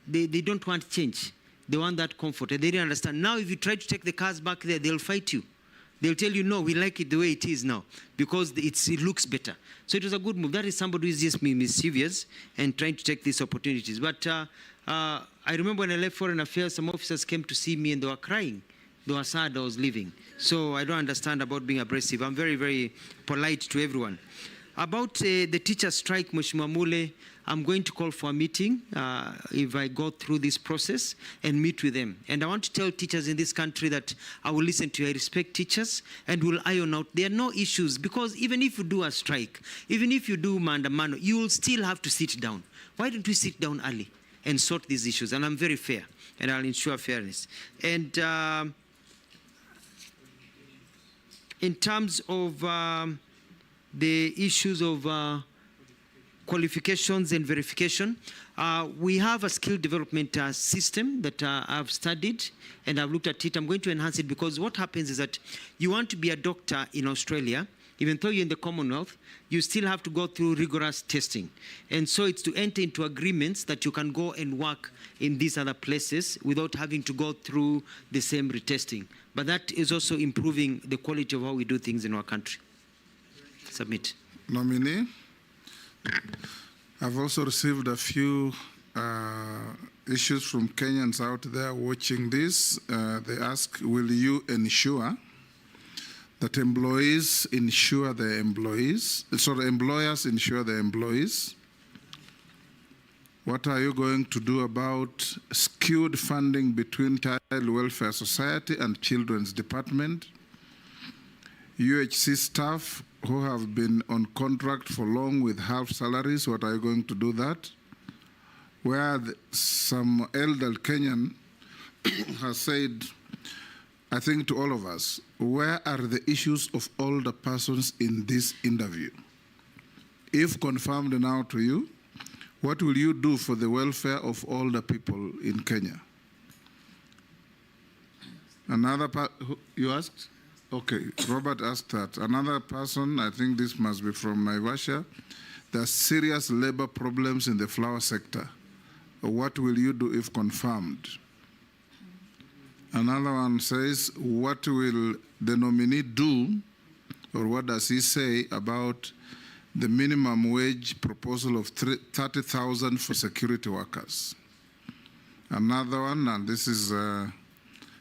they don't want change. They want that comfort. And they didn't understand. Now, if you try to take the cars back there, they'll fight you. They'll tell you, no, we like it the way it is now, because it looks better. So it was a good move. That is somebody who is just mischievous and trying to take these opportunities. But I remember when I left Foreign Affairs, some officers came to see me and they were crying. They were sad I was leaving. So I don't understand about being abrasive. I'm very, very polite to everyone. About the teacher strike, Mheshimiwa Mule, I'm going to call for a meeting if I go through this process and meet with them. And I want to tell teachers in this country that I will listen to you. I respect teachers and will iron out. There are no issues, because even if you do a strike, even if you do maandamano, you will still have to sit down. Why don't we sit down early and sort these issues? And I'm very fair, and I'll ensure fairness. And in terms of the issues of qualifications and verification, we have a skill development system that I've studied and I've looked at it. I'm going to enhance it, because what happens is that you want to be a doctor in Australia, even though you're in the Commonwealth, you still have to go through rigorous testing. And so it's to enter into agreements that you can go and work in these other places without having to go through the same retesting. But that is also improving the quality of how we do things in our country. Submit. Nominee, I've also received a few issues from Kenyans out there watching this. They ask, will you ensure that employees insure their employees, so the employers insure their employees? What are you going to do about skewed funding between Child Welfare Society and Children's Department? UHC staff who have been on contract for long with half salaries, what are you going to do that? Where some elder Kenyan has said, I think to all of us, where are the issues of older persons in this interview? If confirmed now to you, what will you do for the welfare of older people in Kenya? Another you asked? Okay, Robert asked that. Another person, I think this must be from Naivasha, there are serious labor problems in the flower sector. What will you do if confirmed? Another one says, what will the nominee do, or what does he say about the minimum wage proposal of 30,000 for security workers? Another one, and this is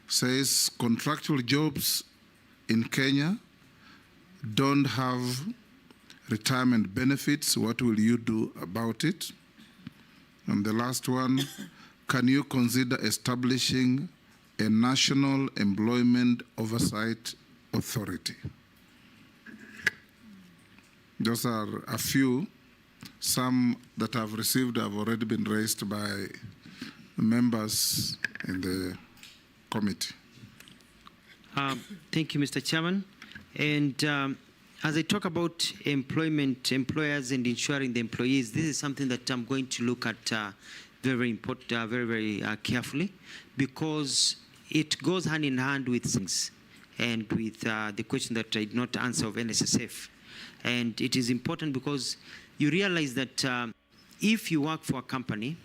says contractual jobs in Kenya don't have retirement benefits. What will you do about it? And the last one, can you consider establishing a National Employment Oversight Authority? Those are a few. Some that I've received have already been raised by members in the committee. Thank you, Mr. Chairman. And as I talk about employment, employers, and ensuring the employees, this is something that I'm going to look at very carefully, because it goes hand in hand with things and with the question that I did not answer of NSSF. And it is important because you realize that if you work for a company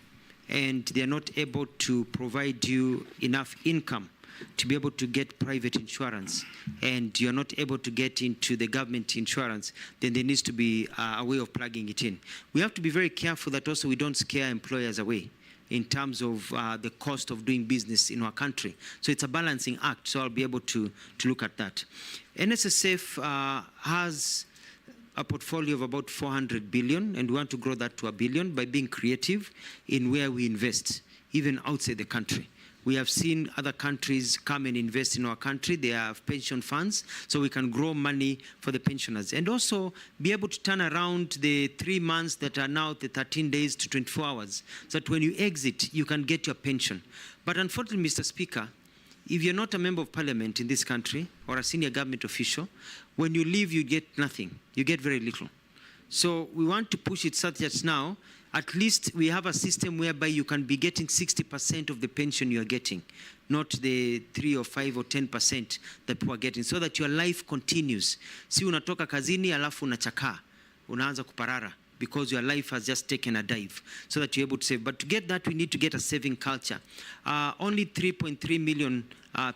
and they're not able to provide you enough income to be able to get private insurance, and you're not able to get into the government insurance, then there needs to be a way of plugging it in. We have to be very careful that also we don't scare employers away in terms of the cost of doing business in our country. So it's a balancing act, so I'll be able to look at that. NSSF has a portfolio of about 400 billion, and we want to grow that to $1 billion by being creative in where we invest, even outside the country. We have seen other countries come and invest in our country. They have pension funds, so we can grow money for the pensioners. And also be able to turn around the 3 months that are now the 13 days to 24 hours, so that when you exit, you can get your pension. But unfortunately, Mr. Speaker, if you're not a member of parliament in this country or a senior government official, when you leave, you get nothing. You get very little. So we want to push it such that now, at least we have a system whereby you can be getting 60% of the pension you are getting, not the 3 or 5 or 10% that people are getting, so that your life continues. Si unatoka kazini alafu unachakaa, unaanza kuparara, because your life has just taken a dive, so that you're able to save. But to get that, we need to get a saving culture. Only 3.3 million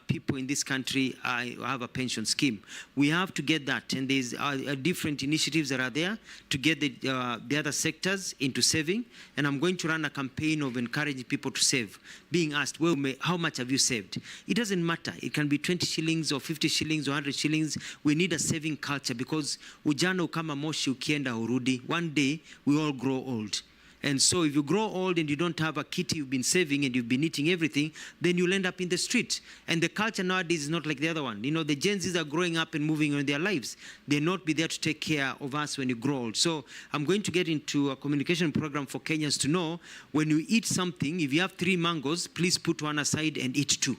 people in this country have a pension scheme. We have to get that, and there's different initiatives that are there to get the other sectors into saving. And I'm going to run a campaign of encouraging people to save, being asked, well, how much have you saved? It doesn't matter. It can be 20 shillings or 50 shillings or 100 shillings. We need a saving culture, because ujana ukama moshi ukienda urudi. One day, we all grow old. And so if you grow old and you don't have a kitty you've been saving and you've been eating everything, then you'll end up in the street. And the culture nowadays is not like the other one. You know, the Gen Zs are growing up and moving on their lives. They'll not be there to take care of us when you grow old. So I'm going to get into a communication program for Kenyans to know, when you eat something, if you have 3 mangoes, please put one aside and eat 2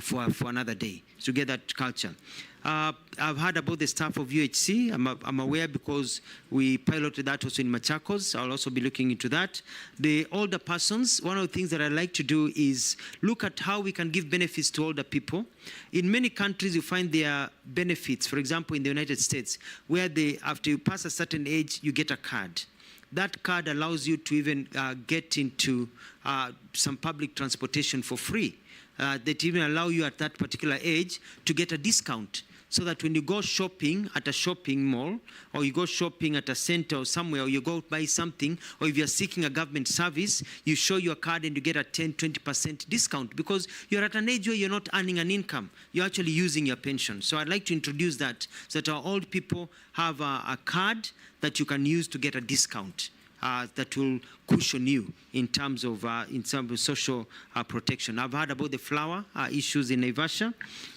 for another day, to get that culture. I've heard about the staff of UHC. I'm aware because we piloted that also in Machakos. I'll also be looking into that. The older persons, one of the things that I like to do is look at how we can give benefits to older people. In many countries, you find there benefits. For example, in the United States, where after you pass a certain age, you get a card. That card allows you to even get into some public transportation for free. That even allow you at that particular age to get a discount, so that when you go shopping at a shopping mall, or you go shopping at a center or somewhere, or you go buy something, or if you're seeking a government service, you show your card and you get a 10-20% discount, because you're at an age where you're not earning an income. You're actually using your pension. So I'd like to introduce that, so that our old people have a card that you can use to get a discount. That will cushion you in terms of social protection. I've heard about the flower issues in Naivasha,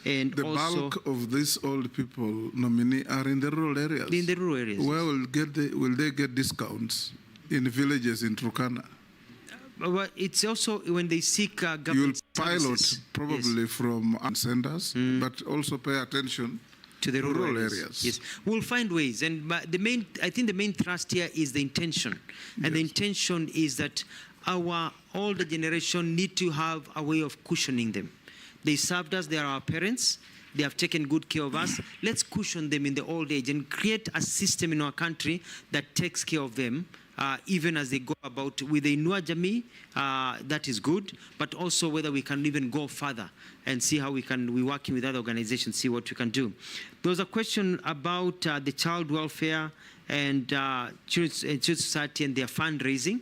and the also bulk of these old people, nominee, are in the rural areas. In the rural areas. Where will they get discounts in villages in Turkana? Well, it's also when they seek You'll government pilot services. probably from senders, but also pay attention To the rural areas. Yes, we'll find ways, and but I think the main thrust here is the intention, and the intention is that our older generation need to have a way of cushioning them. They served us; they are our parents. They have taken good care of us. Let's cushion them in the old age and create a system in our country that takes care of them. Even as they go about with the Inua Jamii, that is good, but also whether we can even go further and see how we're working with other organizations, see what we can do. There was a question about the child welfare and Children's Society and their fundraising.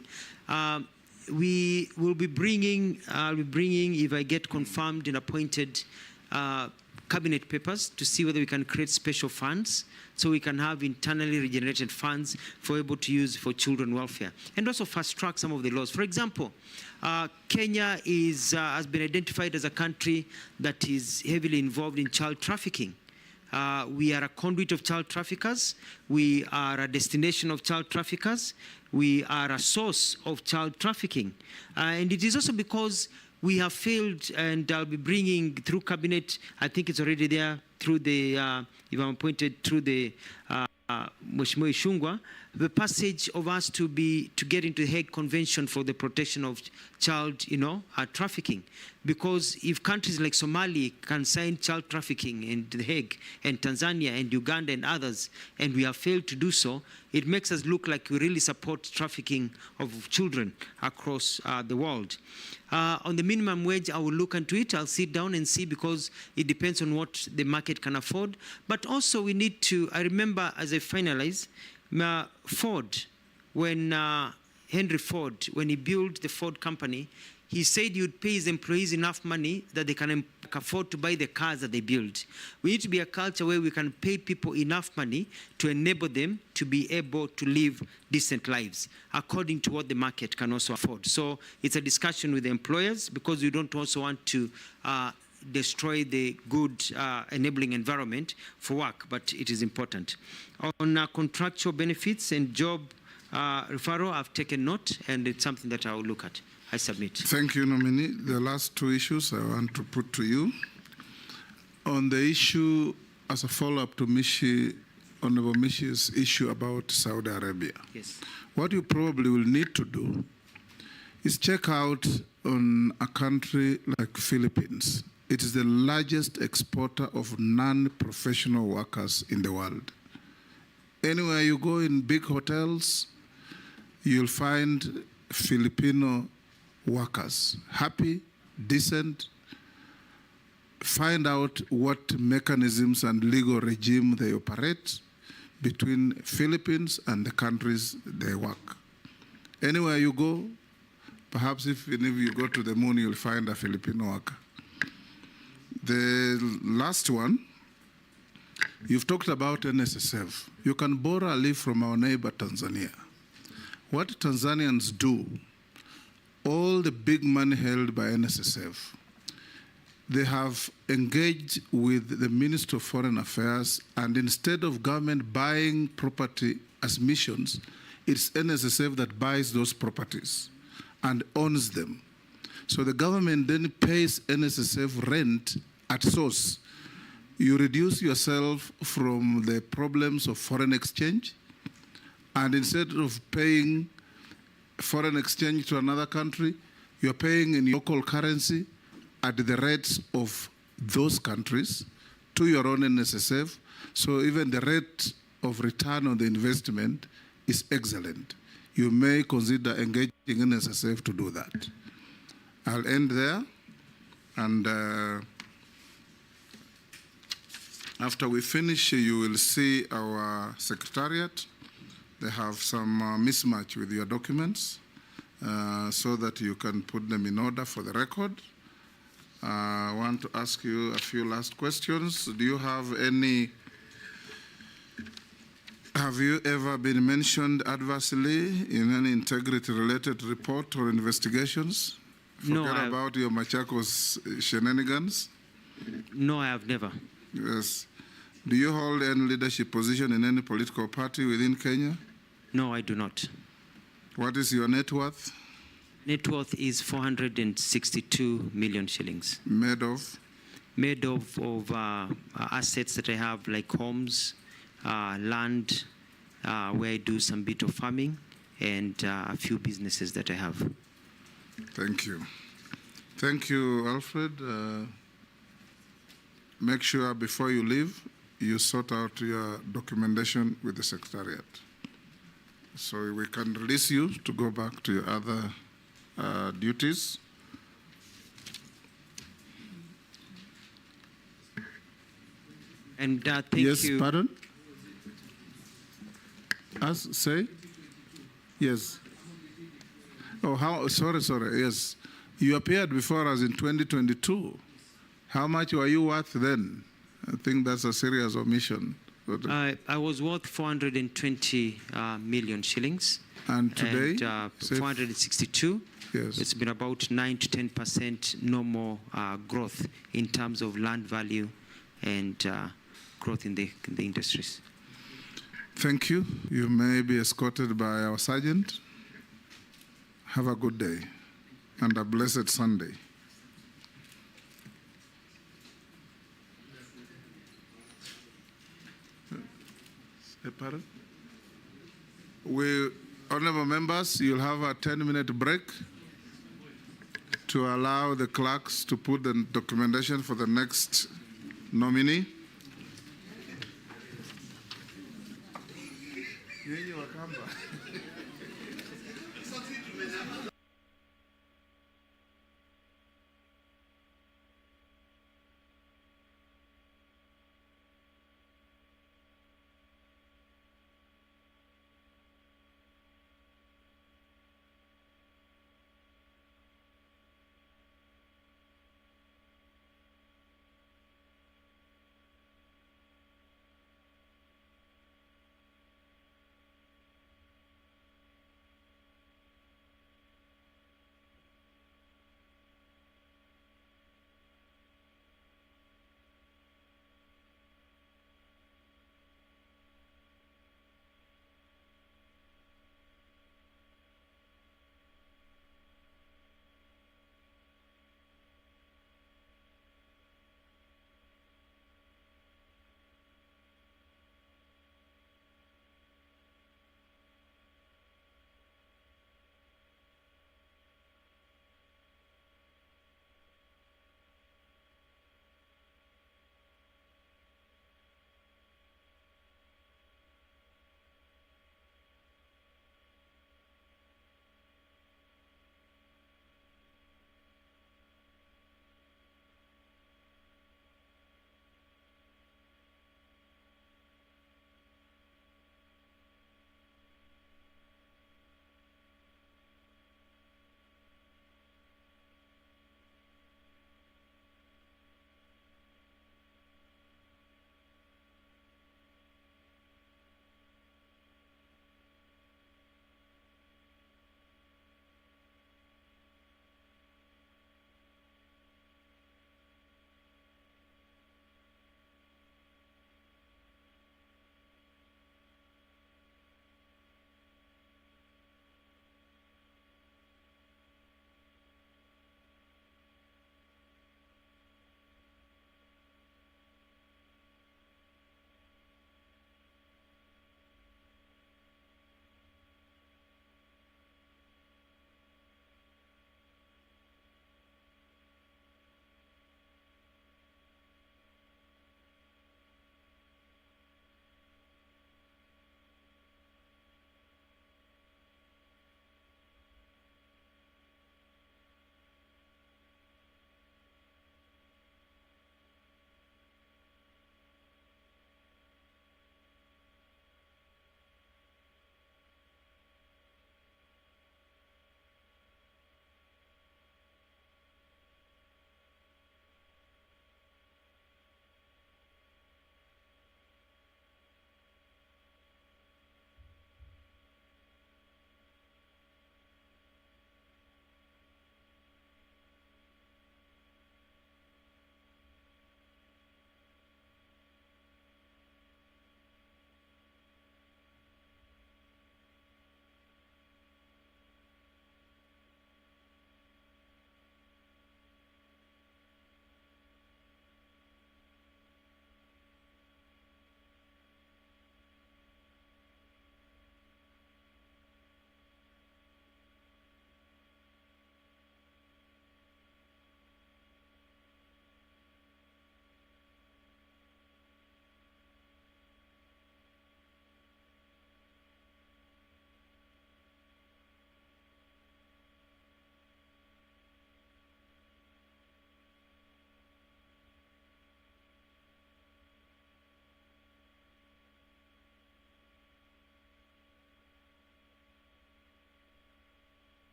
We will be bringing, if I get confirmed and appointed, cabinet papers to see whether we can create special funds so we can have internally regenerated funds for able to use for children welfare, and also fast track some of the laws. For example, Kenya has been identified as a country that is heavily involved in child trafficking. We are a conduit of child traffickers. We are a destination of child traffickers. We are a source of child trafficking. And it is also because we have failed, and I'll be bringing through cabinet, I think it's already there, through the, if I'm appointed, through the Mheshimiwa Ishungwa, the passage of us to get into the Hague Convention for the protection of child, trafficking. Because if countries like Somalia can sign child trafficking in the Hague, and Tanzania and Uganda and others, and we have failed to do so, it makes us look like we really support trafficking of children across the world. On the minimum wage, I will look into it. I'll sit down and see, because it depends on what the market can afford. But also we need to, I remember as I finalize, Ford, when Henry Ford, when he built the Ford company, he said he would pay his employees enough money that they can afford to buy the cars that they build. We need to be a culture where we can pay people enough money to enable them to be able to live decent lives according to what the market can also afford. So it's a discussion with the employers, because we don't also want to destroy the good enabling environment for work, but it is important. On contractual benefits and job referral, I've taken note, and it's something that I will look at. I submit. Thank you, Nominee. The last two issues I want to put to you. On the issue, as a follow-up to Honorable Mishi's issue about Saudi Arabia. Yes. What you probably will need to do is check out on a country like Philippines. It is the largest exporter of non-professional workers in the world. Anywhere you go in big hotels, you'll find Filipino workers, happy, decent. Find out what mechanisms and legal regime they operate between Philippines and the countries they work. Anywhere you go, perhaps if you go to the moon, you'll find a Filipino worker. The last one, you've talked about NSSF. You can borrow a leaf from our neighbor Tanzania. What Tanzanians do, all the big money held by NSSF, they have engaged with the Minister of Foreign Affairs, and instead of government buying property as missions, it's NSSF that buys those properties and owns them. So the government then pays NSSF rent at source. You reduce yourself from the problems of foreign exchange, and instead of paying foreign exchange to another country, you're paying in local currency at the rates of those countries to your own NSSF. So even the rate of return on the investment is excellent. You may consider engaging NSSF to do that. I'll end there, and after we finish, you will see our secretariat. They have some mismatch with your documents so that you can put them in order for the record. I want to ask you a few last questions. Do you have you ever been mentioned adversely in any integrity-related report or investigations? Forget about your Machakos shenanigans. No, I have never. Yes. Do you hold any leadership position in any political party within Kenya? No, I do not. What is your net worth? Net worth is 462 million shillings. Made of? Made of assets that I have, like homes, land, where I do some bit of farming, and a few businesses that I have. Thank you. Thank you, Alfred. Make sure before you leave, you sort out your documentation with the Secretariat, so we can release you to go back to your other duties. And thank yes, you. Yes, pardon? Say? Yes. Oh, sorry, yes. You appeared before us in 2022. How much were you worth then? I think that's a serious omission. I was worth 420 million shillings. And today? And, 462. Yes. It's been about 9 to 10% normal growth in terms of land value and growth in the industries. Thank you. You may be escorted by our sergeant. Have a good day and a blessed Sunday. Honorable members, you'll have a 10-minute break to allow the clerks to put the documentation for the next nominee.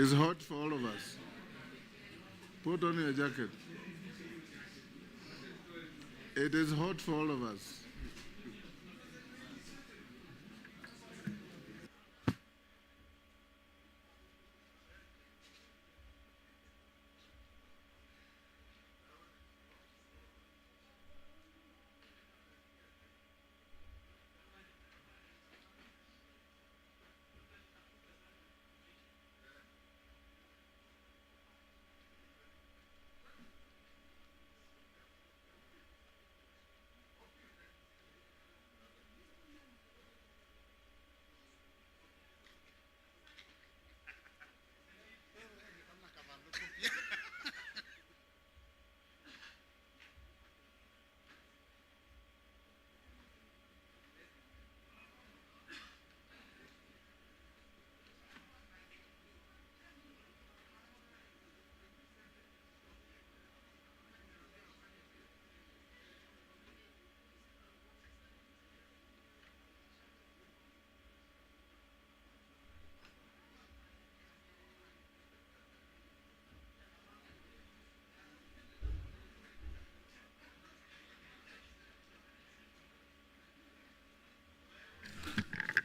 It's hot for all of us. Put on your jacket. It is hot for all of us.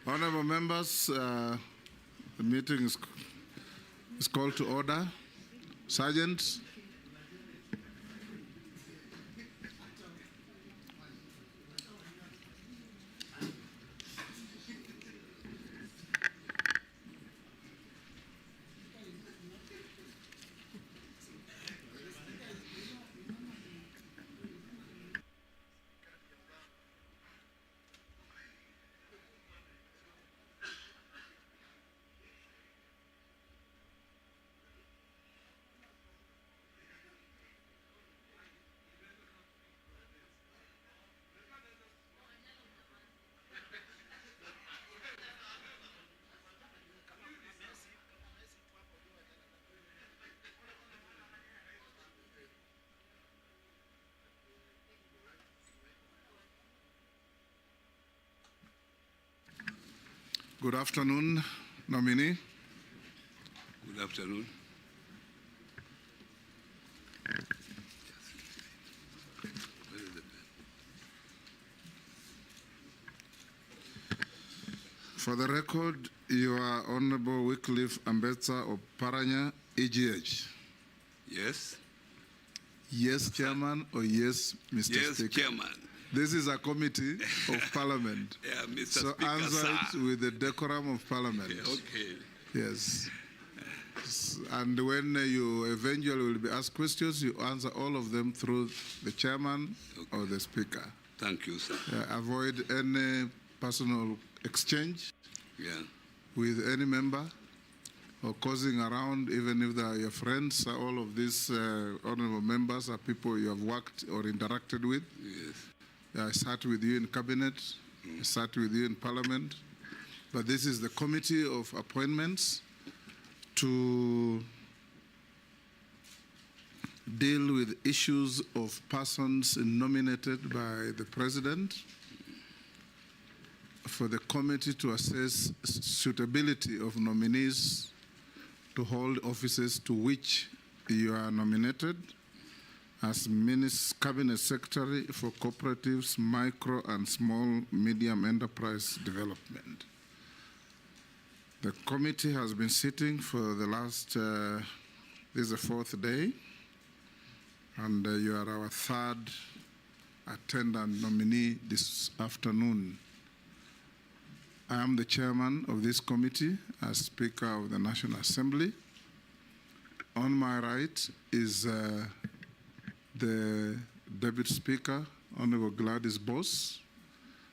Honorable members, the meeting is called to order. Sergeant. Good afternoon, nominee. Good afternoon. For the record, you are Honorable Wycliffe Ambetsa of Paranya, EGH. Yes. Yes, Chairman, or yes, Mr. Yes, Speaker? Chairman. This is a committee of Parliament. Yeah, Mr. So Speaker, answer sir. it with the decorum of Parliament. Okay. Yes. And when you eventually will be asked questions, you answer all of them through the chairman or the speaker. Thank you, sir. Avoid any personal exchange with any member or causing around, even if they are your friends. All of these honorable members are people you have worked or interacted with. Yes. I sat with you in cabinet, I sat with you in parliament, but this is the committee of appointments to deal with issues of persons nominated by the president, for the committee to assess suitability of nominees to hold offices to which you are nominated, as Cabinet Secretary for Cooperatives, Micro and Small Medium Enterprise Development. The committee has been sitting for the last, this is the fourth day, and you are our third attendant nominee this afternoon. I am the chairman of this committee as Speaker of the National Assembly. On my right is the Deputy Speaker, Honorable Gladys Boss.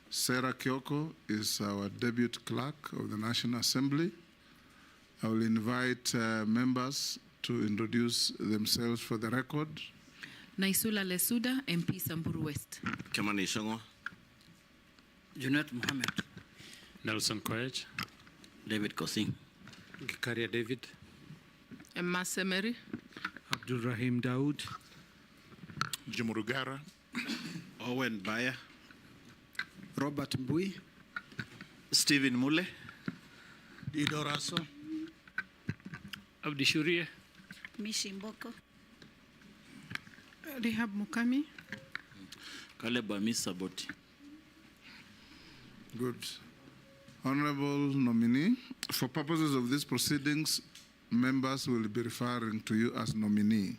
Sarah Kyoko is our Deputy Clerk of the National Assembly. I will invite members to introduce themselves for the record. Naisula Lesuda, MP Samburu West. Kimani Shongo. Junet Mohammed. Nelson Koech. David Kosing. Gikaria David. Emma Semery. Abdul Rahim Daoud. Jimurugara. Owen Baya. Robert Mbui. Stephen Mule. Dido Raso. Abdishurie. Mishi Mboko. Rehab Mukami. Caleb Amis Saboti. Good. Honorable nominee, for purposes of these proceedings, members will be referring to you as nominee.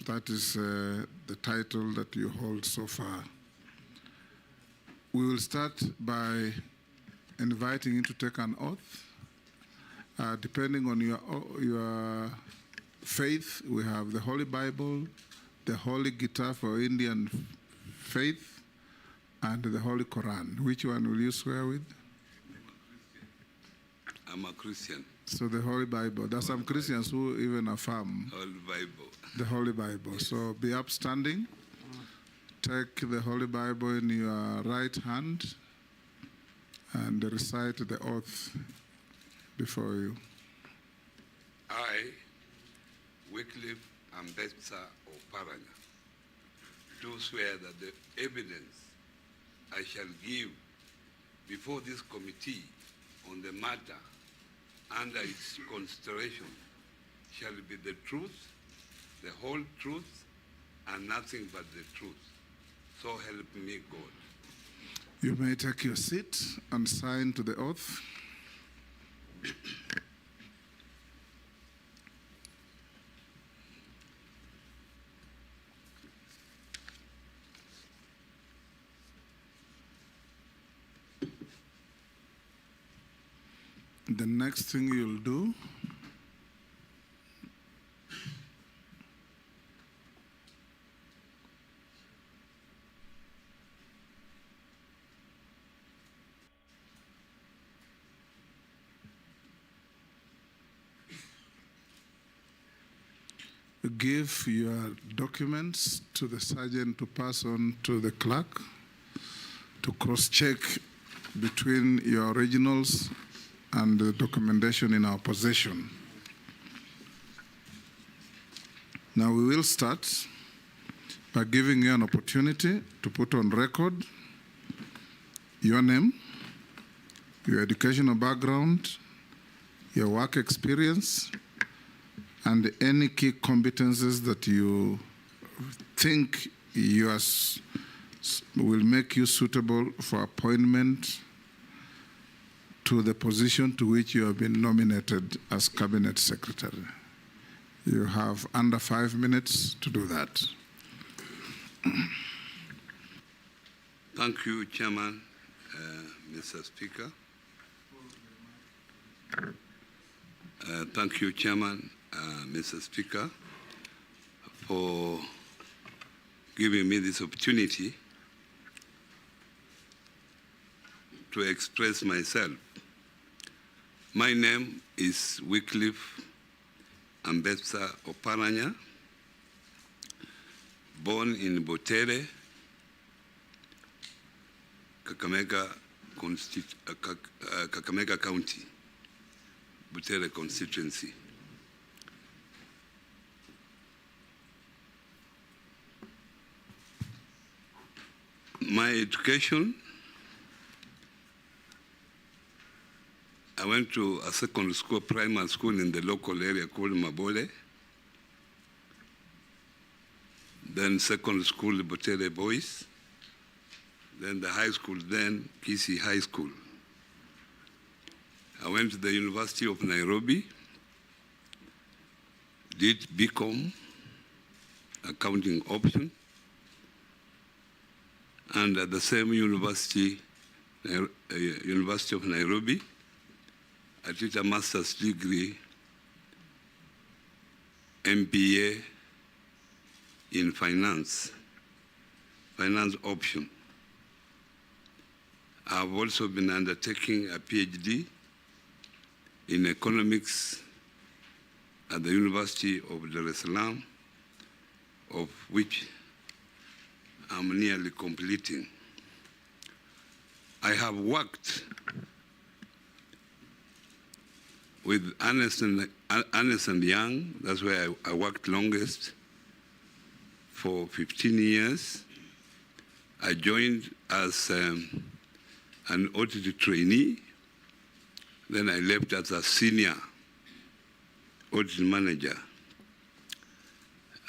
That is the title that you hold so far. We will start by inviting you to take an oath. Depending on your faith, we have the Holy Bible, the Holy Guitar for Indian faith, and the Holy Quran. Which one will you swear with? I'm a Christian. So the Holy Bible. There are some Christians who even affirm Holy Bible. the Holy Bible. So be upstanding. Take the Holy Bible in your right hand and recite the oath before you. I, Wycliffe Ambetsa of Paranya, do swear that the evidence I shall give before this committee on the matter under its consideration shall be the truth, the whole truth, and nothing but the truth. So help me God. You may take your seat and sign to the oath. The next thing you'll do give your documents to the sergeant to pass on to the clerk to cross-check between your originals and the documentation in our possession. Now we will start by giving you an opportunity to put on record your name, your educational background, your work experience, and any key competences that you think will make you suitable for appointment to the position to which you have been nominated as Cabinet Secretary. You have under 5 minutes to do that. Thank you, Chairman, Mr. Speaker. Thank you, Chairman, Mr. Speaker, for giving me this opportunity to express myself. My name is Wycliffe Ambetsa Oparanya, born in Butere, Kakamega County, Butere constituency. My education, I went to a secondary school, primary school in the local area called Mabole. Then secondary school, Butere Boys. Then the high school, then Kisi High School. I went to the University of Nairobi, did BCom, accounting option, and at the same university, University of Nairobi, I did a master's degree, MBA in finance option. I've also been undertaking a PhD in economics at the University of Dar es Salaam, of which I'm nearly completing. I have worked with Ernst and Young, that's where I worked longest, for 15 years. I joined as an audit trainee, then I left as a senior audit manager.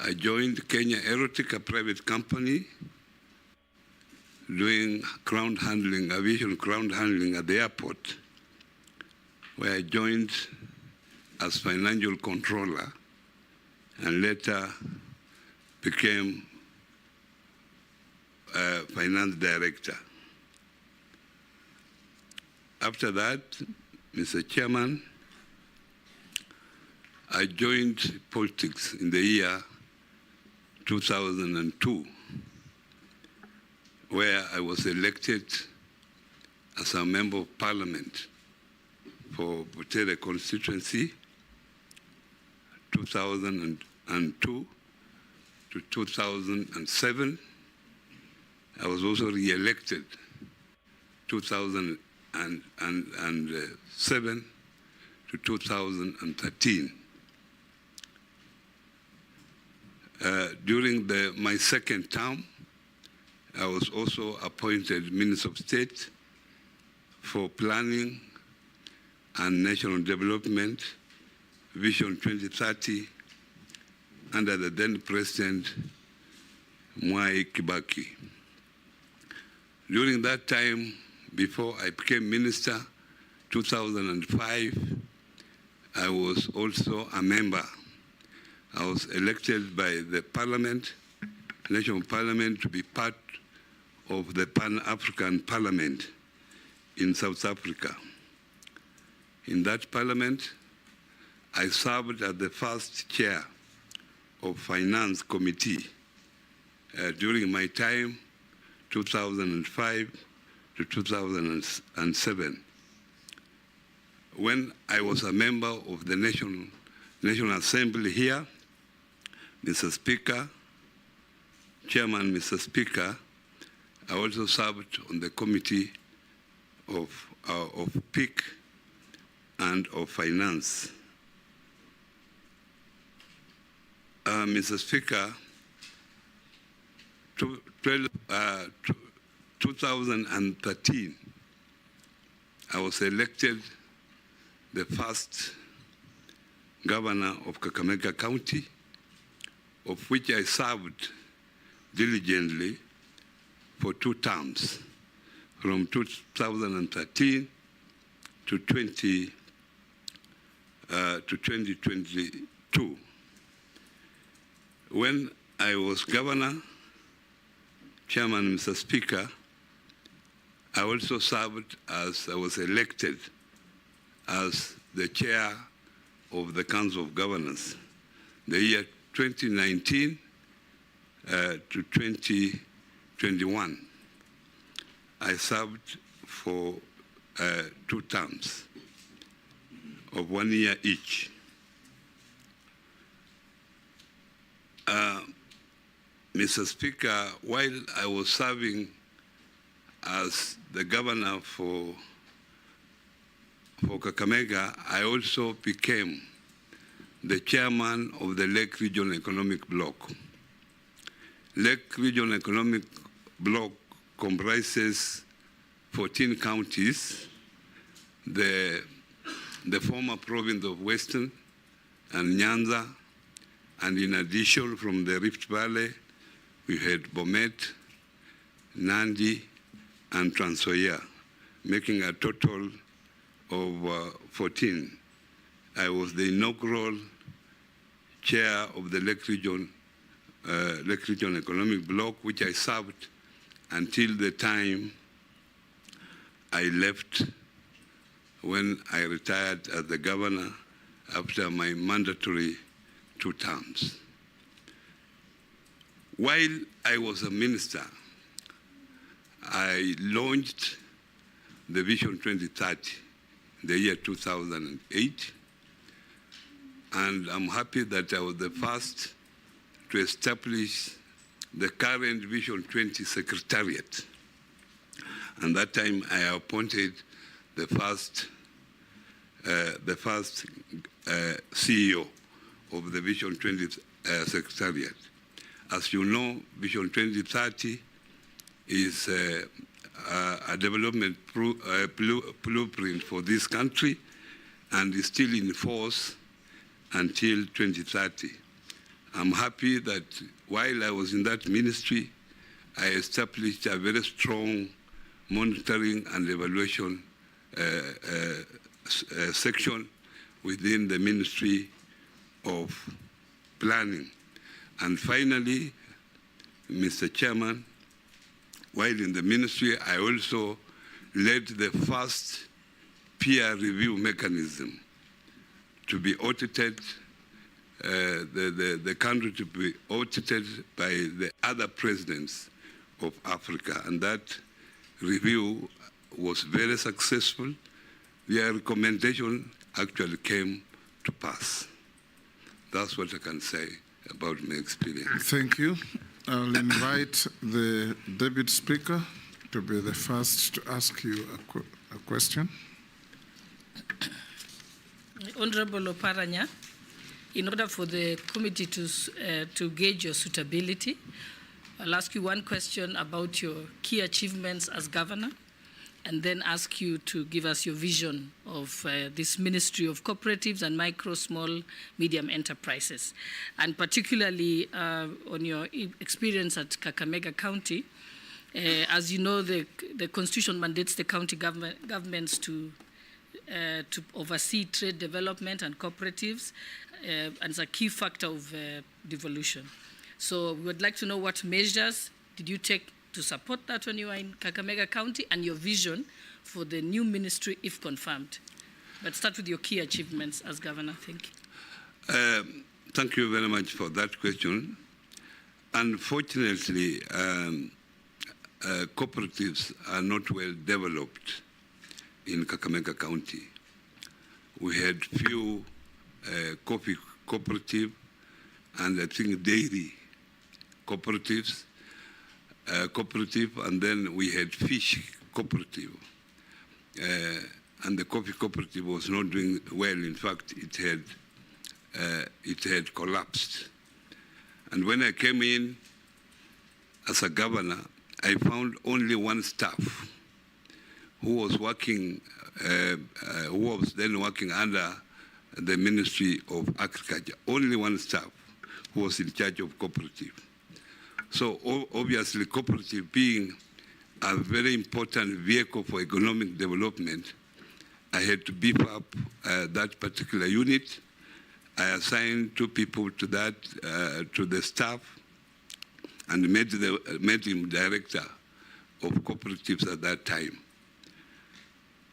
I joined Kenya Aerotic, a private company, doing ground handling, aviation ground handling at the airport, where I joined as financial controller and later became finance director. After that, Mr. Chairman, I joined politics in the year 2002, where I was elected as a member of parliament for Butere constituency, 2002 to 2007. I was also re-elected 2007 to 2013. During my second term, I was also appointed Minister of State for Planning and National Development, Vision 2030, under the then President Mwai Kibaki. During that time, before I became minister, 2005, I was also a member. I was elected by the Parliament, National Parliament, to be part of the Pan-African Parliament in South Africa. In that Parliament, I served as the first chair of Finance Committee during my time, 2005 to 2007. When I was a member of the National Assembly here, Mr. Speaker, Chairman, Mr. Speaker, I also served on the committee of PIC and of Finance. Mr. Speaker, 2013, I was elected the first governor of Kakamega County, of which I served diligently for 2 terms, from 2013 to 2022. When I was governor, Chairman, Mr. Speaker, I also served as I was elected as the chair of the Council of Governors. The year 2019 to 2021, I served for 2 terms of 1 year each. Mr. Speaker, while I was serving as the governor for Kakamega, I also became the chairman of the Lake Region Economic Bloc. Lake Region Economic Bloc comprises 14 counties, the former province of Western and Nyanza, and in addition from the Rift Valley, we had Bomet, Nandi, and Trans Nzoia, making a total of 14. I was the inaugural chair of the Lake Region Economic Bloc, which I served until the time I left, when I retired as the governor after my mandatory 2 terms. While I was a minister, I launched the Vision 2030 in the year 2008, and I'm happy that I was the first to establish the current Vision 20 Secretariat. And that time I appointed the first CEO of the Vision 20 Secretariat. As you know, Vision 2030 is a development blueprint for this country and is still in force until 2030. I'm happy that while I was in that ministry, I established a very strong monitoring and evaluation section within the Ministry of Planning. And finally, Mr. Chairman, while in the ministry, I also led the first peer review mechanism to be audited, the country to be audited by the other presidents of Africa. And that review was very successful. Their recommendation actually came to pass. That's what I can say about my experience. Thank you. I'll invite the Deputy Speaker to be the first to ask you a question. Honorable Oparanya, in order for the committee to gauge your suitability, I'll ask you one question about your key achievements as governor, and then ask you to give us your vision of this Ministry of Cooperatives and Micro, Small, Medium Enterprises, and particularly on your experience at Kakamega County. As you know, the Constitution mandates the county governments to oversee trade development and cooperatives, and it's a key factor of devolution. So we would like to know what measures did you take to support that when you were in Kakamega County, and your vision for the new ministry if confirmed. But start with your key achievements as governor. Thank you. Thank you very much for that question. Unfortunately, cooperatives are not well developed in Kakamega County. We had few coffee cooperative and I think dairy cooperatives, and then we had fish cooperative. And the coffee cooperative was not doing well. In fact, it had collapsed. And when I came in as a governor, I found only one staff who was working, who was then working under the Ministry of Agriculture. Only one staff who was in charge of cooperative. So obviously, cooperative being a very important vehicle for economic development, I had to beef up that particular unit. I assigned 2 people to that, to the staff, and made him director of cooperatives at that time.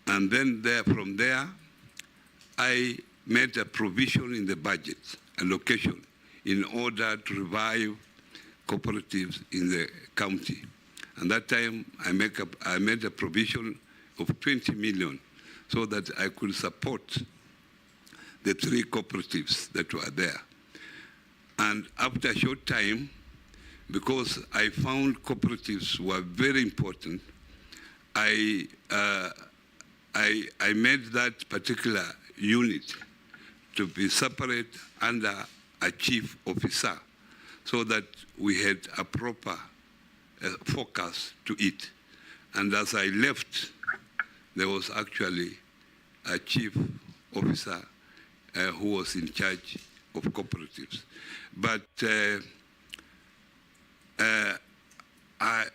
And then from there, I made a provision in the budget, allocation, in order to revive cooperatives in the county. And that time, I made a provision of 20 million so that I could support the 3 cooperatives that were there. And after a short time, because I found cooperatives were very important, I made that particular unit to be separate under a chief officer so that we had a proper focus to it. And as I left, there was actually a chief officer who was in charge of cooperatives. But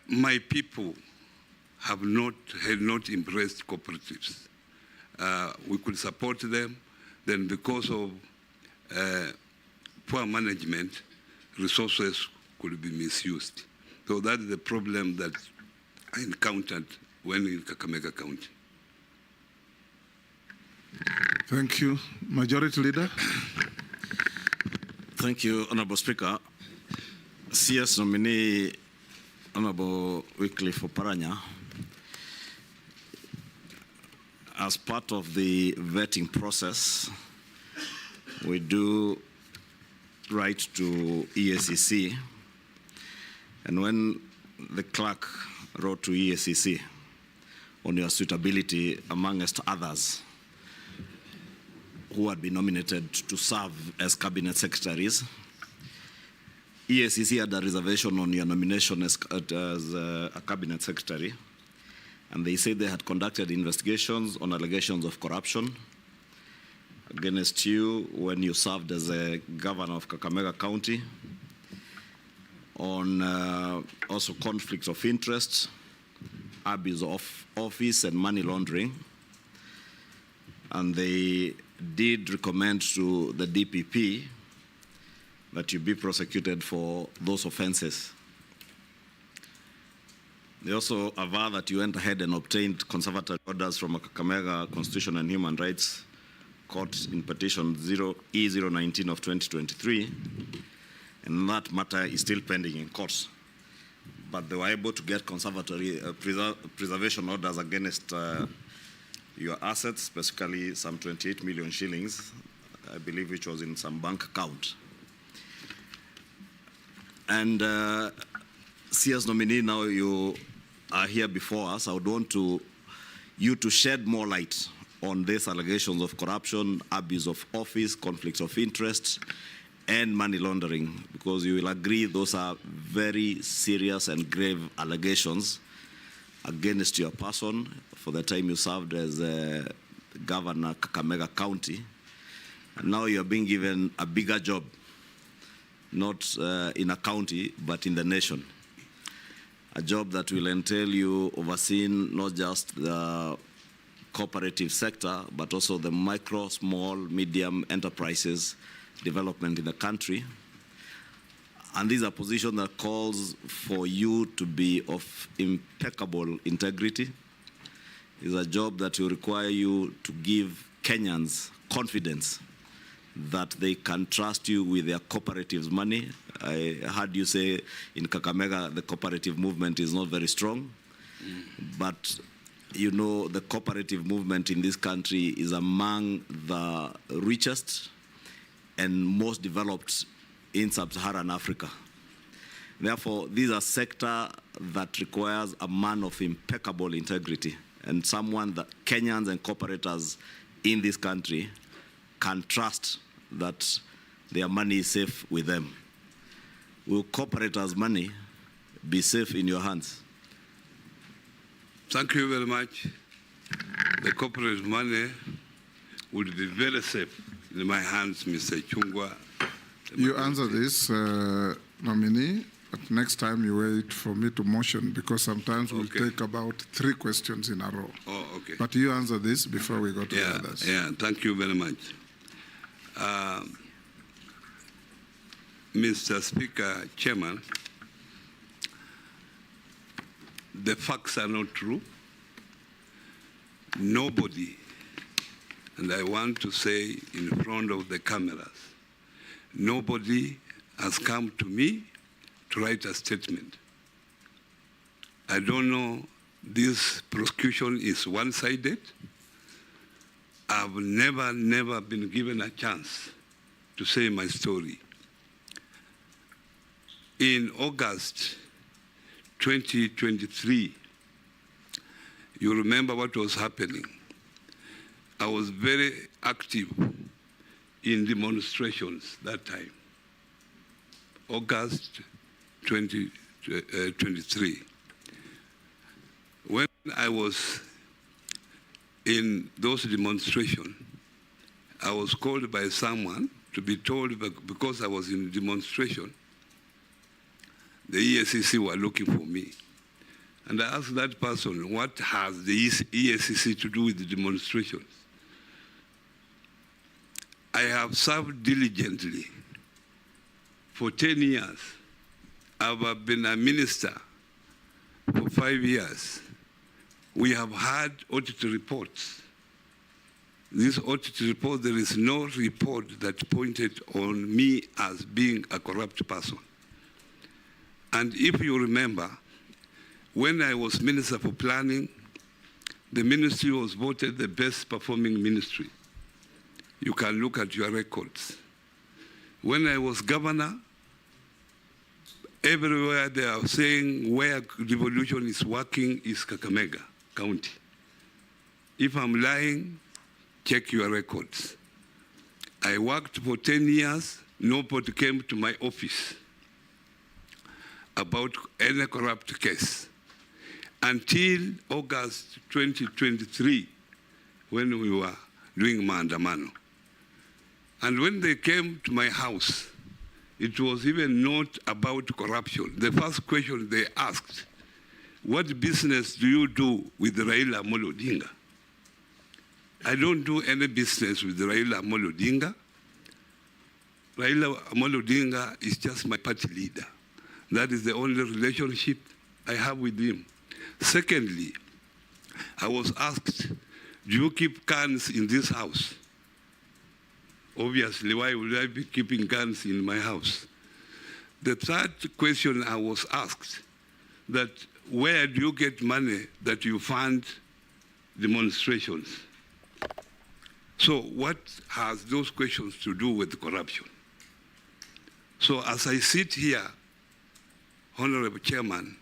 my people had not embraced cooperatives. We could support them, then because of poor management, resources could be misused. So that's the problem that I encountered when in Kakamega County. Thank you. Majority Leader. Thank you, Honorable Speaker. CS Nominee, Honorable Wycliffe Oparanya, as part of the vetting process, we do write to EACC, and when the clerk wrote to EACC on your suitability, amongst others, who had been nominated to serve as cabinet secretaries, EACC had a reservation on your nomination as a cabinet secretary, and they said they had conducted investigations on allegations of corruption, against you when you served as a governor of Kakamega County on also conflicts of interest, abuse of office, and money laundering. And they did recommend to the DPP that you be prosecuted for those offenses. They also aver that you went ahead and obtained conservatory orders from a Kakamega Constitution and Human Rights Court in petition E019 of 2023, and that matter is still pending in court. But they were able to get conservatory preservation orders against your assets, specifically some 28 million shillings, I believe, which was in some bank account. And CS nominee, now you are here before us. I would want you to shed more light on these allegations of corruption, abuse of office, conflicts of interest, and money laundering, because you will agree those are very serious and grave allegations against your person for the time you served as Governor Kakamega County. And now you're being given a bigger job, not in a county, but in the nation. A job that will entail you overseeing not just the cooperative sector, but also the micro, small, medium enterprises development in the country. And this is a position that calls for you to be of impeccable integrity. It's a job that will require you to give Kenyans confidence that they can trust you with their cooperatives' money. I heard you say in Kakamega the cooperative movement is not very strong, but you know the cooperative movement in this country is among the richest and most developed in sub-Saharan Africa. Therefore, this is a sector that requires a man of impeccable integrity and someone that Kenyans and cooperators in this country can trust that their money is safe with them. Will cooperators' money be safe in your hands? Thank you very much. The corporate money would be very safe in my hands, Mr. Chungwa. You answer this, nominee, but next time you wait for me to motion, because sometimes we'll take about 3 questions in a row. Oh, okay. But you answer this before we go to the others. Yeah, thank you very much. Mr. Speaker, Chairman, the facts are not true. Nobody, and I want to say in front of the cameras, nobody has come to me to write a statement. I don't know, this prosecution is one-sided. I've never been given a chance to say my story. In August 2023, you remember what was happening. I was very active in demonstrations that time, August 2023. When I was in those demonstrations, I was called by someone to be told, because I was in demonstration, the ESCC were looking for me. And I asked that person, what has the ESCC to do with the demonstrations? I have served diligently for 10 years. I've been a minister for 5 years. We have had audit reports. This audit report, there is no report that pointed on me as being a corrupt person. And if you remember, when I was Minister for Planning, the ministry was voted the best performing ministry. You can look at your records. When I was governor, everywhere they are saying where devolution is working is Kakamega County. If I'm lying, check your records. I worked for 10 years, nobody came to my office about any corrupt case until August 2023, when we were doing maandamano. And when they came to my house, it was even not about corruption. The first question they asked, what business do you do with Raila Amolo Odinga? I don't do any business with Raila Amolo Odinga. Raila Amolo Odinga is just my party leader. That is the only relationship I have with him. Secondly, I was asked, do you keep guns in this house? Obviously, why would I be keeping guns in my house? The third question I was asked, that where do you get money that you fund demonstrations? So what has those questions to do with corruption? So as I sit here, Honorable Chairman,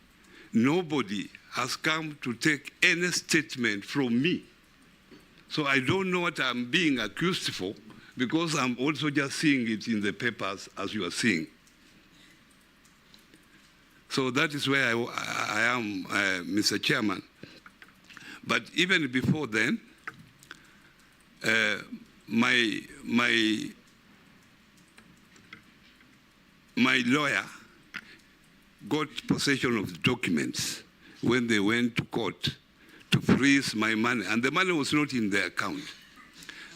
nobody has come to take any statement from me. So I don't know what I'm being accused for, because I'm also just seeing it in the papers as you are seeing. So that is where I am, Mr. Chairman. But even before then, my lawyer got possession of the documents when they went to court to freeze my money. And the money was not in their account.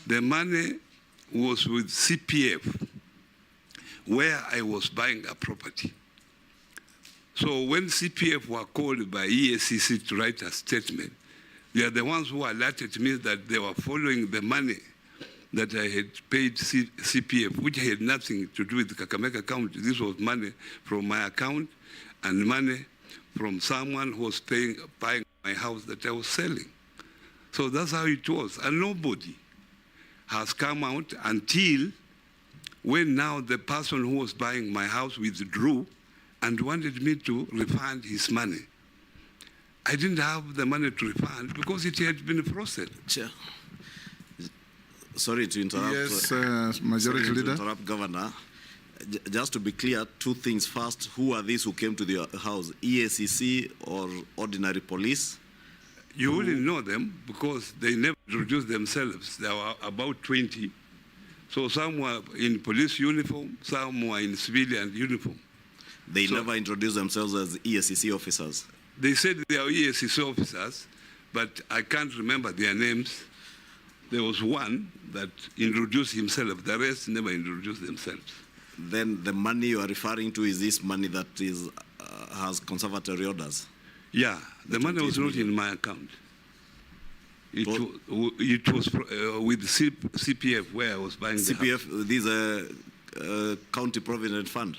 The money was with CPF, where I was buying a property. So when CPF were called by EACC to write a statement, they are the ones who alerted me that they were following the money that I had paid CPF, which had nothing to do with the Kakamega account. This was money from my account and money from someone who was buying my house that I was selling. So that's how it was. And nobody has come out until when now the person who was buying my house withdrew and wanted me to refund his money. I didn't have the money to refund because it had been frozen. Chair. Sorry to interrupt. Yes, Majority Leader. Interrupt, Governor. Just to be clear, two things. First, who are these who came to the house? EACC or ordinary police? You wouldn't know them because they never introduced themselves. There were about 20. So some were in police uniform, some were in civilian uniform. They never introduced themselves as EACC officers? They said they are EACC officers, but I can't remember their names. There was one that introduced himself. The rest never introduced themselves. Then the money you are referring to is this money that is has conservatory orders? Yeah, the money was not in my account. It was with CPF where I was buying CPF, the house. This is a county provident fund?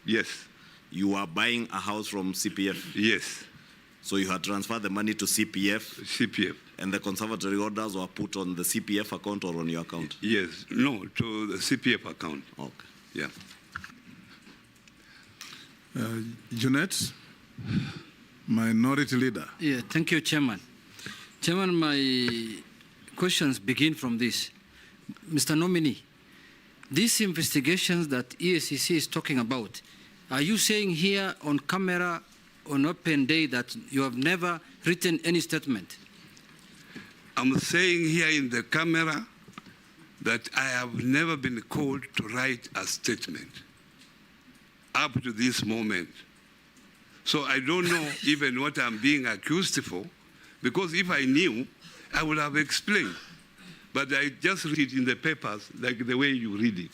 Yes. You are buying a house from CPF? Yes. So you had transferred the money to CPF? CPF. And the conservatory orders were put on the CPF account or on your account? Yes, no, to the CPF account. Okay. Yeah. Jeanette, Minority Leader. Yeah, thank you, Chairman. Chairman, my questions begin from this. Mr. Nominee, these investigations that EACC is talking about, are you saying here on camera on open day that you have never written any statement? I'm saying here in the camera that I have never been called to write a statement up to this moment. So I don't know even what I'm being accused for, because if I knew, I would have explained. But I just read it in the papers like the way you read it.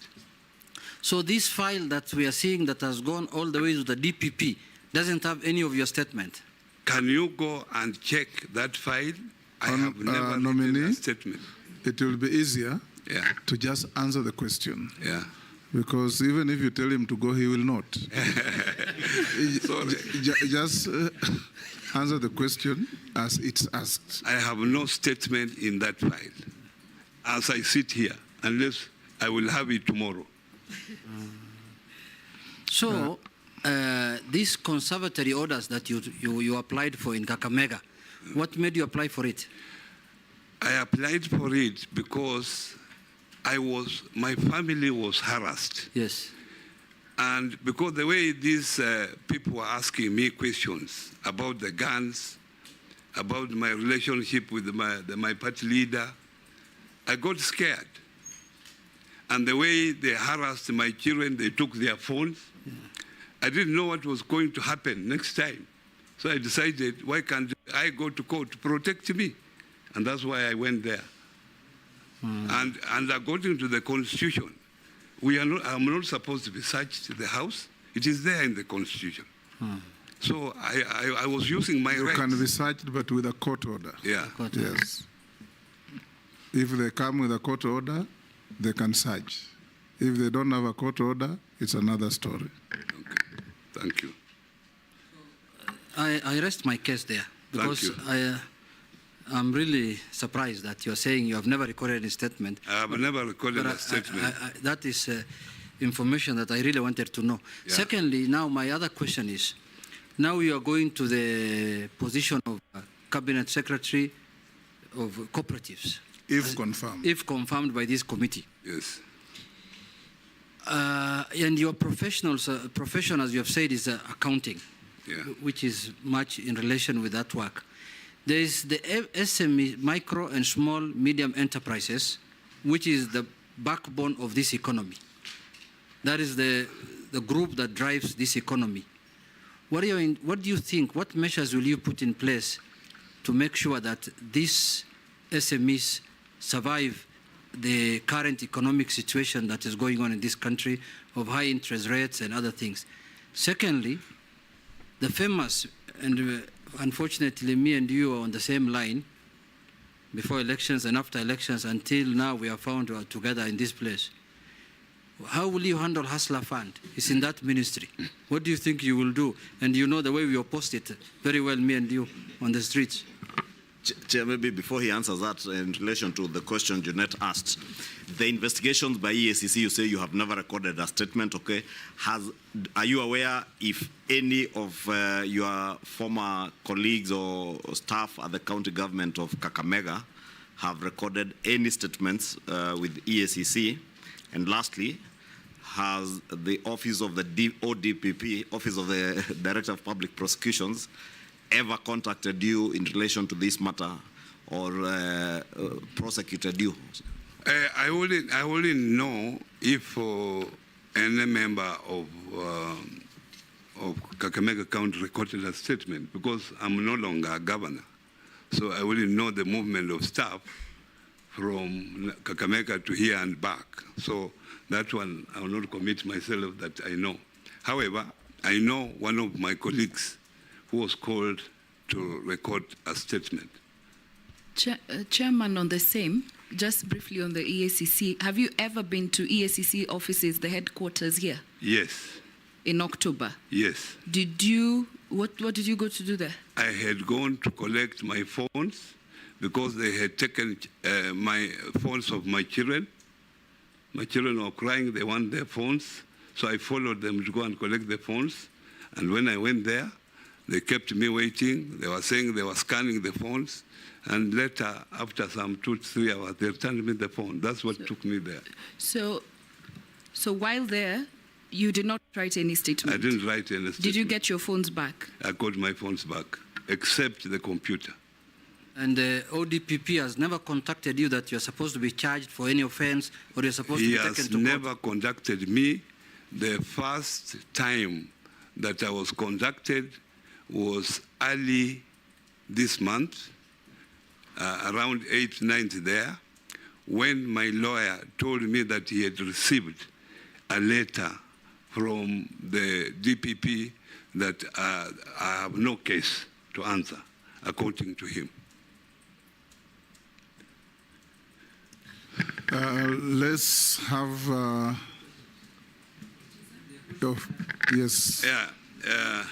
So this file that we are seeing that has gone all the way to the DPP doesn't have any of your statement? Can you go and check that file? I have never written a statement. It will be easier to just answer the question. Yeah. Because even if you tell him to go, he will not. Just answer the question as it's asked. I have no statement in that file as I sit here, unless I will have it tomorrow. So, these conservatory orders that you applied for in Kakamega, what made you apply for it? I applied for it because my family was harassed. Yes. And because the way these people were asking me questions about the guns, about my relationship with my party leader, I got scared. And the way they harassed my children, they took their phones. I didn't know what was going to happen next time. So I decided, why can't I go to court to protect me? And that's why I went there. And according to the Constitution, I'm not supposed to be searched in the house. It is there in the Constitution. So I was using my rights. You can be searched, but with a court order. Yeah. Yes. If they come with a court order, they can search. If they don't have a court order, it's another story. Okay. Thank you. I rest my case there because I'm really surprised that you're saying you have never recorded any statement. I have never recorded a statement. That is information that I really wanted to know. Yeah. Secondly, now my other question is, now you are going to the position of Cabinet Secretary of Cooperatives. If confirmed. If confirmed by this committee. Yes. And your profession, as you have said, is accounting, which is much in relation with that work. There is the SME, micro and small medium enterprises, which is the backbone of this economy. That is the group that drives this economy. What do you think, what measures will you put in place to make sure that these SMEs survive the current economic situation that is going on in this country of high interest rates and other things? Secondly, the famous, and unfortunately me and you are on the same line, before elections and after elections, until now we are found together in this place. How will you handle Hustler Fund? It's in that ministry. What do you think you will do? And you know the way we opposed it very well, me and you, on the streets. Chair, maybe before he answers that, in relation to the question Jeanette asked, the investigations by EACC, you say you have never recorded a statement, okay? Are you aware if any of your former colleagues or staff at the county government of Kakamega have recorded any statements with EACC? And lastly, has the Office of the ODPP, Office of the Director of Public Prosecutions, ever contacted you in relation to this matter or prosecuted you? I only know if any member of Kakamega County recorded a statement, because I'm no longer a governor. So I only know the movement of staff from Kakamega to here and back. So that one, I will not commit myself that I know. However, I know one of my colleagues who was called to record a statement. Chairman, on the same, just briefly on the EACC, have you ever been to EACC offices, the headquarters here? Yes. In October? Yes. What did you go to do there? I had gone to collect my phones because they had taken my phones of my children. My children were crying, they want their phones. So I followed them to go and collect the phones. And when I went there, they kept me waiting. They were saying they were scanning the phones. And later, after some 2-3 hours, they returned me the phone. That's what took me there. So while there, you did not write any statement? I didn't write any statement. Did you get your phones back? I got my phones back, except the computer. And the ODPP has never contacted you that you're supposed to be charged for any offense or you're supposed to be taken to court? He has never contacted me. The first time that I was contacted was early this month, around 8th, 9th there, when my lawyer told me that he had received a letter from the DPP that I have no case to answer, according to him. Let's have... yes. Yeah.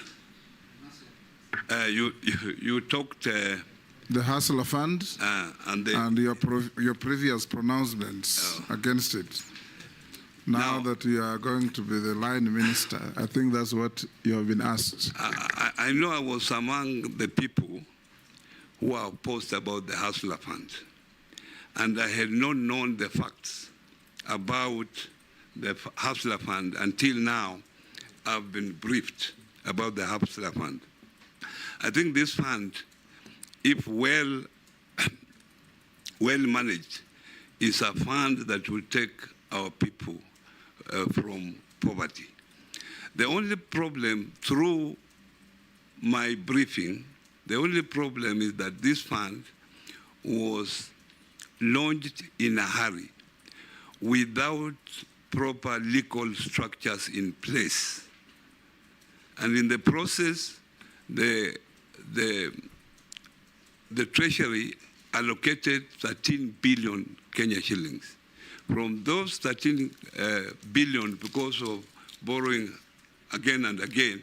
You talked... the Hustler Fund and your previous pronouncements against it. Now that you are going to be the line minister, I think that's what you have been asked. I know I was among the people who are opposed about the Hustler Fund. And I had not known the facts about the Hustler Fund until now. I've been briefed about the Hustler Fund. I think this fund, if well managed, is a fund that will take our people from poverty. The only problem through my briefing, the only problem is that this fund was launched in a hurry without proper legal structures in place. And in the process, the Treasury allocated 13 billion Kenya shillings. From those 13 billion, because of borrowing again and again,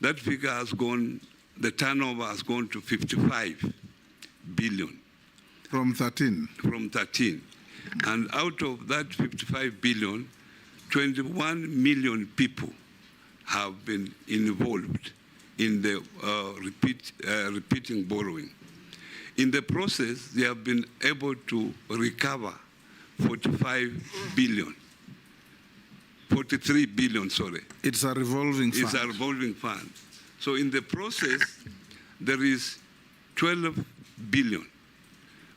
that figure has gone, the turnover has gone to 55 billion. From 13? From 13. And out of that 55 billion, 21 million people have been involved in the repeating borrowing. In the process, they have been able to recover 45 billion. 43 billion, sorry. It's a revolving fund. It's a revolving fund. So in the process, there is 12 billion,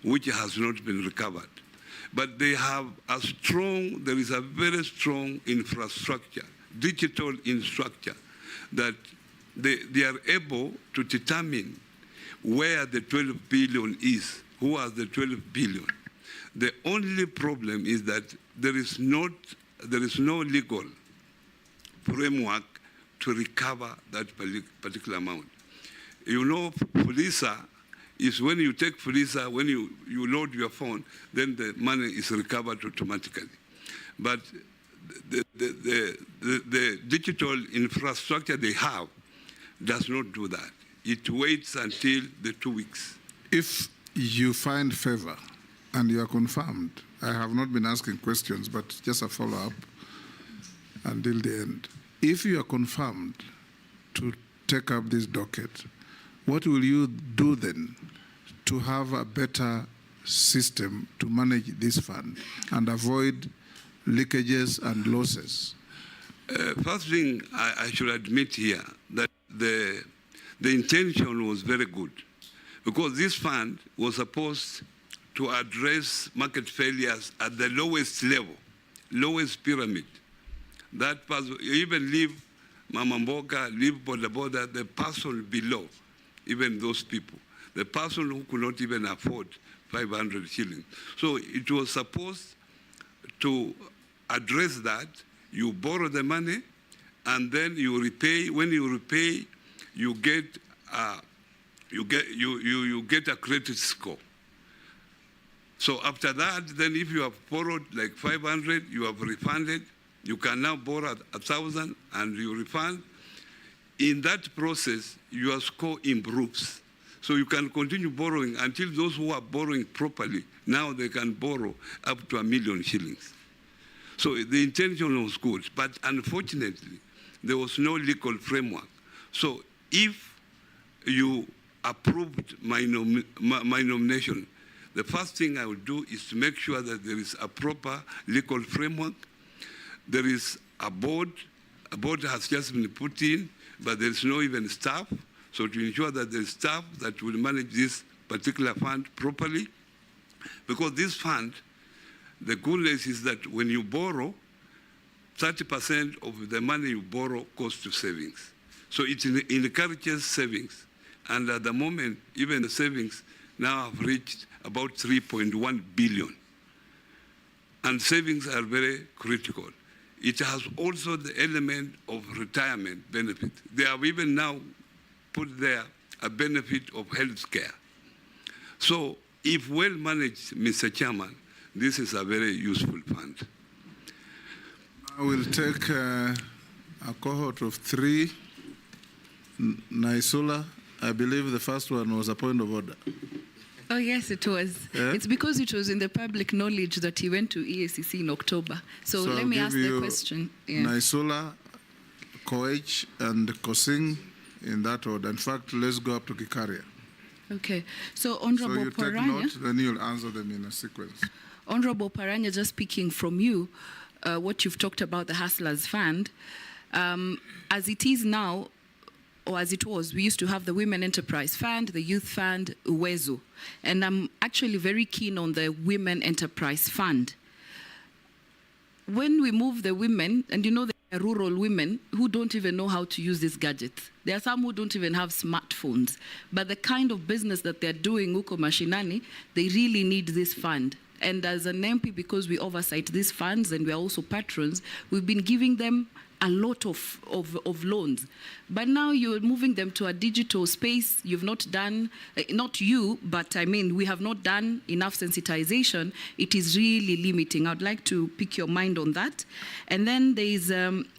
which has not been recovered. But they have a strong, there is a very strong infrastructure, digital infrastructure, that they are able to determine where the 12 billion is, who has the 12 billion. The only problem is that there is no legal framework to recover that particular amount. You know, Fulisa is when you take Fulisa, when you load your phone, then the money is recovered automatically. But the digital infrastructure they have does not do that. It waits until the 2 weeks. If you find favor and you are confirmed, I have not been asking questions, but just a follow-up until the end. If you are confirmed to take up this docket, what will you do then to have a better system to manage this fund and avoid leakages and losses? First thing I should admit here that the intention was very good, because this fund was supposed to address market failures at the lowest level, lowest pyramid. That person, even leave Mama Mboga, leave Boda Boda, the person below, even those people, the person who could not even afford 500 shillings. So it was supposed to address that. You borrow the money, and then you repay. When you repay, you get a credit score. So after that, then if you have borrowed like 500, you have refunded. You can now borrow 1,000 and you refund. In that process, your score improves. So you can continue borrowing until those who are borrowing properly, now they can borrow up to 1 million shillings. So the intention was good, but unfortunately, there was no legal framework. So if you approved my nomination, the first thing I will do is to make sure that there is a proper legal framework. There is a board has just been put in, but there is no even staff. So to ensure that there is staff that will manage this particular fund properly, because this fund, the goodness is that when you borrow, 30% of the money you borrow goes to savings. So it encourages savings. And at the moment, even the savings now have reached about 3.1 billion. And savings are very critical. It has also the element of retirement benefit. They have even now put there a benefit of health care. So if well managed, Mr. Chairman, this is a very useful fund. I will take a cohort of 3. Naisula, I believe the first one was a point of order. Oh, yes, it was. Yeah? It's because it was in the public knowledge that he went to EACC in October. So let I'll me give ask the you question. Yeah. Naisula, Koech, and Kosing in that order. In fact, let's go up to Kikaria. Okay. So, So Honorable you take Paranya. note, then you'll answer them in a sequence. Honorable Paranya, just speaking from you, what you've talked about the Hustlers Fund, as it is now, or as it was, we used to have the Women Enterprise Fund, the Youth Fund, Uwezo. And I'm actually very keen on the Women Enterprise Fund. when we move the women, and you know there are rural women who don't even know how to use these gadgets. There are some who don't even have smartphones. But the kind of business that they're doing, huko mashinani, they really need this fund. And as an MP, because we oversight these funds and we are also patrons, we've been giving them a lot of loans. But now you're moving them to a digital space. You've not done, not you, but I mean, we have not done enough sensitization. It is really limiting. I'd like to pick your mind on that. And then there is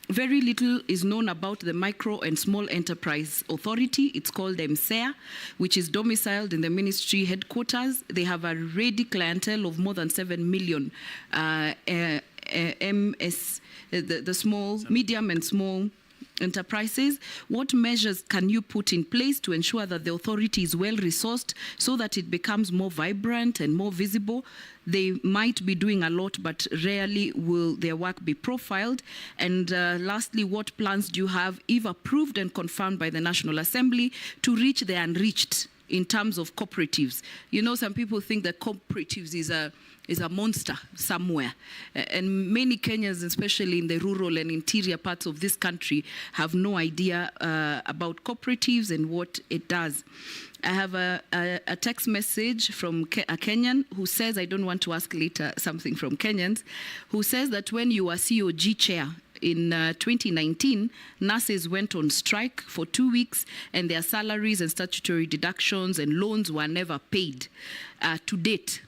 very little is known about the Micro and Small Enterprise Authority. It's called MSEA, which is domiciled in the ministry headquarters. They have a ready clientele of more than 7 million MS, the small, medium and small enterprises. What measures can you put in place to ensure that the authority is well resourced so that it becomes more vibrant and more visible? They might be doing a lot, but rarely will their work be profiled. And lastly, what plans do you have, if approved and confirmed by the National Assembly, to reach the unreached in terms of cooperatives? You know, some people think that cooperatives is a monster somewhere. And many Kenyans, especially in the rural and interior parts of this country, have no idea about cooperatives and what it does. I have a text message from a Kenyan who says, I don't want to ask later something from Kenyans, who says that when you were COG chair in 2019, nurses went on strike for 2 weeks and their salaries and statutory deductions and loans were never paid to date.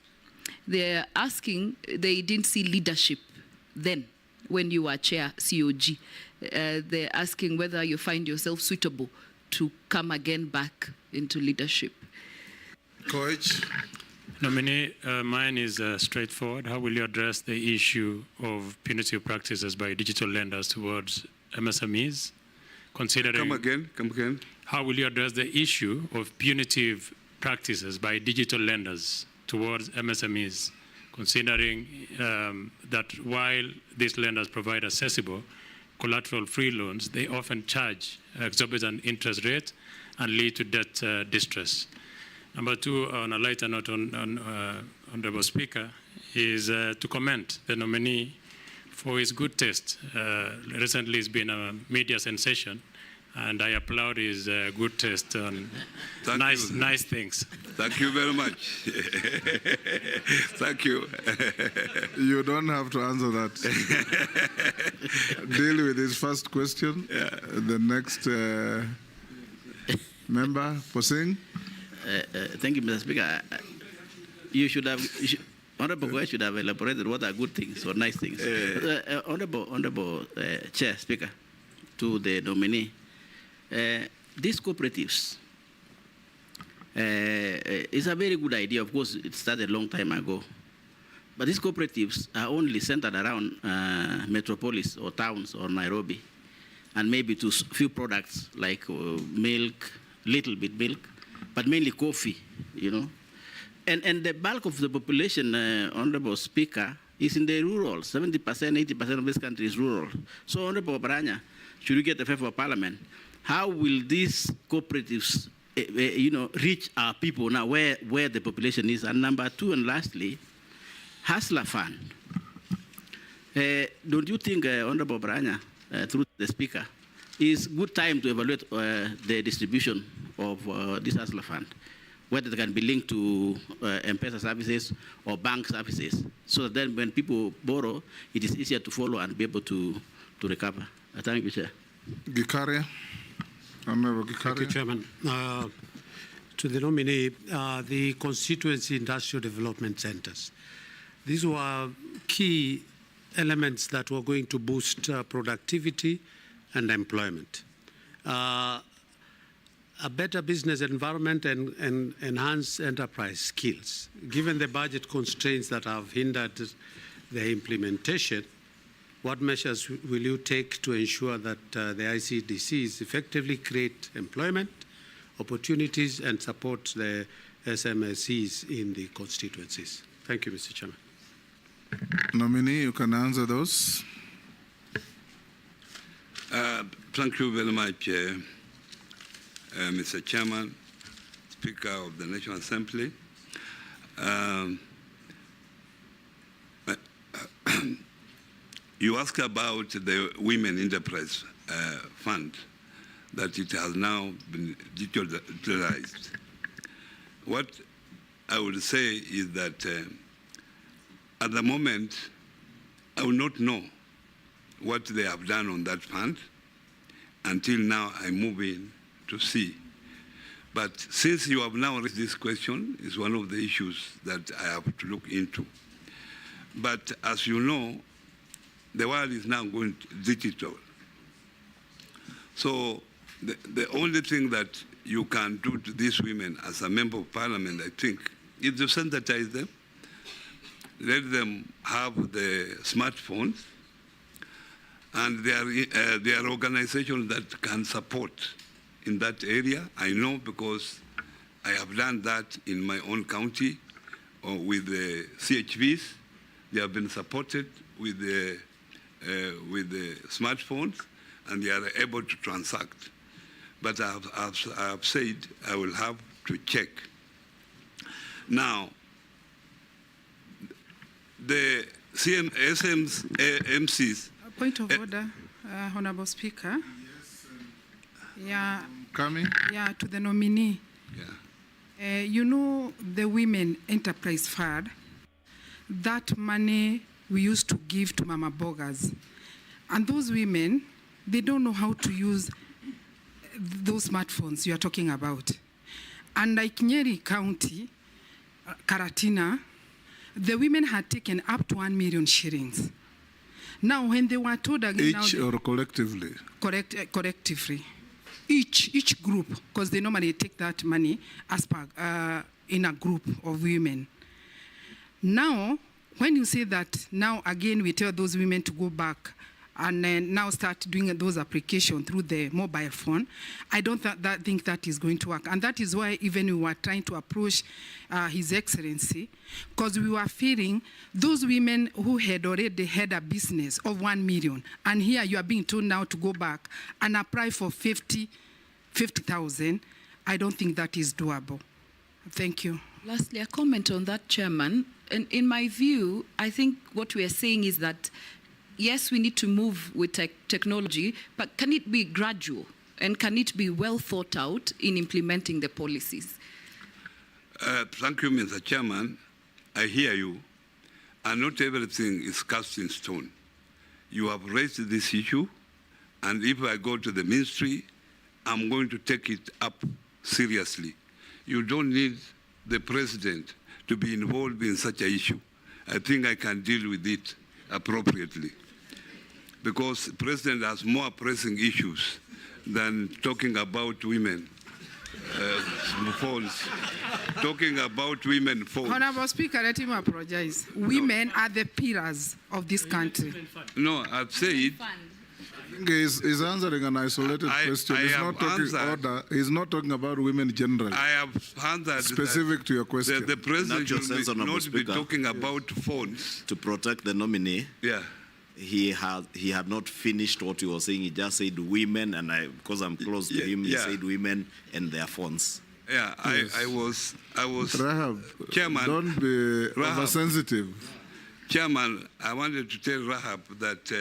They're asking, they didn't see leadership then when you were chair COG. They're asking whether you find yourself suitable to come again back into leadership. Coach. Nominee, mine is straightforward. How will you address the issue of punitive practices by digital lenders towards MSMEs? Considering, Come again. How will you address the issue of punitive practices by digital lenders towards MSMEs, considering that while these lenders provide accessible collateral-free loans, they often charge exorbitant interest rate and lead to debt distress. Number two, on a lighter note, Honorable Speaker, is to commend the nominee for his good taste. Recently, it's been a media sensation, and I applaud his good taste on nice things. Thank you very much. Thank you. You don't have to answer that. Deal with his first question. The next member, Posing. Thank you, Mr. Speaker. Honorable Goy should have elaborated what are good things or nice things. Honorable Chair, Speaker, to the nominee, these cooperatives is a very good idea. Of course, it started a long time ago. But these cooperatives are only centered around metropolis or towns or Nairobi, and maybe to few products like milk, little bit milk, but mainly coffee, you know. And the bulk of the population, Honorable Speaker, is in the rural. 70%, 80% of this country is rural. So, Honorable Baranya, should you get the favor of Parliament, how will these cooperatives, reach our people now where the population is? And number two, and lastly, Hustler Fund. Don't you think, Honorable Baranya, through the Speaker, is good time to evaluate the distribution of this Hustler Fund, whether they can be linked to M-Pesa services or bank services, so that then when people borrow, it is easier to follow and be able to recover. Thank you, Chair. Gikaria. Honorable Gikaria. Thank you, Chairman. To the nominee, the constituency industrial development centers. These were key elements that were going to boost productivity and employment. A better business environment and enhanced enterprise skills. Given the budget constraints that have hindered the implementation, what measures will you take to ensure that the ICDCs effectively create employment opportunities and support the SMSEs in the constituencies? Thank you, Mr. Chairman. Nominee, you can answer those. Thank you very much, Mr. Chairman, Speaker of the National Assembly. you ask about the Women Enterprise Fund, that it has now been utilized. What I would say is that at the moment, I will not know what they have done on that fund until now I move in to see. But since you have now raised this question, it's one of the issues that I have to look into. But as you know, the world is now going digital. So the only thing that you can do to these women as a member of parliament, I think, is to sensitize them, let them have the smartphones, and there are organizations that can support in that area. I know because I have done that in my own county with the CHVs. They have been supported with the smartphones, and they are able to transact. But I have said I will have to check. Now, the MCs. Point of order, Honorable Speaker. Yeah. Coming? Yeah, to the nominee. Yeah. You know, the Women Enterprise Fund, that money we used to give to Mama Bogas. And those women, they don't know how to use those smartphones you are talking about. And like Nyeri County, Karatina, the women had taken up to 1 million shillings. Now, when they were told again... Each or collectively? Collectively. Each group, because they normally take that money as per, in a group of women. Now, when you say that, now again we tell those women to go back and now start doing those applications through the mobile phone, I don't think that is going to work. And that is why even we were trying to approach His Excellency, because we were feeling those women who had already had a business of 1 million, and here you are being told now to go back and apply for 50,000, I don't think that is doable. Thank you. Lastly, a comment on that, Chairman. And in my view, I think what we are saying is that yes, we need to move with technology, but can it be gradual? And can it be well thought out in implementing the policies? Thank you, Mr. Chairman. I hear you. And not everything is cast in stone. You have raised this issue, and if I go to the ministry, I'm going to take it up seriously. You don't need the president to be involved in such an issue. I think I can deal with it appropriately, because the president has more pressing issues than talking about women phones. Talking about women phones. Honorable Speaker, let him apologize. Women are the pillars of this country. No, I've said. He's answering an isolated question. He's not talking order. He's not talking about women generally. I have answered specific to your question. The president should not be talking about phones. To protect the nominee. Yeah. He had not finished what he was saying. He just said women, and because I'm close to him, he said women and their phones. Yeah, yes. I was Rahab, Chairman. Don't be oversensitive. Chairman, I wanted to tell Rahab that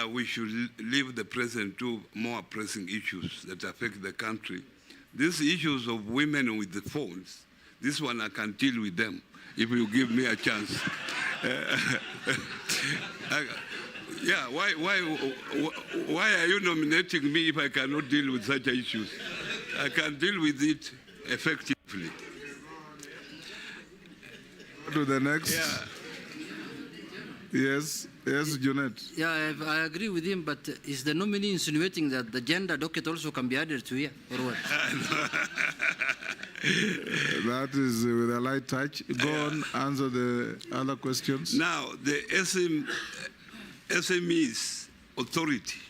we should leave the president to more pressing issues that affect the country. These issues of women with the phones, this one I can deal with them if you give me a chance. Yeah, why are you nominating me if I cannot deal with such issues? I can deal with it effectively. To the next. Yeah. Yes, Junet. Yeah, I agree with him, but is the nominee insinuating that the gender docket also can be added to here, or what? That is with a light touch. Go on, answer the other questions. Now, the SMEs authority,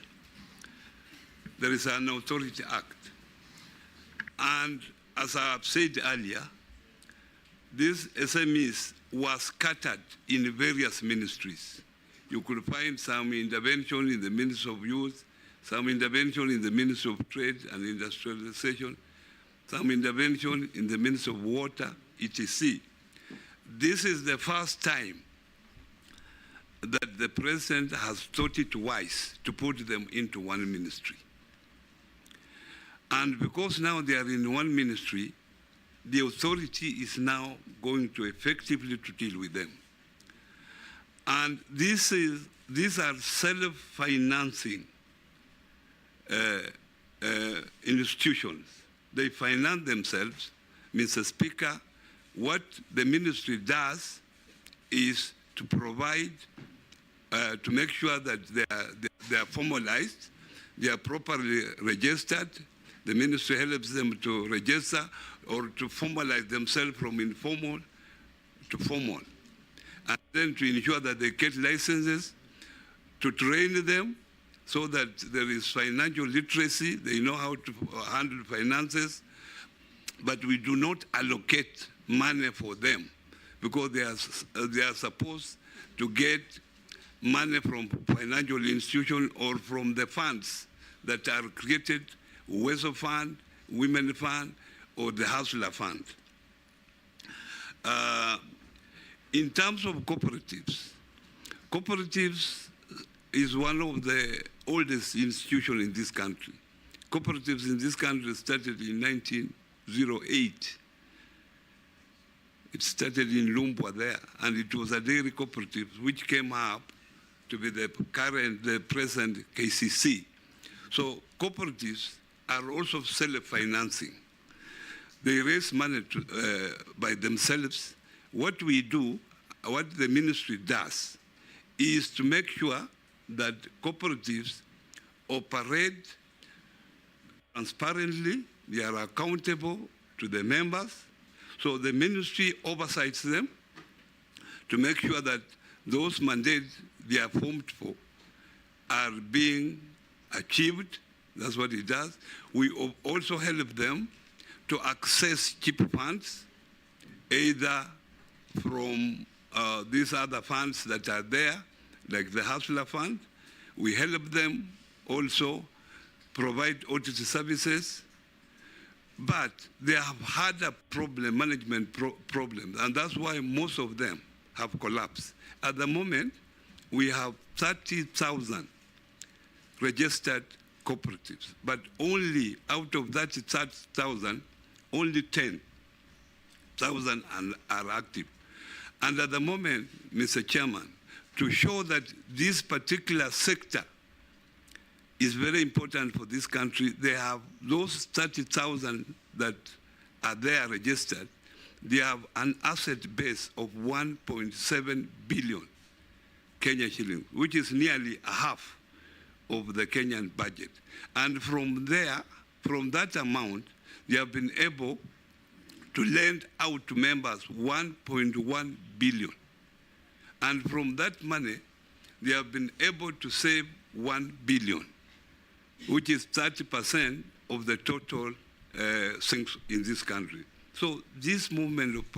there is an authority act. And as I have said earlier, these SMEs were scattered in various ministries. You could find some intervention in the Ministry of Youth, some intervention in the Ministry of Trade and Industrialization, some intervention in the Ministry of Water, etc. This is the first time that the president has thought it wise to put them into one ministry. And because now they are in one ministry, the authority is now going to effectively to deal with them. And these are self-financing institutions. They finance themselves. Mr. Speaker, what the ministry does is to provide, to make sure that they are formalized, they are properly registered. The ministry helps them to register or to formalize themselves from informal to formal. And then to ensure that they get licenses, to train them so that there is financial literacy, they know how to handle finances, but we do not allocate money for them because they are supposed to get money from financial institutions or from the funds that are created, Weso Fund, Women Fund, or the Hustler Fund. In terms of cooperatives, cooperatives is one of the oldest institutions in this country. Cooperatives in this country started in 1908. It started in Lumbwa there, and it was a dairy cooperative which came up to be the present KCC. So cooperatives are also self-financing. They raise money by themselves. What we do, what the ministry does, is to make sure that cooperatives operate transparently, they are accountable to the members. So the ministry oversees them to make sure that those mandates they are formed for are being achieved. That's what it does. We also help them to access cheap funds, either from these other funds that are there, like the Hustler Fund. We help them also provide audit services, but they have had a problem, management problem, and that's why most of them have collapsed. At the moment, we have 30,000 registered cooperatives, but only out of that 30,000, only 10,000 are active. And at the moment, Mr. Chairman, to show that this particular sector is very important for this country, they have those 30,000 that are there registered, they have an asset base of 1.7 billion Kenya shillings, which is nearly a half of the Kenyan budget. And from there, from that amount, they have been able to lend out to members 1.1 billion. And from that money, they have been able to save 1 billion, which is 30% of the total things in this country. So this movement of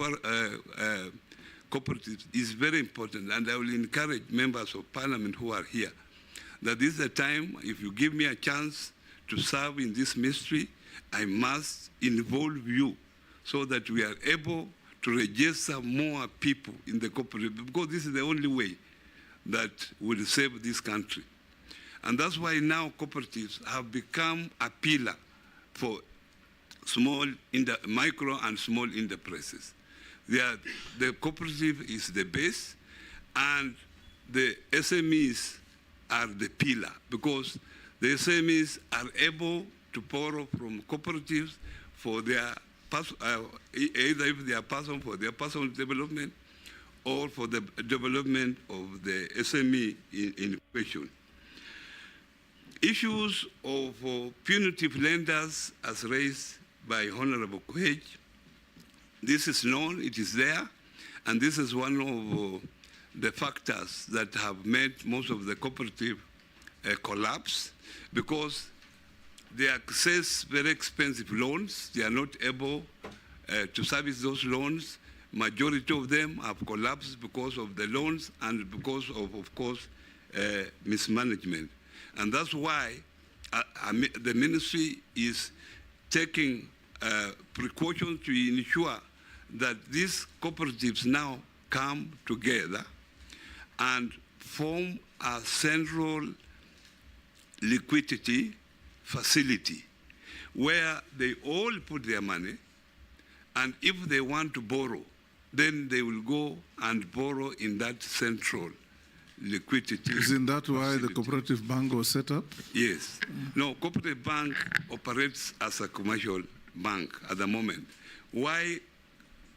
cooperatives is very important, and I will encourage members of parliament who are here that this is a time, if you give me a chance to serve in this ministry, I must involve you so that we are able to register more people in the cooperative, because this is the only way that will save this country. And that's why now cooperatives have become a pillar for micro and small enterprises. The cooperative is the base, and the SMEs are the pillar, because the SMEs are able to borrow from cooperatives for their either if they are person for their personal development or for the development of the SME in question. Issues of punitive lenders as raised by Honorable Koech, this is known, it is there, and this is one of the factors that have made most of the cooperative collapse, because they access very expensive loans. They are not able to service those loans. Majority of them have collapsed because of the loans and because of course, mismanagement. And that's why the ministry is taking precautions to ensure that these cooperatives now come together and form a central liquidity facility where they all put their money, and if they want to borrow, then they will go and borrow in that central liquidity. Isn't that why facility. the cooperative bank was set up? Yes. No, cooperative bank operates as a commercial bank at the moment. Why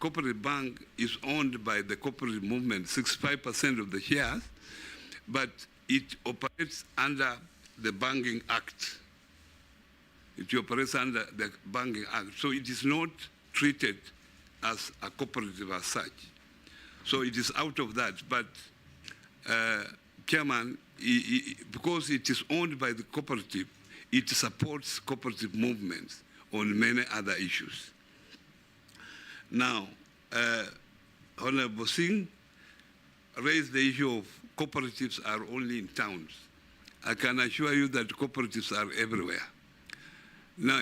cooperative bank is owned by the cooperative movement, 65% of the shares, but it operates under the Banking Act. It operates under the Banking Act. So it is not treated as a cooperative as such. So it is out of that. But Chairman, because it is owned by the cooperative, it supports cooperative movements on many other issues. Now, Honorable Singh raised the issue of cooperatives are only in towns. I can assure you that cooperatives are everywhere. Now,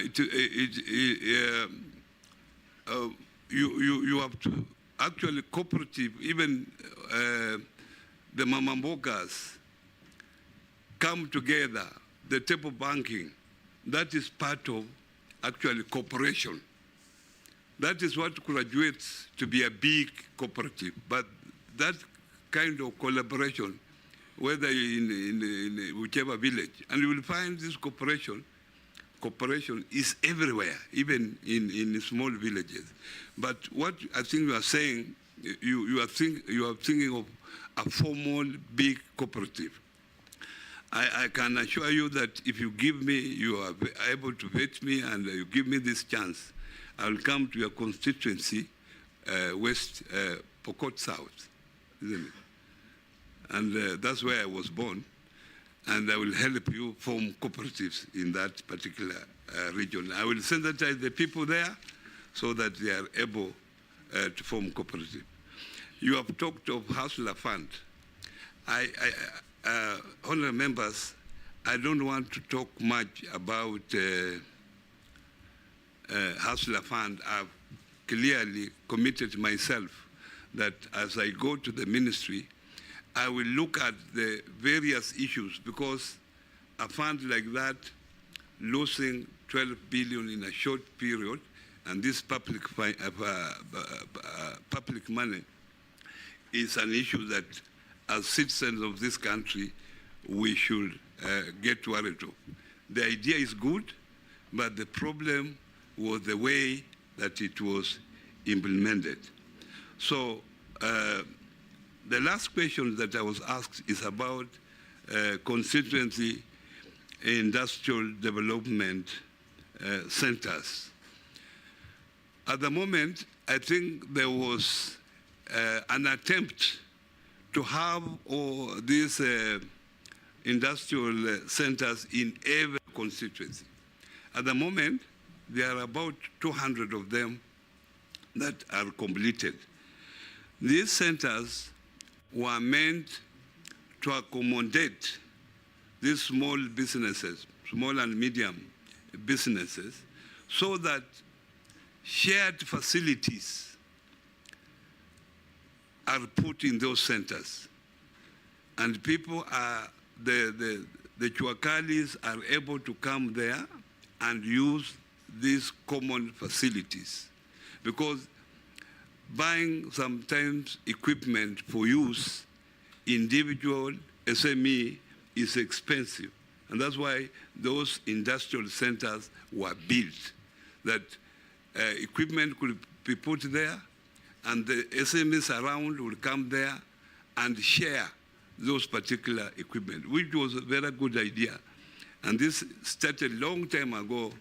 you have to, actually cooperative, even the mamambokas come together, the table banking, that is part of actually cooperation. That is what graduates to be a big cooperative. But that kind of collaboration, whether in whichever village, and you will find this cooperation is everywhere, even in small villages. But what I think you are saying, you are thinking of a formal big cooperative. I can assure you that if you give me, you are able to vet me, and you give me this chance, I will come to your constituency, West Pokot South, isn't it? And that's where I was born, and I will help you form cooperatives in that particular region. I will sensitize the people there so that they are able to form cooperative. You have talked of Hustler Fund. Honourable members, I don't want to talk much about Hustler Fund. I've clearly committed myself that as I go to the ministry, I will look at the various issues, because a fund like that losing 12 billion in a short period, and this public money is an issue that as citizens of this country, we should get worried of. The idea is good, but the problem was the way that it was implemented. So the last question that I was asked is about constituency industrial development centers. At the moment, I think there was an attempt to have all these industrial centers in every constituency. At the moment, there are about 200 of them that are completed. These centers were meant to accommodate these small businesses, small and medium businesses, so that shared facilities are put in those centers. And people are, the Chuakalis are able to come there and use these common facilities. Because buying sometimes equipment for use, individual, SME, is expensive. And that's why those industrial centers were built, that equipment could be put there, and the SMEs around would come there and share those particular equipment, which was a very good idea. And this started a long time ago,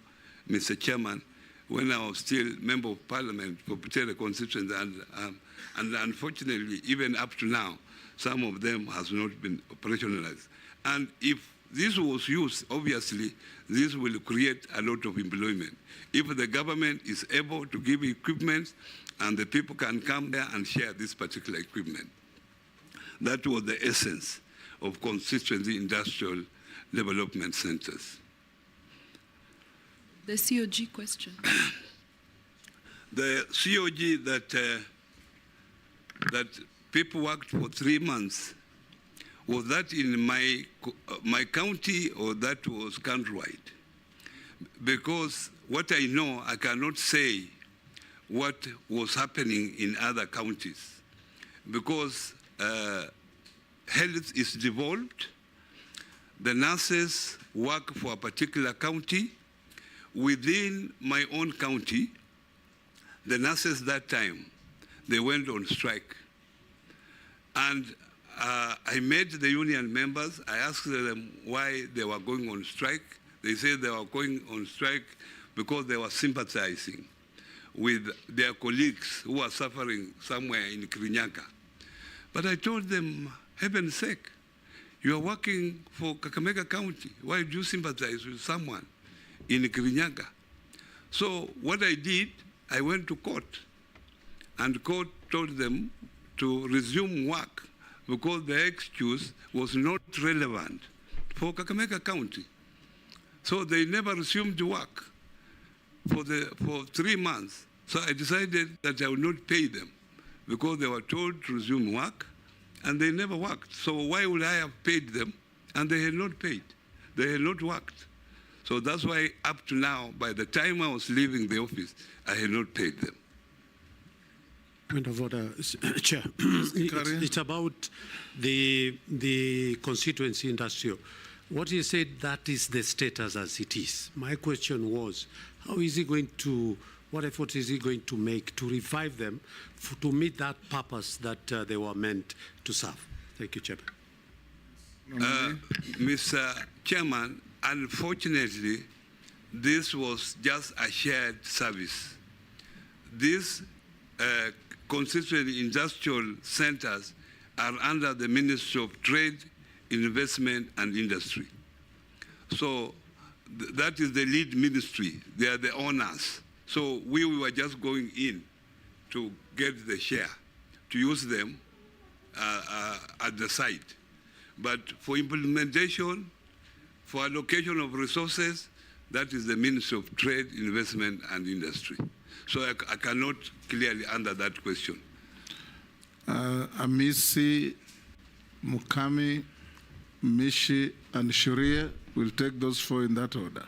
Mr. Chairman, when I was still member of Parliament for Butere constituency, and unfortunately, even up to now, some of them has not been operationalized. And if this was used, obviously, this will create a lot of employment. If the government is able to give equipment and the people can come there and share this particular equipment. That was the essence of constituency industrial development centers. The COG question. The COG that people worked for 3 months Was that in my county or that was countrywide? Because what I know, I cannot say what was happening in other counties because health is devolved. The nurses work for a particular county. Within my own county, the nurses that time, they went on strike. And I met the union members. I asked them why they were going on strike. They said they were going on strike because they were sympathizing with their colleagues who are suffering somewhere in Kirinyaga. But I told them, heaven's sake, you are working for Kakamega County. Why do you sympathize with someone in Kirinyaga? So what I did, I went to court, and court told them to resume work because the excuse was not relevant for Kakamega County. So they never resumed work for 3 months. So I decided that I would not pay them because they were told to resume work and they never worked. So why would I have paid them? And they had not paid. They had not worked. So that's why up to now, by the time I was leaving the office, I had not paid them. Point of order, Chair. It's about the constituency industrial. What you said, that is the status as it is. My question was, how is he going to, what effort is he going to make to revive them to meet that purpose that they were meant to serve? Thank you, Chairman. Mr. Chairman, unfortunately, this was just a shared service. These constituent industrial centers are under the Ministry of Trade, Investment and Industry. So that is the lead ministry. They are the owners. So we were just going in to get the share, to use them at the site. But for implementation, for allocation of resources, that is the Ministry of Trade, Investment and Industry. So I cannot clearly answer that question. Amisi, Mukami, Mishi, and Shuria, will take those 4 in that order.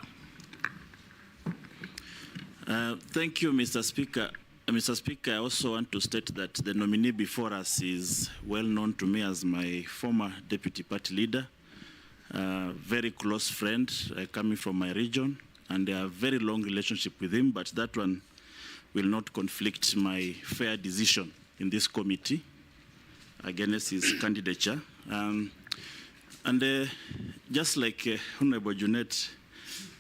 Thank you, Mr. Speaker. Mr. Speaker, I also want to state that the nominee before us is well known to me as my former deputy party leader, very close friend coming from my region, and a very long relationship with him, but that one will not conflict my fair decision in this committee against his candidature. Just like Honorable Junet,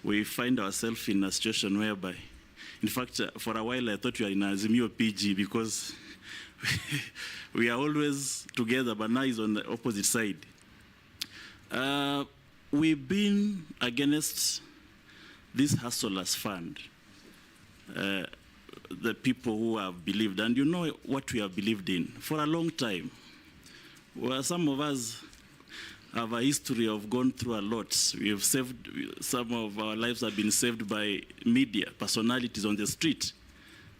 we find ourselves in a situation whereby, in fact, for a while I thought we were in Azimio PG because we are always together, but now he's on the opposite side. We've been against this hustlers fund, the people who have believed, and you know what we have believed in for a long time. Well, some of us have a history of gone through a lot. We have saved, some of our lives have been saved by media, personalities on the street.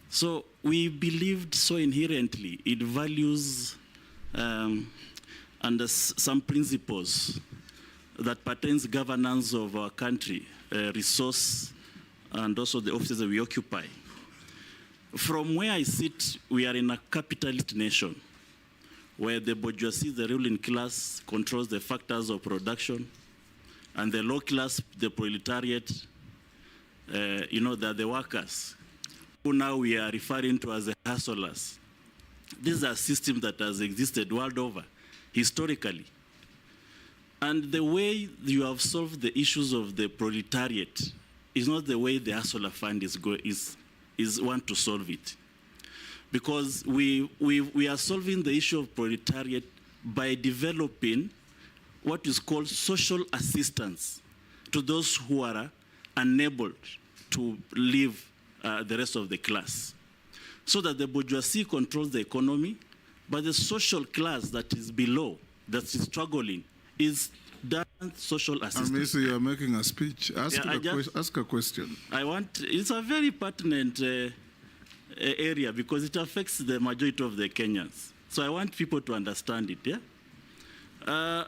So we believed so inherently in values and some principles that pertains governance of our country, resource, and also the offices that we occupy. From where I sit, we are in a capitalist nation, where the bourgeoisie, the ruling class, controls the factors of production, and the low class, the proletariat, they're the workers, who now we are referring to as the hustlers. This is a system that has existed world over, historically. And the way you have solved the issues of the proletariat is not the way the hustler fund is want to solve it. Because we are solving the issue of proletariat by developing what is called social assistance to those who are unable to live the rest of the class. So that the bourgeoisie controls the economy, but the social class that is below, that is struggling, is done social assistance. Amisi, you are making a speech. Ask a question. It's a very pertinent area because it affects the majority of the Kenyans. So I want people to understand it, yeah?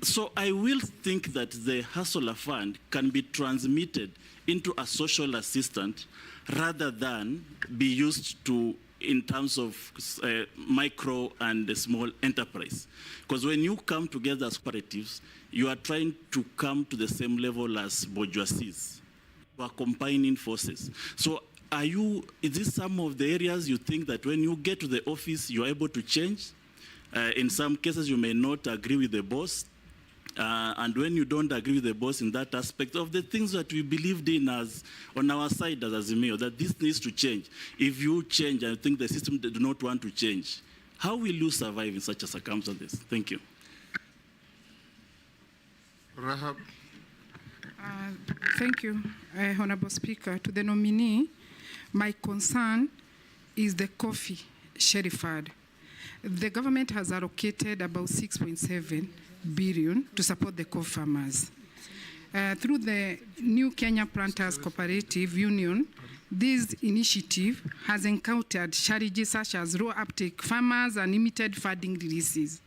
So I will think that the hustler fund can be transmitted into a social assistant rather than be used to in terms of micro and small enterprise. Because when you come together as cooperatives, you are trying to come to the same level as bourgeoisies. You are combining forces. So is this some of the areas you think that when you get to the office, you're able to change? In some cases, you may not agree with the boss. And when you don't agree with the boss in that aspect of the things that we believed in as on our side as Azimio, that this needs to change. If you change, I think the system do not want to change. How will you survive in such a circumstances? Thank you. Rahab. Thank you, Honorable Speaker. To the nominee, my concern is the coffee sheriff fund. The government has allocated about 6.7 billion to support the coffee farmers. Through the New Kenya Planters Cooperative Union, this initiative has encountered challenges such as low uptake farmers and limited funding releases.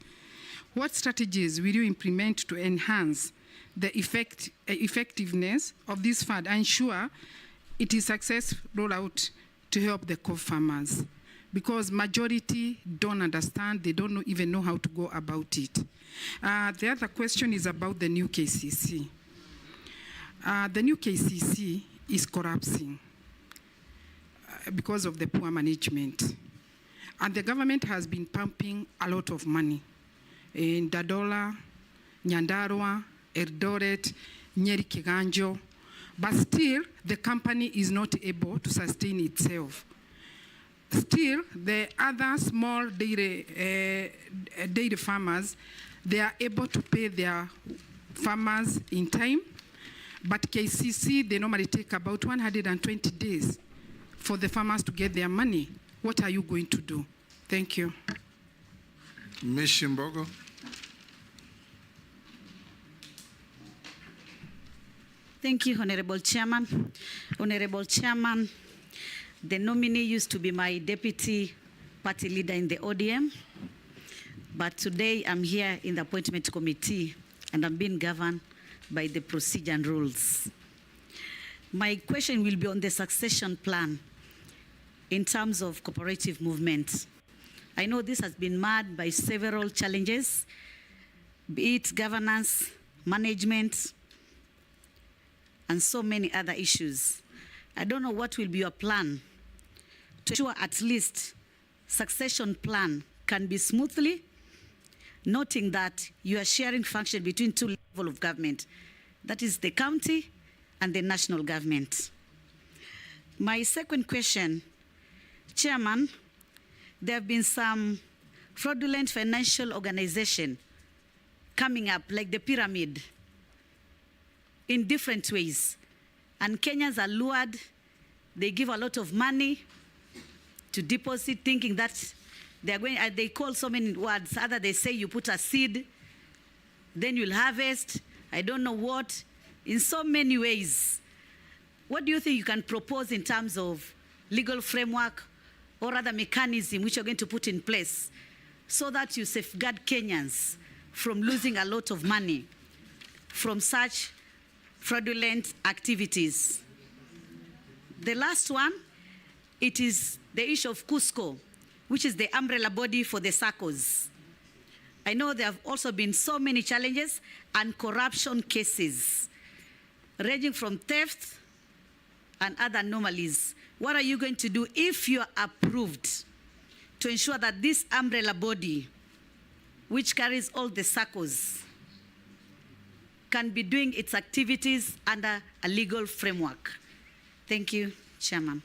What strategies will you implement to enhance the effectiveness of this fund and ensure it is successful rollout to help the coffee farmers? Because majority don't understand, they don't even know how to go about it. The other question is about the new KCC. The new KCC is collapsing because of the poor management. And the government has been pumping a lot of money in Dadola, Nyandarua, Eldoret, Nyeri Kiganjo, but still the company is not able to sustain itself. Still, the other small dairy farmers, they are able to pay their farmers in time, but KCC, they normally take about 120 days for the farmers to get their money. What are you going to do? Thank you. Ms. Shimbogo. Thank you, Honorable Chairman. Honorable Chairman, the nominee used to be my deputy party leader in the ODM, but today I'm here in the appointment committee and I'm being governed by the procedure and rules. My question will be on the succession plan in terms of cooperative movement. I know this has been marred by several challenges, be it governance, management, and so many other issues. I don't know what will be your plan to ensure at least succession plan can be smoothly, noting that you are sharing function between two levels of government, that is the county and the national government. My second question, Chairman, there have been some fraudulent financial organization coming up, like the pyramid, in different ways. And Kenyans are lured, they give a lot of money to deposit, thinking that they're going, they call so many words. Either they say you put a seed, then you'll harvest, I don't know what, in so many ways. What do you think you can propose in terms of legal framework or other mechanism which you're going to put in place so that you safeguard Kenyans from losing a lot of money from such fraudulent activities? The last one, it is the issue of Cusco, which is the umbrella body for the SACCOs. I know there have also been so many challenges and corruption cases, ranging from theft and other anomalies. What are you going to do if you are approved to ensure that this umbrella body, which carries all the SACCOs, can be doing its activities under a legal framework? Thank you, Chairman.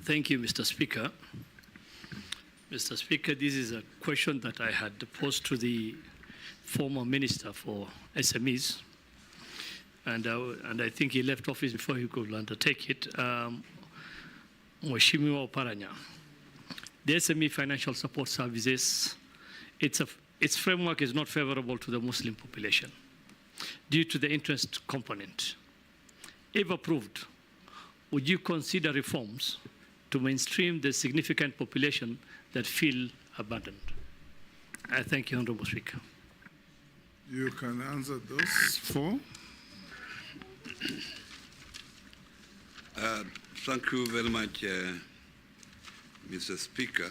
Thank you, Mr. Speaker. Mr. Speaker, this is a question that I had posed to the former Minister for SMEs, and I think he left office before he could undertake it. Mheshimiwa Oparanya, the SME Financial Support Services, its framework is not favorable to the Muslim population due to the interest component. If approved, would you consider reforms to mainstream the significant population that feel abandoned? I thank you, Honorable Speaker. You can answer those 4. Thank you very much, Mr. Speaker.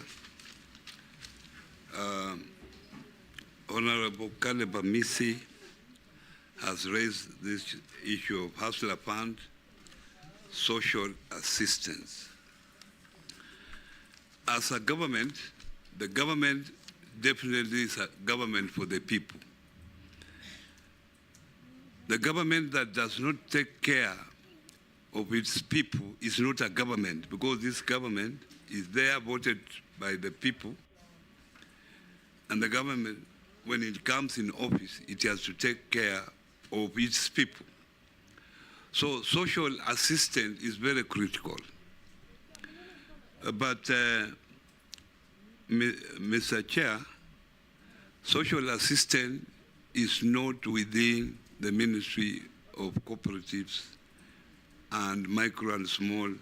Honorable Kaleba Misi has raised this issue of hustler fund, social assistance. As a government, the government definitely is a government for the people. The government that does not take care of its people is not a government, because this government is there voted by the people, and the government, when it comes in office, it has to take care of its people. So social assistance is very critical. But Mr. Chair, social assistance is not within the Ministry of Cooperatives and Micro and Small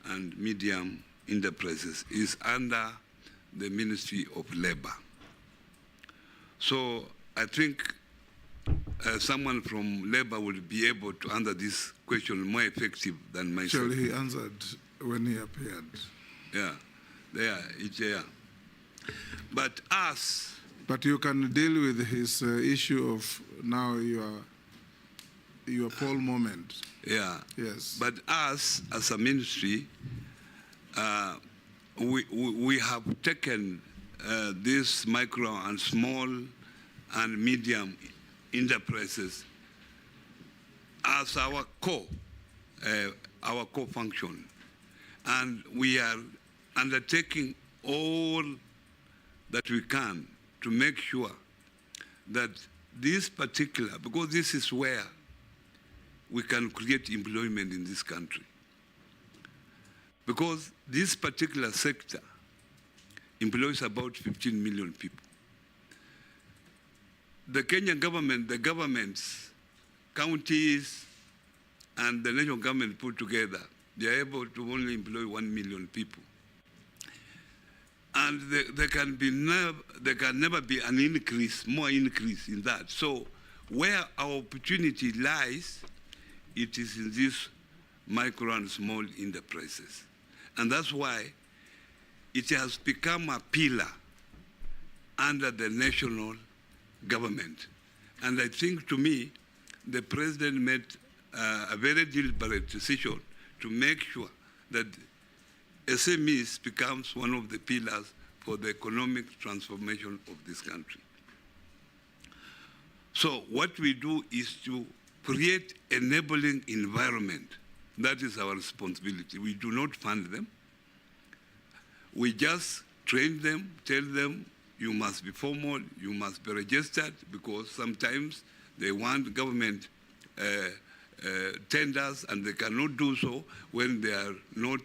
and Medium Enterprises. Is under the Ministry of Labor. So I think someone from Labor will be able to answer this question more effective than myself. Actually, he answered when he appeared. Yeah, it's there. But us... But you can deal with his issue of now your poll moment. Yeah. Yes. But us, as a ministry, we have taken these micro and small and medium enterprises as our core function. And we are undertaking all that we can to make sure that this particular, because this is where we can create employment in this country. Because this particular sector employs about 15 million people. The Kenyan government, the governments, counties, and the national government put together, they are able to only employ 1 million people. And there can never be an increase, more increase in that. So where our opportunity lies, it is in these micro and small enterprises. And that's why it has become a pillar under the national government. And I think, to me, the president made a very deliberate decision to make sure that SMEs becomes one of the pillars for the economic transformation of this country. So what we do is to create enabling environment. That is our responsibility. We do not fund them. We just train them, tell them, you must be formal, you must be registered, because sometimes they want government tenders, and they cannot do so when they are not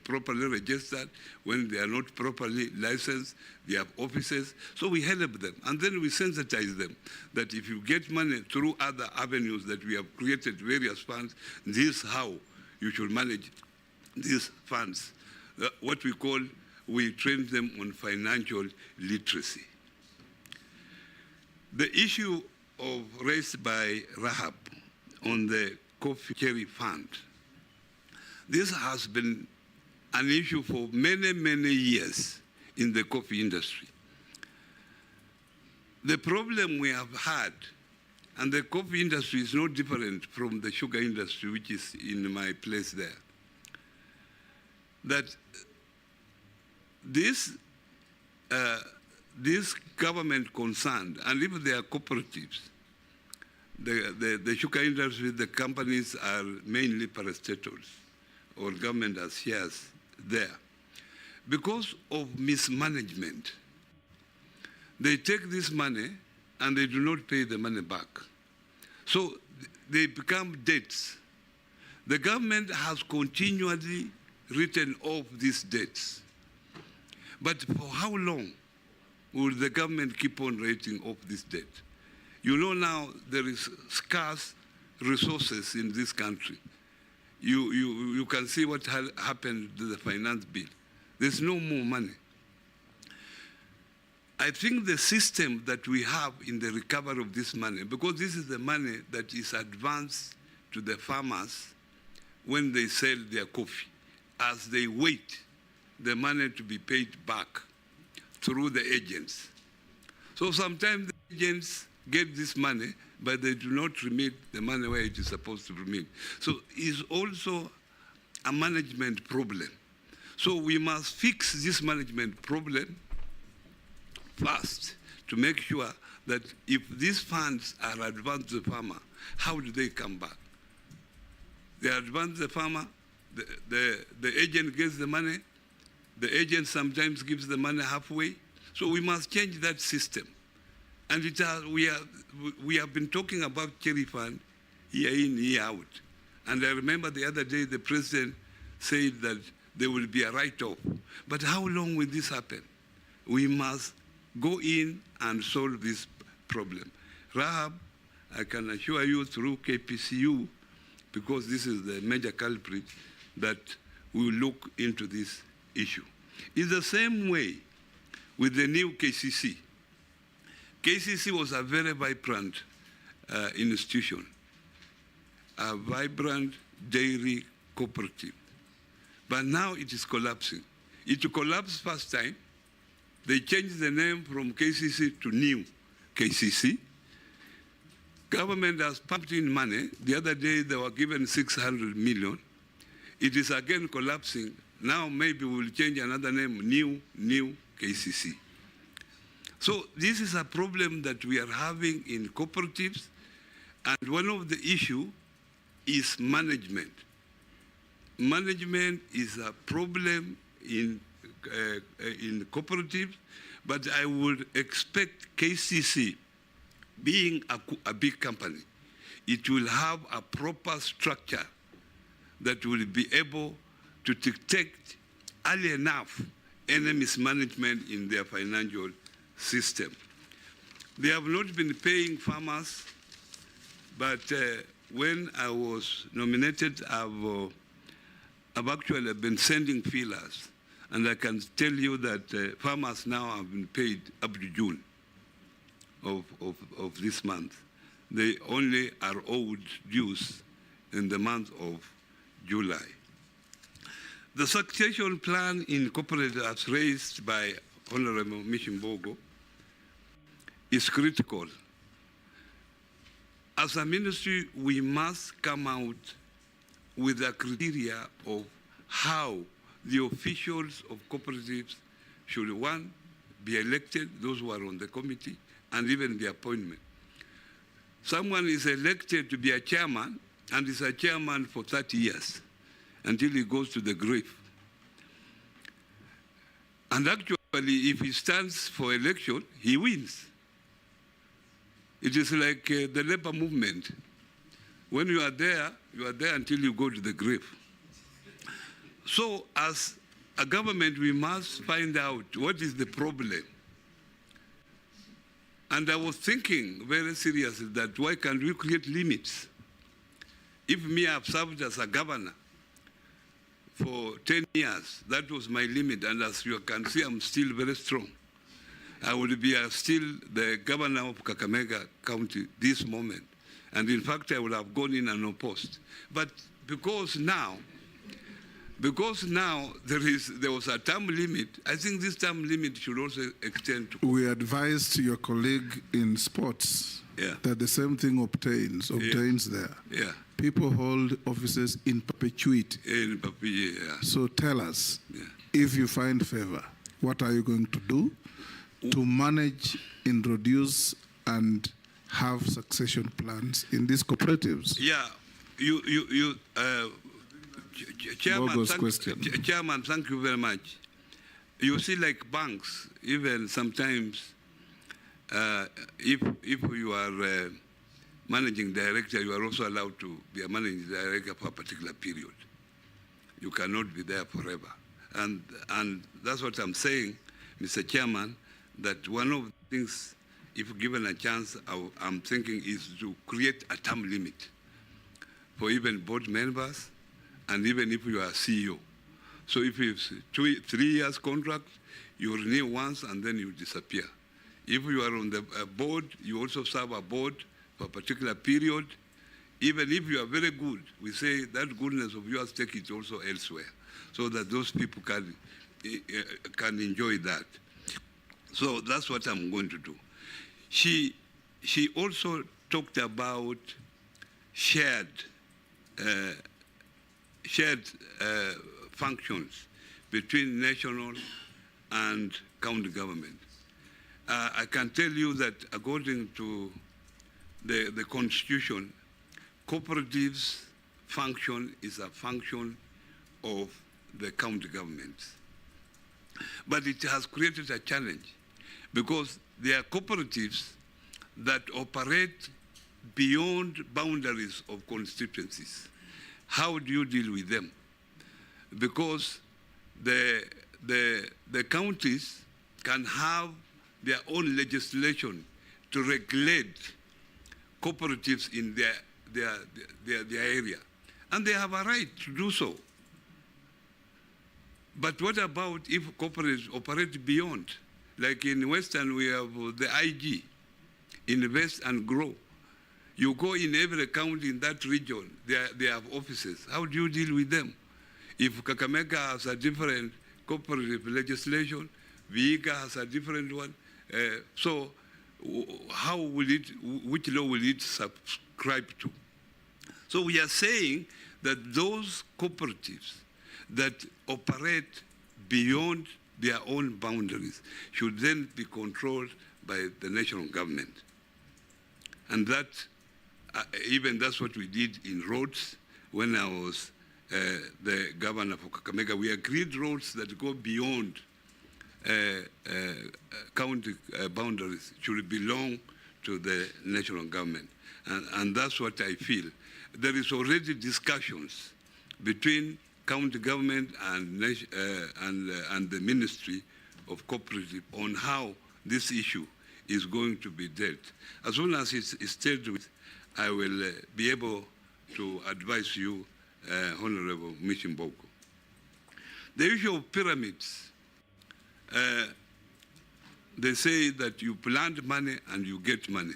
properly registered, when they are not properly licensed, they have offices. So we help them, and then we sensitize them that if you get money through other avenues that we have created various funds, this is how you should manage these funds. What we train them on financial literacy. The issue raised by Rahab on the coffee cherry fund, this has been an issue for many, many years in the coffee industry. The problem we have had, and the coffee industry is no different from the sugar industry, which is in my place there, that this government concerned, and if they are cooperatives, the sugar industry, the companies are mainly parastatals, or government has shares there. Because of mismanagement, they take this money and they do not pay the money back. So they become debts. The government has continually written off these debts. But for how long will the government keep on writing off this debt? You know, now there is scarce resources in this country. You can see what happened to the finance bill. There's no more money. I think the system that we have in the recovery of this money, because this is the money that is advanced to the farmers when they sell their coffee, as they wait the money to be paid back through the agents. So sometimes the agents get this money, but they do not remit the money where it is supposed to remit. So it's also a management problem. So we must fix this management problem first to make sure that if these funds are advanced to the farmer, how do they come back? They advance the farmer, the agent gets the money, the agent sometimes gives the money halfway. So we must change that system. And we have been talking about cherry fund year in, year out. And I remember the other day the president said that there will be a write-off. But how long will this happen? We must go in and solve this problem. Rahab, I can assure you through KPCU, because this is the major culprit, that we will look into this issue. It's the same way with the new KCC. KCC was a very vibrant institution, a vibrant dairy cooperative. But now it is collapsing. It collapsed first time. They changed the name from KCC to new KCC. Government has pumped in money. The other day they were given 600 million. It is again collapsing. Now maybe we'll change another name, new KCC. So this is a problem that we are having in cooperatives, and one of the issue is management. Management is a problem in cooperatives, but I would expect KCC, being a big company, it will have a proper structure that will be able to detect early enough any mismanagement in their financial system. They have not been paying farmers, but when I was nominated, I've actually been sending feelers, and I can tell you that farmers now have been paid up to June of this month. They only are owed dues in the month of July. The succession plan in cooperatives as raised by Honorable Mishimbogo is critical. As a ministry, we must come out with a criteria of how the officials of cooperatives should, one, be elected, those who are on the committee, and even the appointment. Someone is elected to be a chairman, and is a chairman for 30 years until he goes to the grave. And actually, if he stands for election, he wins. It is like the labor movement. When you are there until you go to the grave. So as a government, we must find out what is the problem. And I was thinking very seriously that why can't we create limits? If me, I've served as a governor for 10 years, that was my limit. And as you can see, I'm still very strong. I will be still the governor of Kakamega County this moment. And in fact, I would have gone in and opposed. But because now there was a term limit, I think this term limit should also extend to... We advised your colleague in sports that the same thing obtains there. Yeah. People hold offices in perpetuity. In perpetuity, yeah. So tell us, if you find favor, what are you going to do to manage, introduce, and have succession plans in these cooperatives? Yeah, Chairman, thank you very much. You see, like banks, even sometimes, if you are managing director, you are also allowed to be a managing director for a particular period. You cannot be there forever. And that's what I'm saying, Mr. Chairman, that one of the things, if given a chance, I'm thinking is to create a term limit for even board members, and even if you are CEO. So if it's 3 years contract, you renew once and then you disappear. If you are on the board, you also serve a board for a particular period. Even if you are very good, we say that goodness of yours, take it also elsewhere, so that those people can enjoy that. So that's what I'm going to do. She also talked about shared functions between national and county government. I can tell you that according to the Constitution, cooperatives function is a function of the county governments. But it has created a challenge because there are cooperatives that operate beyond boundaries of constituencies. How do you deal with them? Because the counties can have their own legislation to regulate cooperatives in their area. And they have a right to do so. But what about if cooperatives operate beyond? Like in Western, we have the IG, Invest and Grow. You go in every county in that region, they have offices. How do you deal with them? If Kakamega has a different cooperative legislation, Vihiga has a different one, so how will it, which law will it subscribe to? So we are saying that those cooperatives that operate beyond their own boundaries should then be controlled by the national government. And that, even that's what we did in roads when I was the governor for Kakamega. We agreed roads that go beyond county boundaries should belong to the national government. And that's what I feel. There is already discussions between county government and the Ministry of Cooperative on how this issue is going to be dealt. As soon as it's dealt with, I will be able to advise you, Honorable Mishimboko. The issue of pyramids, they say that you plant money and you get money.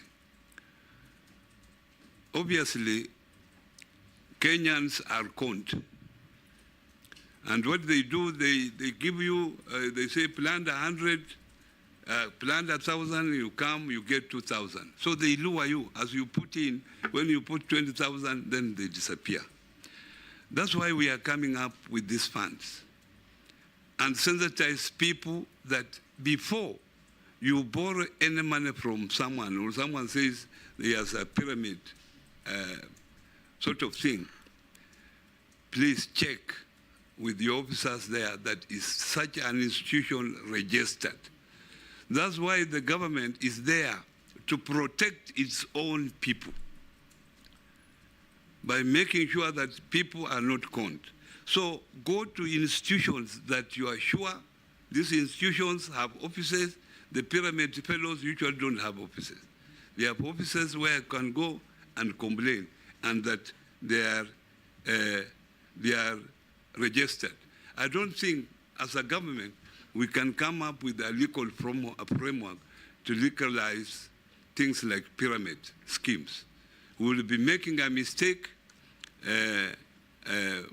Obviously, Kenyans are conned. And what they do, they give you, they say plant 100, plant 1,000, you come, you get 2,000. So they lure you. As you put in, when you put 20,000, then they disappear. That's why we are coming up with these funds and sensitize people that before you borrow any money from someone or someone says there's a pyramid sort of thing, please check with the officers there that is such an institution registered. That's why the government is there to protect its own people by making sure that people are not conned. So go to institutions that you are sure these institutions have offices. The pyramid fellows usually don't have offices. They have offices where you can go and complain and that they are registered. I don't think as a government we can come up with a legal framework to legalize things like pyramid schemes. We will be making a mistake, we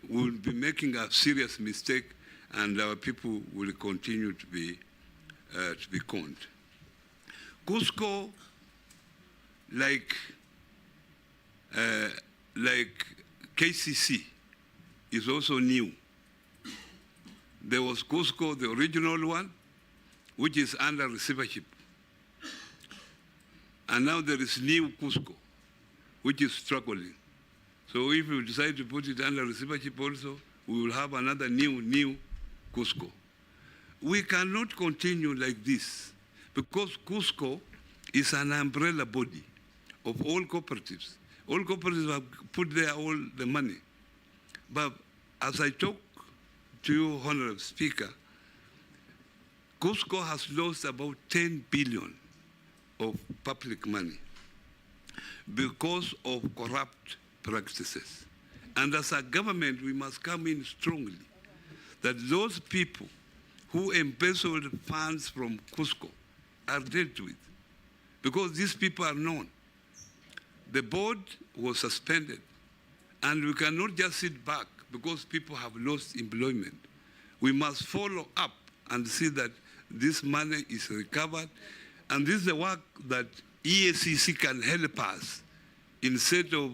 will be making a serious mistake, and our people will continue to be conned. Cusco, like KCC, is also new. There was Cusco, the original one, which is under receivership. And now there is new Cusco, which is struggling. So if we decide to put it under receivership also, we will have another new Cusco. We cannot continue like this because Cusco is an umbrella body of all cooperatives. All cooperatives have put there all the money. But as I talk to you, Honorable Speaker, Cusco has lost about 10 billion of public money because of corrupt practices. And as a government, we must come in strongly that those people who embezzled funds from Cusco are dealt with. because these people are known. The board was suspended, and we cannot just sit back because people have lost employment. We must follow up and see that this money is recovered, and this is the work that EACC can help us instead of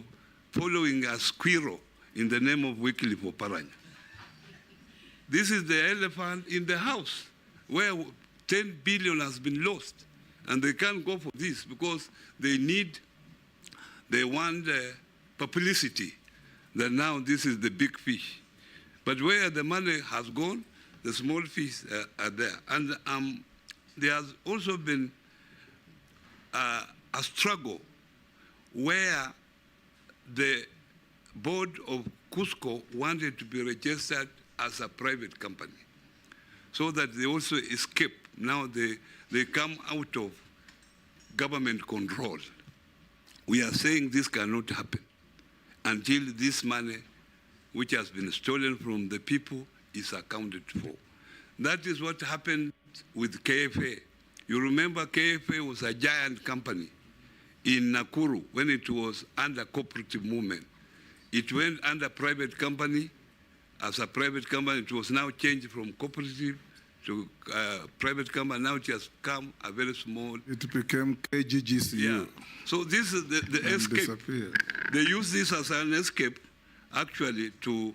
following a squirrel in the name of Wycliffe Oparanya. This is the elephant in the house where 10 billion has been lost, and they can't go for this because they want publicity that now this is the big fish. But where the money has gone, the small fish are there. And there has also been a struggle where the board of Cusco wanted to be registered as a private company so that they also escape. Now they come out of government control. We are saying this cannot happen until this money, which has been stolen from the people, is accounted for. That is what happened with KFA. You remember KFA was a giant company in Nakuru when it was under cooperative movement. It went under private company. As a private company, it was now changed from cooperative to private company. Now it has become a very small. It became KGGCU. Yeah. So this is the escape. Disappeared. They use this as an escape, actually, to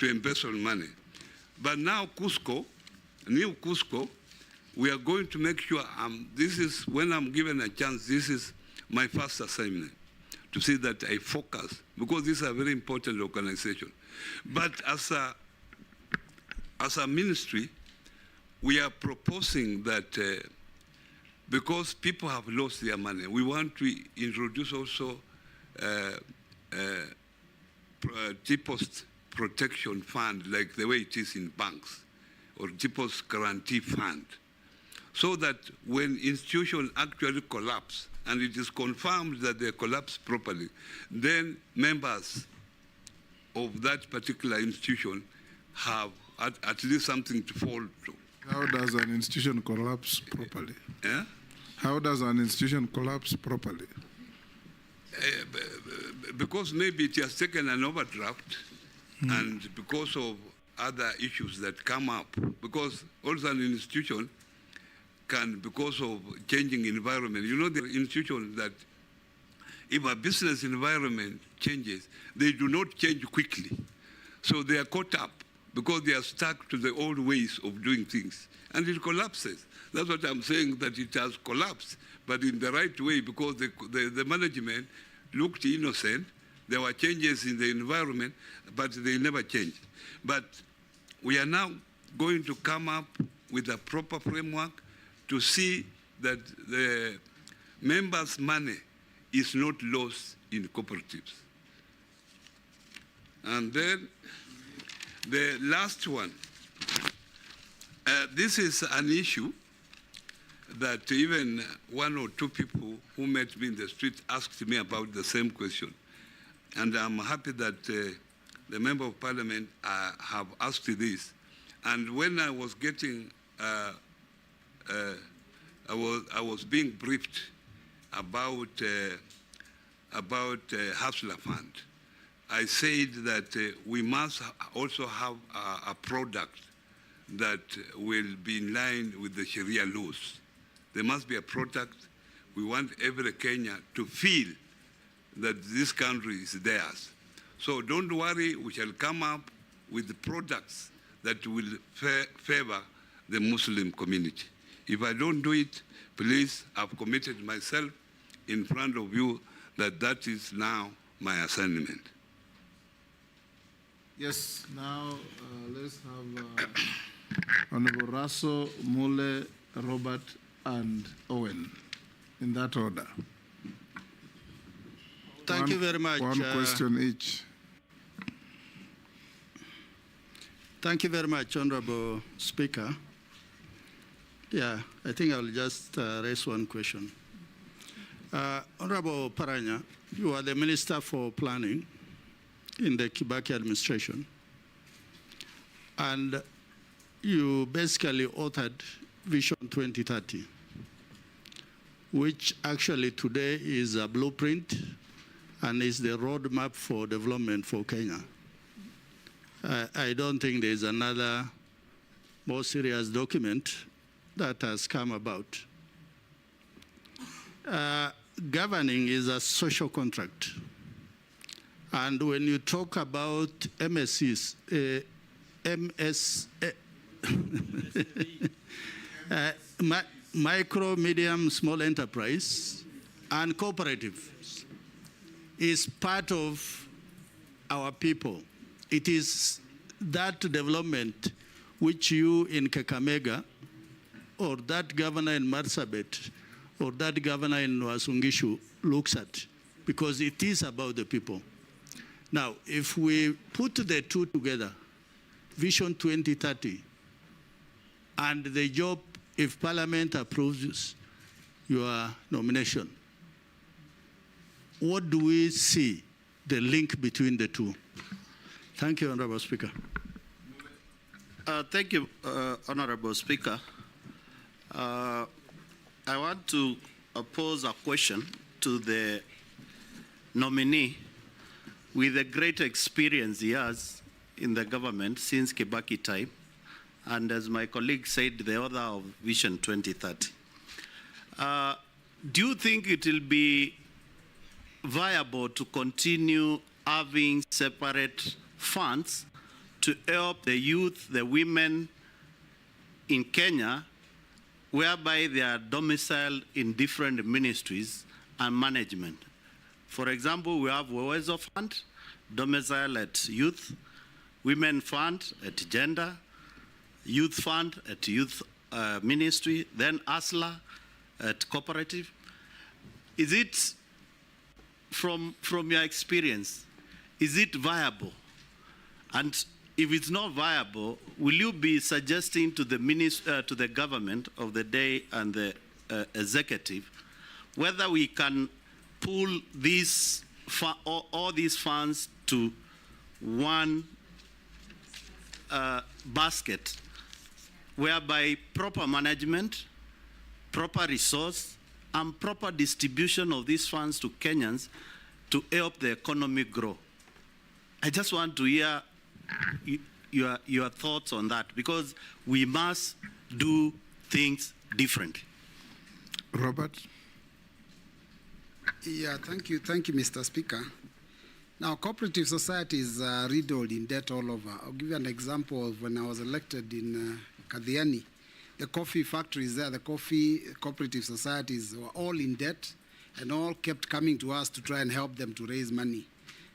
embezzle money. But now Cusco, new Cusco, we are going to make sure, this is, when I'm given a chance, this is my first assignment, to see that I focus, because this is a very important organization. But as a ministry, we are proposing that because people have lost their money, we want to introduce also deposit protection fund, like the way it is in banks, or deposit guarantee fund, so that when institutions actually collapse, and it is confirmed that they collapse properly, then members of that particular institution have at least something to fall to. How does an institution collapse properly? Yeah? How does an institution collapse properly? Because maybe it has taken an overdraft, and because of other issues that come up, because also an institution can, because of changing environment, you know, the institution that if a business environment changes, they do not change quickly. So they are caught up because they are stuck to the old ways of doing things, and it collapses. That's what I'm saying, that it has collapsed, but in the right way, because the management looked innocent. There were changes in the environment, but they never changed. But we are now going to come up with a proper framework to see that the members' money is not lost in cooperatives. And then the last one, this is an issue that even one or two people who met me in the street asked me about the same question. And I'm happy that the Member of Parliament have asked this. And when I was getting, I was being briefed about Hustler Fund. I said that we must also have a product that will be in line with the Sharia laws. There must be a product. We want every Kenyan to feel that this country is theirs. So don't worry, we shall come up with the products that will favor the Muslim community. If I don't do it, please, I've committed myself in front of you that that is now my assignment. Yes, now let's have Honorable Raso, Mule, Robert, and Owen, in that order. Thank you very much. One question each. Thank you very much, Honorable Speaker. Yeah, I think I'll just raise one question. Honorable Paranya, you are the Minister for Planning in the Kibaki administration, and you basically authored Vision 2030, which actually today is a blueprint and is the roadmap for development for Kenya. I don't think there's another more serious document that has come about. Governing is a social contract. And when you talk about MSCs, micro, medium, small enterprise, and cooperative is part of our people. It is that development which you in Kakamega, or that governor in Marsabit, or that governor in Wasungishu looks at, because it is about the people. Now, if we put the two together, Vision 2030, and the job, if Parliament approves your nomination, what do we see the link between the two? Thank you, Honorable Speaker. Thank you, Honorable Speaker. I want to pose a question to the nominee with the great experience he has in the government since Kibaki time, and as my colleague said, the author of Vision 2030. Do you think it will be viable to continue having separate funds to help the youth, the women in Kenya, whereby they are domiciled in different ministries and management? For example, we have Wewezo Fund, domicile at youth, Women Fund at gender, Youth Fund at youth ministry, then ASLA at cooperative. Is it, from your experience, is it viable? And if it's not viable, will you be suggesting to the to the government of the day and the executive whether we can pool these all these funds to one basket, whereby proper management, proper resource, and proper distribution of these funds to Kenyans to help the economy grow? I just want to hear your thoughts on that, because we must do things differently. Robert? Yeah, thank you, Mr. Speaker. Now, cooperative societies are riddled in debt all over. I'll give you an example of when I was elected in Kadhiani. The coffee factories there, the coffee cooperative societies were all in debt and all kept coming to us to try and help them to raise money.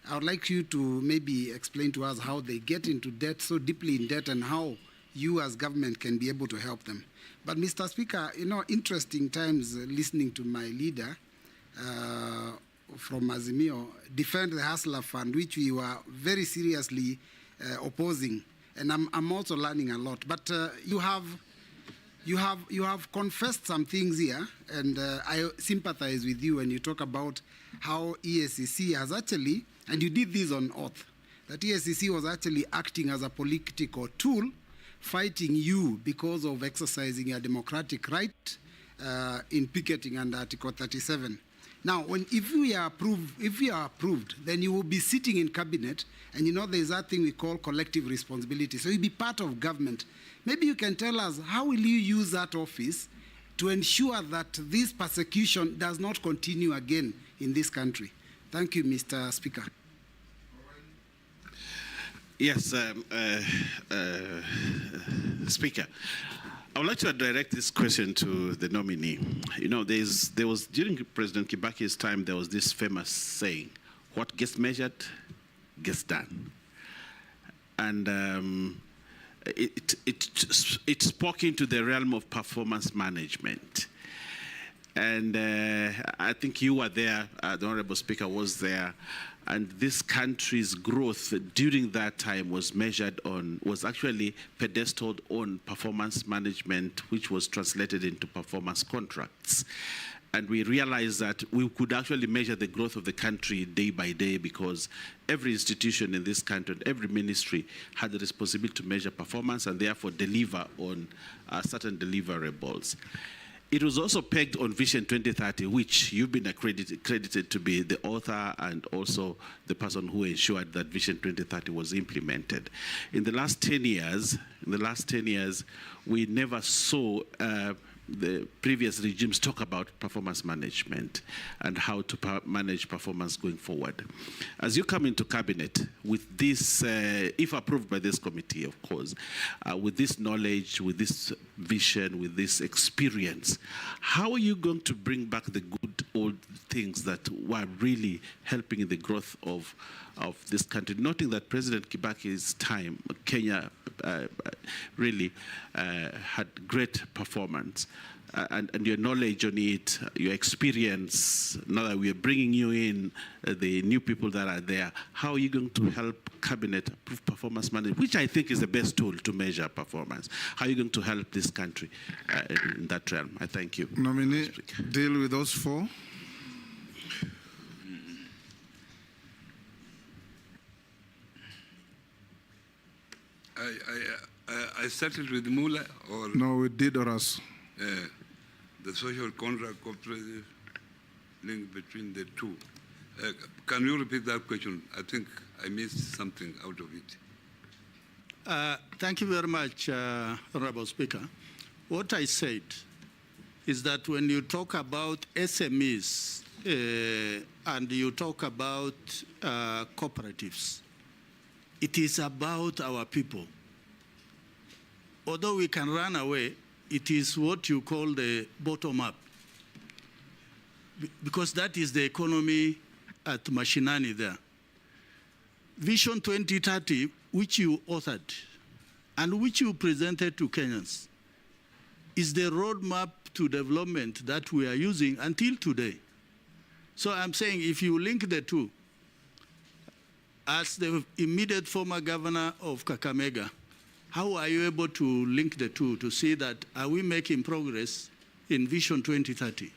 I would like you to maybe explain to us how they get into debt, so deeply in debt, and how you as government can be able to help them. But Mr. Speaker, you know, interesting times listening to my leader from Azimio defend the Hustler Fund, which we were very seriously opposing. And I'm also learning a lot. But you have confessed some things here, and I sympathize with you when you talk about how EACC has actually, and you did this on oath, that EACC was actually acting as a political tool, fighting you because of exercising your democratic right in picketing under Article 37. Now, if we are approved, then you will be sitting in cabinet, and you know there's that thing we call collective responsibility. So you'll be part of government. Maybe you can tell us, how will you use that office to ensure that this persecution does not continue again in this country? Thank you, Mr. Speaker. Yes, Speaker. I would like to direct this question to the nominee. You know, there was during President Kibaki's time, there was this famous saying, "What gets measured gets done," and it spoke into the realm of performance management. And I think you were there, the Honorable Speaker was there, and this country's growth during that time was measured on, was actually pedestaled on performance management, which was translated into performance contracts. And we realized that we could actually measure the growth of the country day by day, because every institution in this country, every ministry had the responsibility to measure performance and therefore deliver on certain deliverables. it was also pegged on Vision 2030, which you've been credited to be the author and also the person who ensured that Vision 2030 was implemented. In the last 10 years, we never saw the previous regimes talk about performance management and how to manage performance going forward. As you come into cabinet with this, if approved by this committee, of course, with this knowledge, with this vision, with this experience, how are you going to bring back the good old things that were really helping in the growth of this country? Noting that President Kibaki's time, Kenya really had great performance, and your knowledge on it, your experience, now that we are bringing you in, the new people that are there, how are you going to help cabinet improve performance management, which I think is the best tool to measure performance? How are you going to help this country in that realm? I thank you. Nominee, deal with those four. I started with Mula or? No, we did Oras. The social contract cooperative link between the two. Can you repeat that question? I think I missed something out of it. Thank you very much, Honorable Speaker. What I said is that when you talk about SMEs and you talk about cooperatives, it is about our people. Although we can run away, it is what you call the bottom-up, because that is the economy at Mashinani there. Vision 2030, which you authored and which you presented to Kenyans, is the roadmap to development that we are using until today. So I'm saying if you link the two, as the immediate former governor of Kakamega, how are you able to link the two to see that are we making progress in Vision 2030?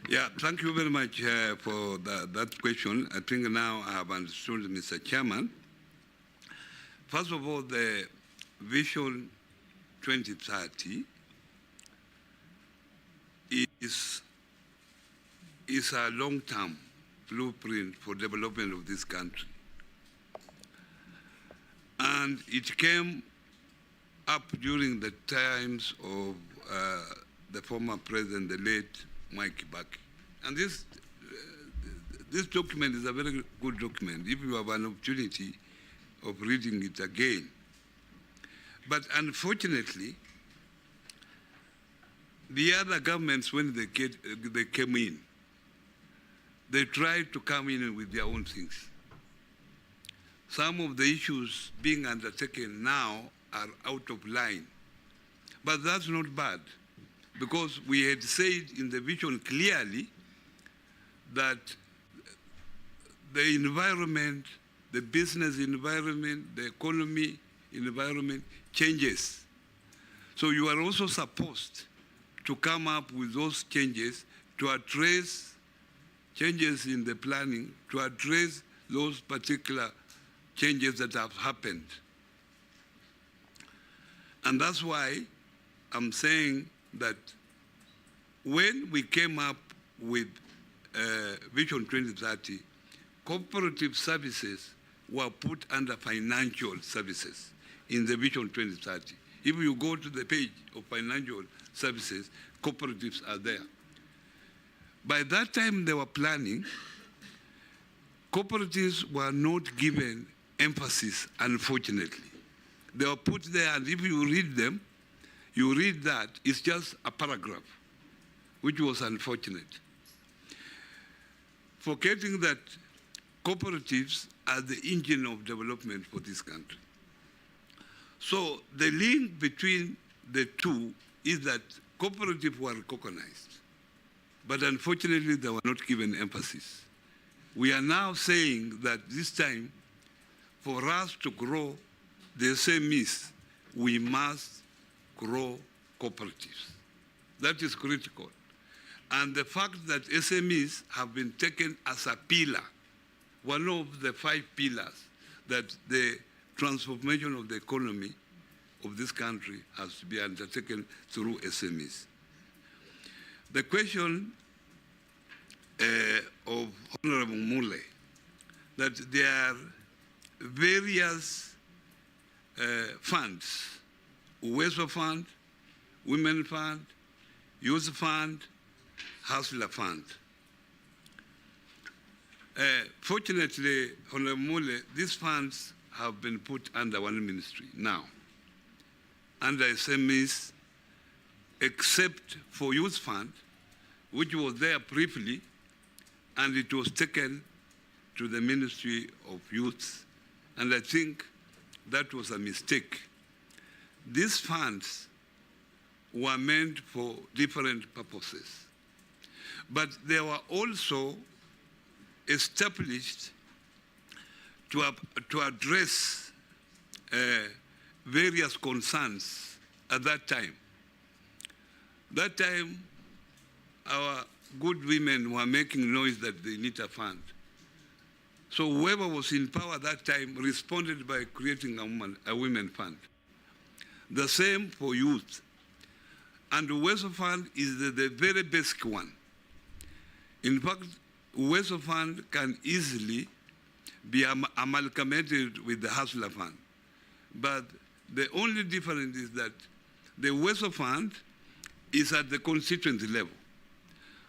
Yeah, thank you very much for that question. I think now I have understood, Mr. Chairman. First of all, the Vision 2030 is a long-term blueprint for development of this country. And it came up during the times of the former president, the late Mike Kibaki. And this document is a very good document if you have an opportunity of reading it again. But unfortunately, the other governments, when they came in, they tried to come in with their own things. Some of the issues being undertaken now are out of line. But that's not bad, because we had said in the vision clearly that the environment, the business environment, the economy environment changes. So you are also supposed to come up with those changes to address changes in the planning, to address those particular changes that have happened. And that's why I'm saying that when we came up with Vision 2030, cooperative services were put under financial services in the Vision 2030. If you go to the page of financial services, cooperatives are there. By that time they were planning, cooperatives were not given emphasis, unfortunately. They were put there, and if you read them, you read that it's just a paragraph, which was unfortunate. Forgetting that cooperatives are the engine of development for this country. So the link between the two is that cooperatives were recognized, but unfortunately they were not given emphasis. We are now saying that this time, for us to grow the SMEs, we must grow cooperatives. That is critical. And the fact that SMEs have been taken as a pillar, one of the 5 pillars that the transformation of the economy of this country has to be undertaken through SMEs. the question of Honorable Mule, that there are various funds, Uwezo Fund, Women Fund, Youth Fund, Hustler Fund. Fortunately, Honorable Mule, these funds have been put under one ministry now, under SMEs, except for Youth Fund, which was there briefly, and it was taken to the Ministry of Youth. And I think that was a mistake. These funds were meant for different purposes, but they were also established to address various concerns at that time. That time, our good women were making noise that they need a fund. So whoever was in power at that time responded by creating a women fund. The same for youth. And the Uwezo Fund is the very basic one. In fact, Uwezo Fund can easily be amalgamated with the Hustler Fund. But the only difference is that the Uwezo Fund is at the constituency level.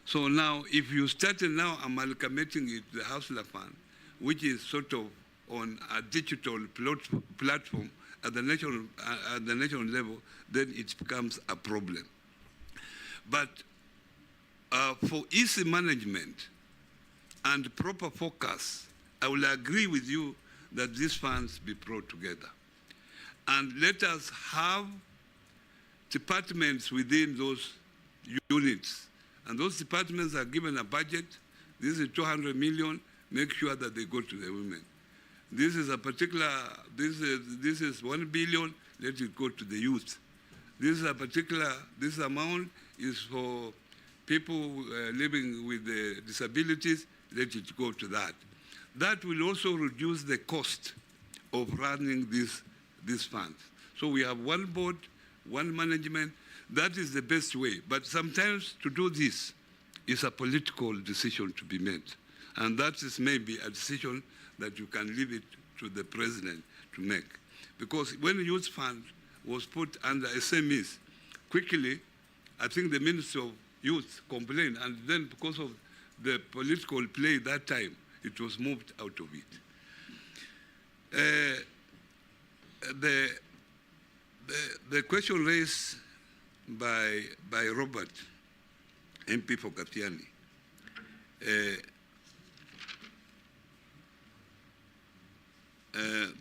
So now, if you started now amalgamating it, the Hustler Fund, which is sort of on a digital platform at the national level, then it becomes a problem. But for easy management and proper focus, I will agree with you that these funds be brought together. And let us have departments within those units. And those departments are given a budget. This is 200 million. Make sure that they go to the women. This is a particular, this is 1 billion. Let it go to the youth. This is a particular, this amount is for people living with disabilities. Let it go to that. That will also reduce the cost of running these funds. So we have one board, one management. That is the best way. But sometimes to do this is a political decision to be made. And that is maybe a decision that you can leave it to the president to make. Because when the youth fund was put under SMEs, quickly, I think the Minister of Youth complained, and then because of the political play that time, it was moved out of it. The question raised by Robert, MP for Katiani,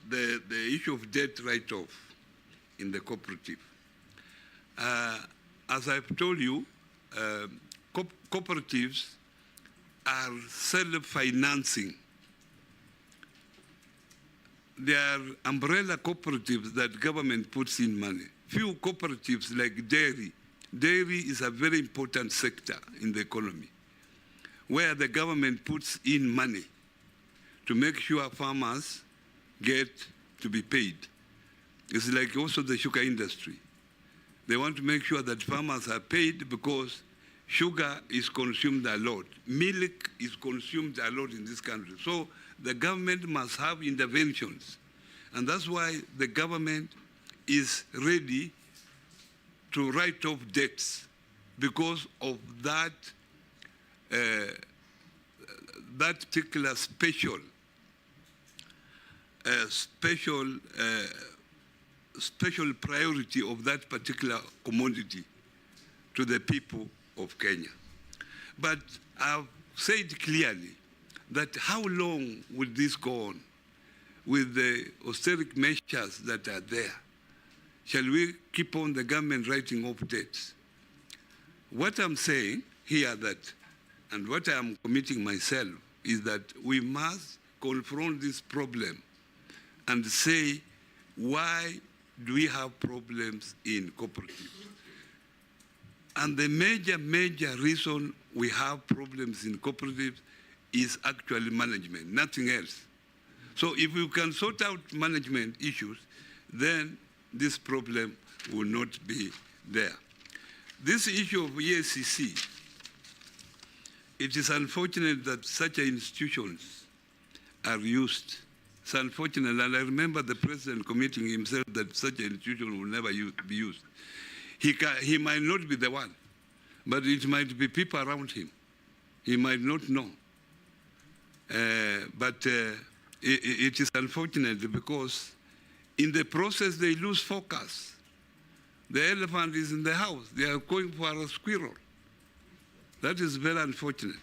the issue of debt write-off in the cooperative. As I've told you, cooperatives are self-financing. They are umbrella cooperatives that government puts in money. Few cooperatives like dairy. Dairy is a very important sector in the economy, where the government puts in money to make sure farmers get to be paid. It's like also the sugar industry. They want to make sure that farmers are paid because sugar is consumed a lot. Milk is consumed a lot in this country. So the government must have interventions. And that's why the government is ready to write off debts because of that, that particular special priority of that particular commodity to the people of Kenya. But I've said clearly that how long will this go on with the austerity measures that are there? Shall we keep on the government writing off debts? What I'm saying here that, and what I'm committing myself, is that we must confront this problem and say, why do we have problems in cooperatives? And the major reason we have problems in cooperatives is actually management, nothing else. So if we can sort out management issues, then this problem will not be there. This issue of EACC, it is unfortunate that such institutions are used. It's unfortunate, and I remember the president committing himself that such an institution will never be used. He might not be the one, but it might be people around him. He might not know. But it is unfortunate because in the process they lose focus. The elephant is in the house. They are going for a squirrel. That is very unfortunate.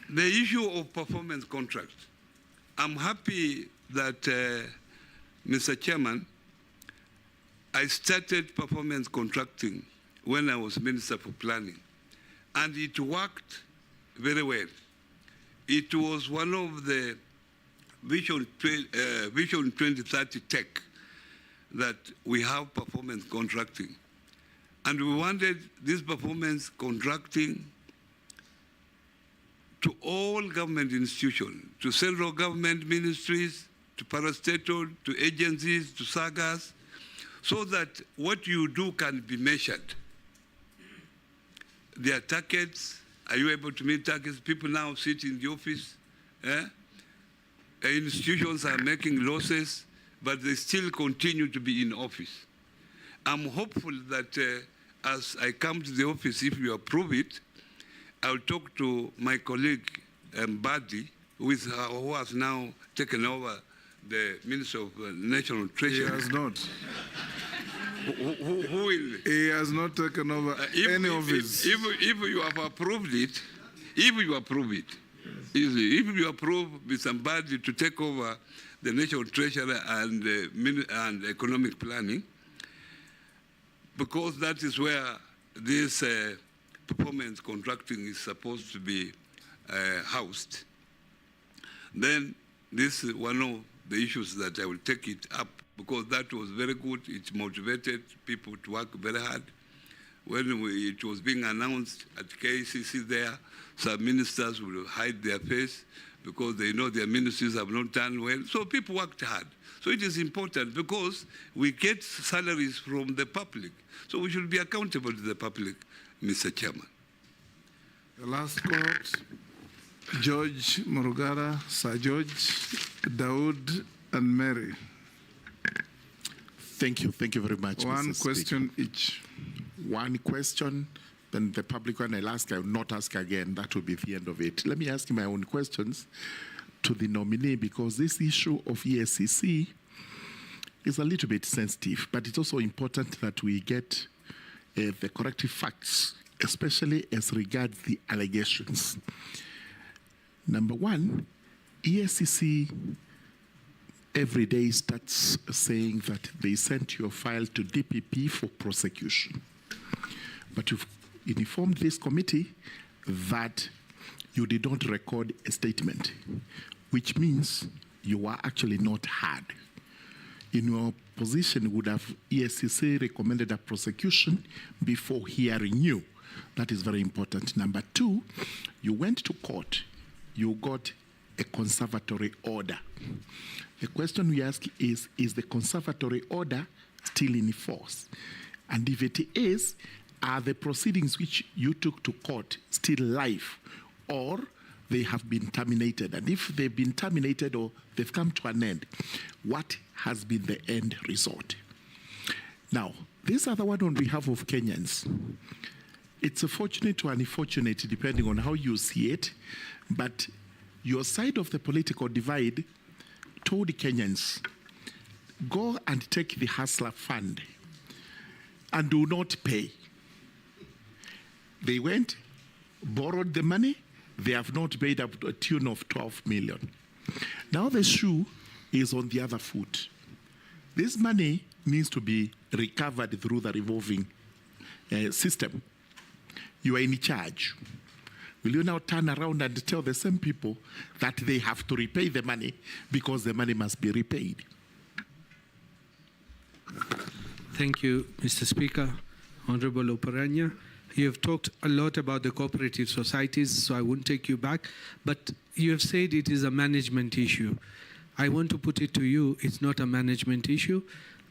The issue of performance contract. I'm happy that, Mr. Chairman, I started performance contracting when I was Minister for Planning, and it worked very well. It was one of the Vision 2030 tech that we have performance contracting. And we wanted this performance contracting to all government institutions, to central government ministries, to parastatal, to agencies, to sagas, so that what you do can be measured. There are targets. Are you able to meet targets? People now sit in the office. Institutions are making losses, but they still continue to be in office. I'm hopeful that as I come to the office, if you approve it, I'll talk to my colleague, Mbadi, who has now taken over the Minister of National Treasury. He has not. Who will? He has not taken over any office. If you have approved it, if you approve it, if you approve somebody to take over the National Treasury and economic planning, because that is where this performance contracting is supposed to be housed, then this is one of the issues that I will take it up, because that was very good. It motivated people to work very hard. When it was being announced at KCC there, some ministers will hide their face because they know their ministries have not done well. So people worked hard. So it is important because we get salaries from the public. So we should be accountable to the public, Mr. Chairman. The last court, George Murugara, Sir George, Daoud, and Mary. Thank you very much. One Mr. question Speaker. each. One question, then the public one I'll ask, I will not ask again. That will be the end of it. Let me ask my own questions to the nominee, because this issue of ESCC is a little bit sensitive, but it's also important that we get the corrective facts, especially as regards the allegations. Number one, ESCC every day starts saying that they sent your file to DPP for prosecution. But you've informed this committee that you did not record a statement, which means you are actually not heard. In your position, would have ESCC recommended a prosecution before hearing you? That is very important. Number two, you went to court. You got a conservatory order. The question we ask is the conservatory order still in force? And if it is, are the proceedings which you took to court still live, or they have been terminated? And if they've been terminated or they've come to an end, what has been the end result? Now, this other one on behalf of Kenyans. It's a fortunate or unfortunate, depending on how you see it, but your side of the political divide told the Kenyans, go and take the Hustler Fund and do not pay. They went, borrowed the money, they have not paid up to a tune of 12 million. Now the shoe is on the other foot. This money needs to be recovered through the revolving system. You are in charge. Will you now turn around and tell the same people that they have to repay the money because the money must be repaid? Thank you, Mr. Speaker. Honorable Oparanya, you have talked a lot about the cooperative societies, so I won't take you back, but you have said it is a management issue. I want to put it to you, it's not a management issue.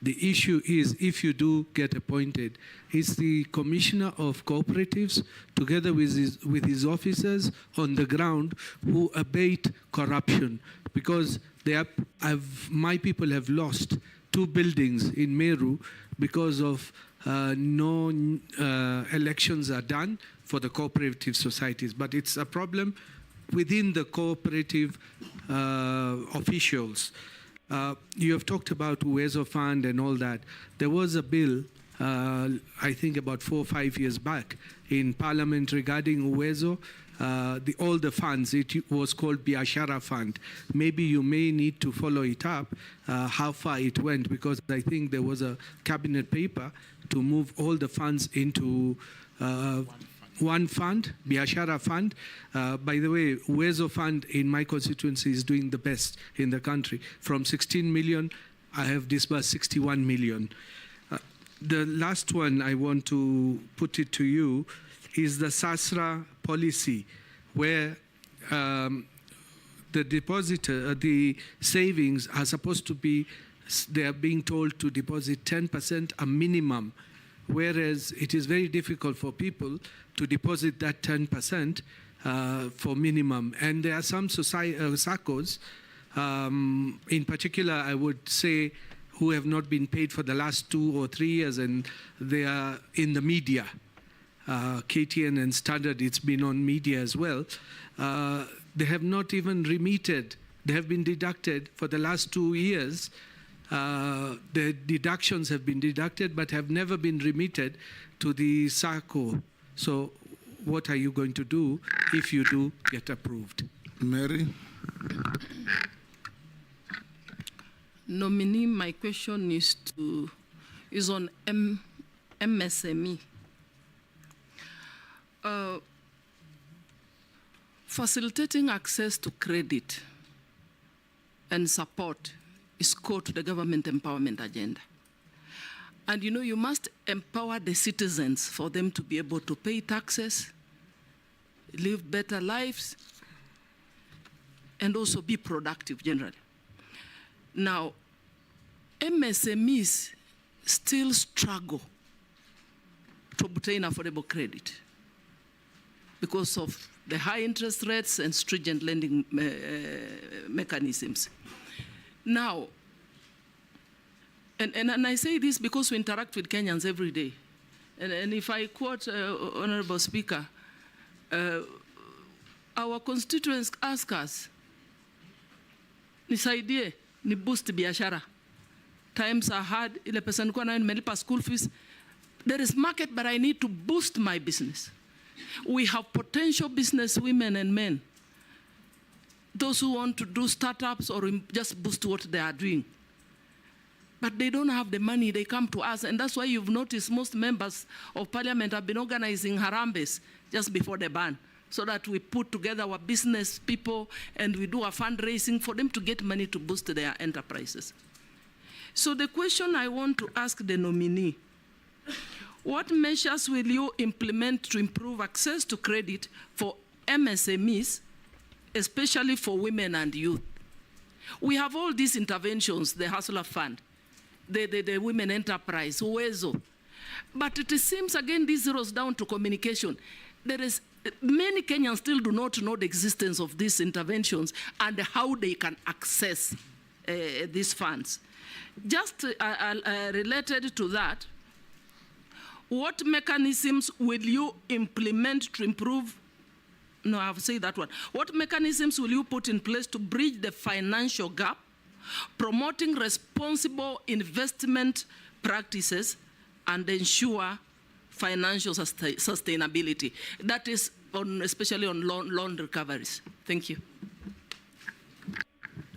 The issue is, if you do get appointed, is the Commissioner of Cooperatives, together with his officers on the ground, who abate corruption. Because my people have lost 2 buildings in Meru because of no elections are done for the cooperative societies. But it's a problem within the cooperative officials. You have talked about Uwezo Fund and all that. There was a bill, I think about 4 or 5 years back, in Parliament regarding Uwezo, all the funds. It was called Biashara Fund. Maybe you may need to follow it up, how far it went, because I think there was a cabinet paper to move all the funds into one fund, Biashara Fund. By the way, Uwezo Fund in my constituency is doing the best in the country. From 16 million, I have disbursed 61 million. The last one I want to put it to you is the Sasra policy, where the depositor, the savings are supposed to be, they are being told to deposit 10% a minimum, whereas it is very difficult for people to deposit that 10% for minimum. And there are some SACCOs, in particular, I would say, who have not been paid for the last 2 or 3 years, and they are in the media. KTN and Standard, it's been on media as well. They have not even remitted. They have been deducted for the last 2 years. The deductions have been deducted but have never been remitted to the SACCO. So what are you going to do if you do get approved? Mary? Nominee, my question is on MSME. Facilitating access to credit and support is core to the government empowerment agenda. And you know, you must empower the citizens for them to be able to pay taxes, live better lives, and also be productive generally. Now, MSMEs still struggle to obtain affordable credit because of the high interest rates and stringent lending mechanisms. Now, and I say this because we interact with Kenyans every day. And if I quote Honorable Speaker, our constituents ask us, nisaidie, ni boost biashara. Times are hard, ile pesa nilikuwa nayo nimelipa school fees. There is market, but I need to boost my business. We have potential business women and men. Those who want to do startups or just boost what they are doing. But they don't have the money, they come to us. And that's why you've noticed most members of parliament have been organizing harambes just before the ban, so that we put together our business people and we do a fundraising for them to get money to boost their enterprises. So the question I want to ask the nominee, what measures will you implement to improve access to credit for MSMEs, especially for women and youth? We have all these interventions, the Hustler Fund, the Women Enterprise, Uwezo. But it seems, again, this zeroes down to communication. Many Kenyans still do not know the existence of these interventions and how they can access these funds. Just related to that, what mechanisms will you implement to improve? No, I've said that one. What mechanisms will you put in place to bridge the financial gap, promoting responsible investment practices and ensure financial sustainability? That is especially on loan recoveries. Thank you.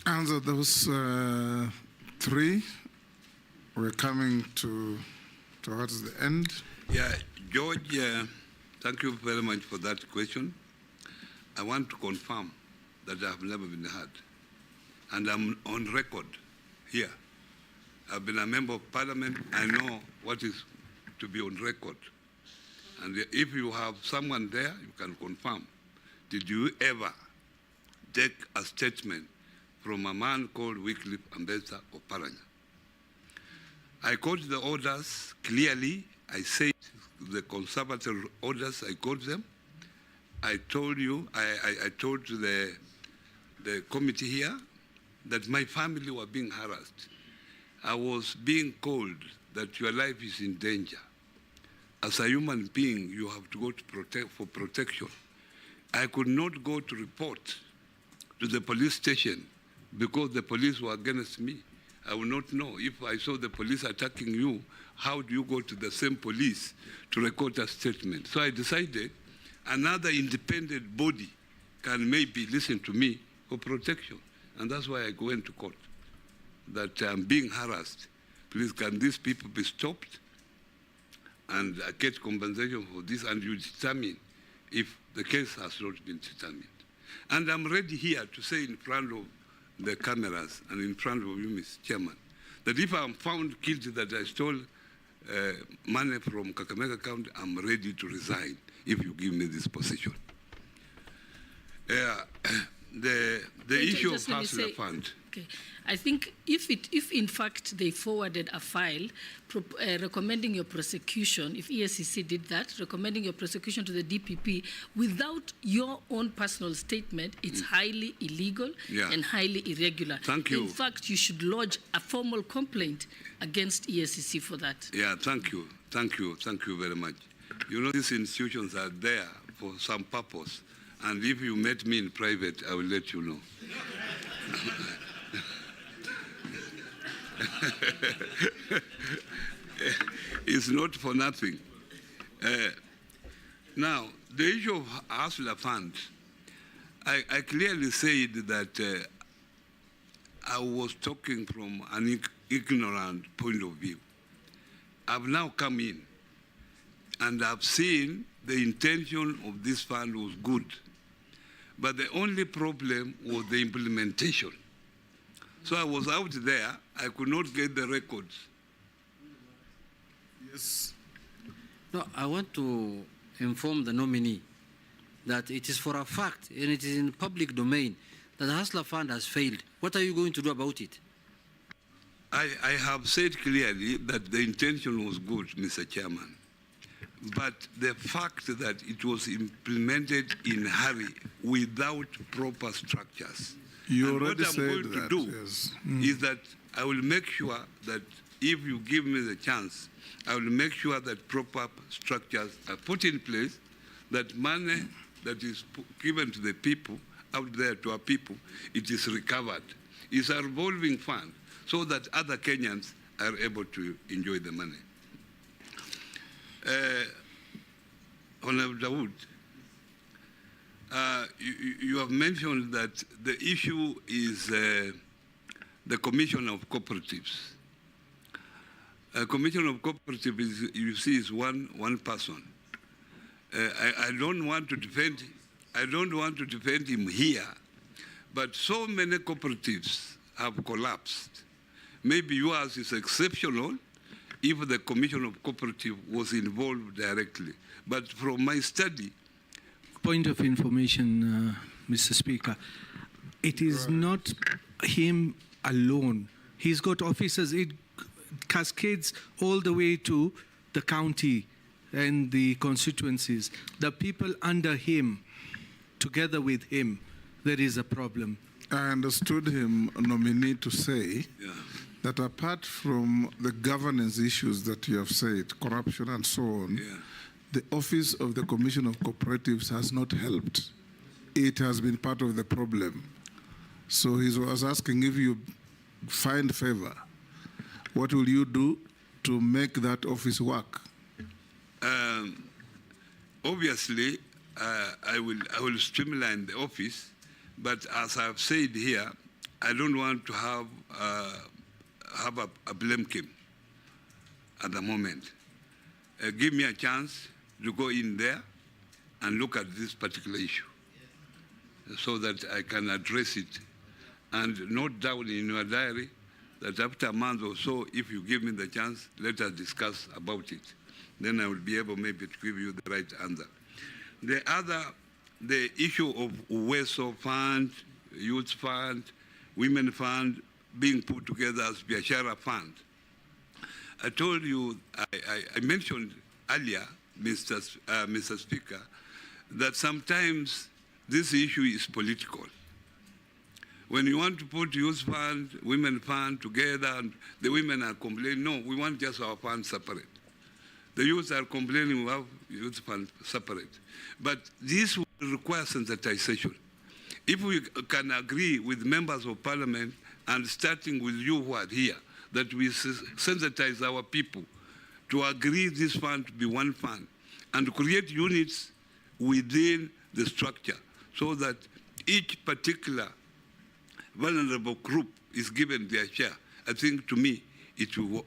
Answer those 3. We're coming towards the end. Yeah, George, thank you very much for that question. I want to confirm that I have never been heard. And I'm on record here. I've been a member of parliament. I know what is to be on record. And if you have someone there, you can confirm. Did you ever take a statement from a man called Wycliffe Ambassador of Parliament? I quote the orders clearly. I said the conservative orders, I quote them. I told you, I told the committee here that my family were being harassed. I was being called that your life is in danger. As a human being, you have to go to for protection. I could not go to report to the police station because the police were against me. I would not know. If I saw the police attacking you, how do you go to the same police to record a statement? So I decided another independent body can maybe listen to me for protection. And that's why I go into court, that I'm being harassed. Please, can these people be stopped and get compensation for this? And you determine if the case has not been determined. And I'm ready here to say in front of the cameras and in front of you, Mr. Chairman, that if I'm found guilty that I stole money from Kakamega County, I'm ready to resign if you give me this position. The issue of Hustler Fund. Okay. I think if in fact they forwarded a file recommending your prosecution, if ESCC did that, recommending your prosecution to the DPP without your own personal statement, it's highly illegal and highly irregular. Thank you. In fact, you should lodge a formal complaint against ESCC for that. Yeah, thank you. Thank you. Thank you very much. You know, these institutions are there for some purpose. And if you met me in private, I will let you know. It's not for nothing. Now, the issue of Hustler Fund, I clearly said that I was talking from an ignorant point of view. I've now come in and I've seen the intention of this fund was good. But the only problem was the implementation. So I was out there, I could not get the records. Yes. No, I want to inform the nominee that it is for a fact, and it is in public domain, that the Hustler Fund has failed. What are you going to do about it? I have said clearly that the intention was good, Mr. Chairman. But the fact that it was implemented in a hurry without proper structures. You and already what I'm said going that, to do yes. is that I will make sure that if you give me the chance, I will make sure that proper structures are put in place, that money that is given to the people, out there to our people, it is recovered. It's a revolving fund so that other Kenyans are able to enjoy the money. Honorable Dawood, you have mentioned that the issue is the Commission of Cooperatives. Commission of Cooperatives, is, you see, is one person. I don't want to defend. I don't want to defend him here, but so many cooperatives have collapsed. Maybe yours is exceptional if the Commission of Cooperative was involved directly. But from my study... Point of information, Mr. Speaker. It is not him alone. He's got officers. It cascades all the way to the county and the constituencies. The people under him, together with him, there is a problem. I understood him, nominee, to say that apart from the governance issues that you have said, corruption and so on, the office of the Commission of Cooperatives has not helped. It has been part of the problem. So he was asking if you find favor, what will you do to make that office work? Obviously, I will streamline the office, but as I've said here, I don't want to have a blame game at the moment. Give me a chance to go in there and look at this particular issue so that I can address it and note down in your diary that after a month or so, if you give me the chance, let us discuss about it. Then I will be able maybe to give you the right answer. The issue of Uweso Fund, Youth Fund, Women Fund being put together as Biashara Fund. I told you, I mentioned earlier, Mr. Speaker, that sometimes this issue is political. When you want to put youth fund, women fund together, and the women are complaining, no, we want just our fund separate. The youth are complaining we have youth fund separate. But this will require sensitization. If we can agree with members of parliament, and starting with you who are here, that we sensitize our people to agree this fund to be one fund, and create units within the structure so that each particular vulnerable group is given their share. I think, to me, it will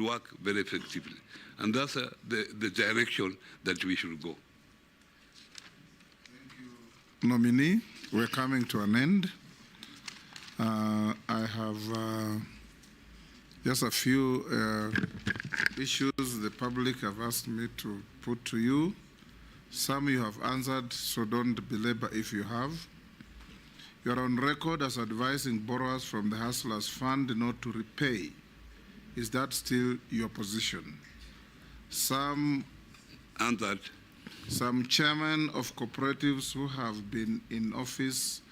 work very effectively. And that's the direction that we should go. Nominee, we're coming to an end. I have just a few issues the public have asked me to put to you. Some you have answered, so don't belabor if you have. You are on record as advising borrowers from the Hustlers Fund not to repay. Is that still your position? Some chairmen of cooperatives who have been in office,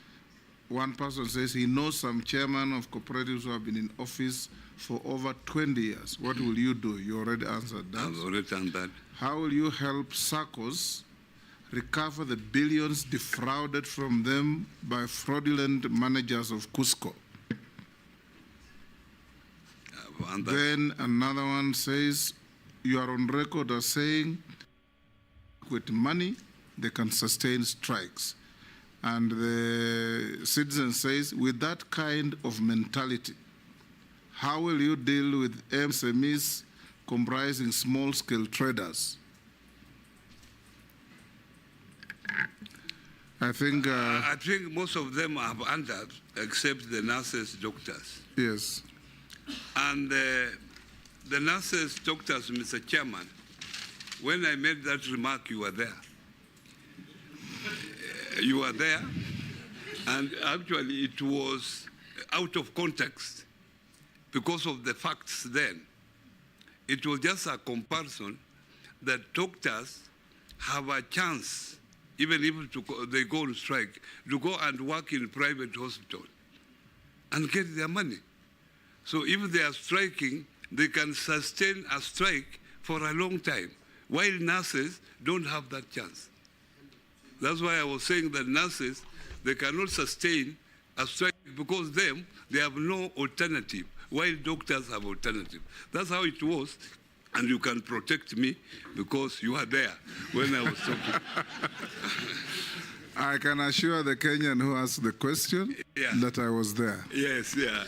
one person says he knows some chairmen of cooperatives who have been in office for over 20 years. What will you do? You already answered that. I've already done that. How will you help SACCOs recover the billions defrauded from them by fraudulent managers of Cusco? Then another one says, you are on record as saying, with money, they can sustain strikes. And the citizen says, with that kind of mentality, how will you deal with MSMEs comprising small-scale traders? I think most of them have answered, except the nurses, doctors. Yes. And the nurses, doctors, Mr. Chairman, when I made that remark, you were there. You were there, and actually it was out of context because of the facts then. It was just a comparison that doctors have a chance, even if they go on strike, to go and work in private hospital and get their money. So if they are striking, they can sustain a strike for a long time, while nurses don't have that chance. That's why I was saying that nurses, they cannot sustain a strike because they have no alternative, while doctors have alternative. That's how it was, and you can protect me because you are there when I was talking. I can assure the Kenyan who asked the question that I was there. Yes, yeah.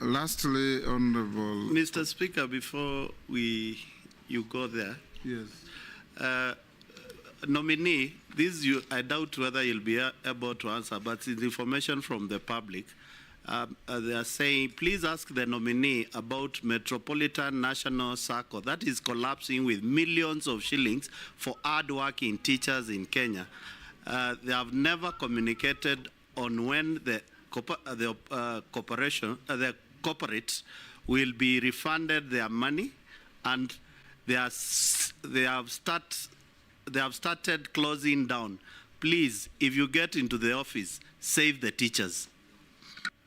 Lastly, Honorable... Mr. Speaker, before you go there. Yes. Nominee, I doubt whether you'll be able to answer, but it's information from the public. They are saying, please ask the nominee about Metropolitan National SACCO that is collapsing with millions of shillings for hard-working teachers in Kenya. They have never communicated on when the corporate will be refunded their money, and they have started closing down. Please, if you get into the office, save the teachers.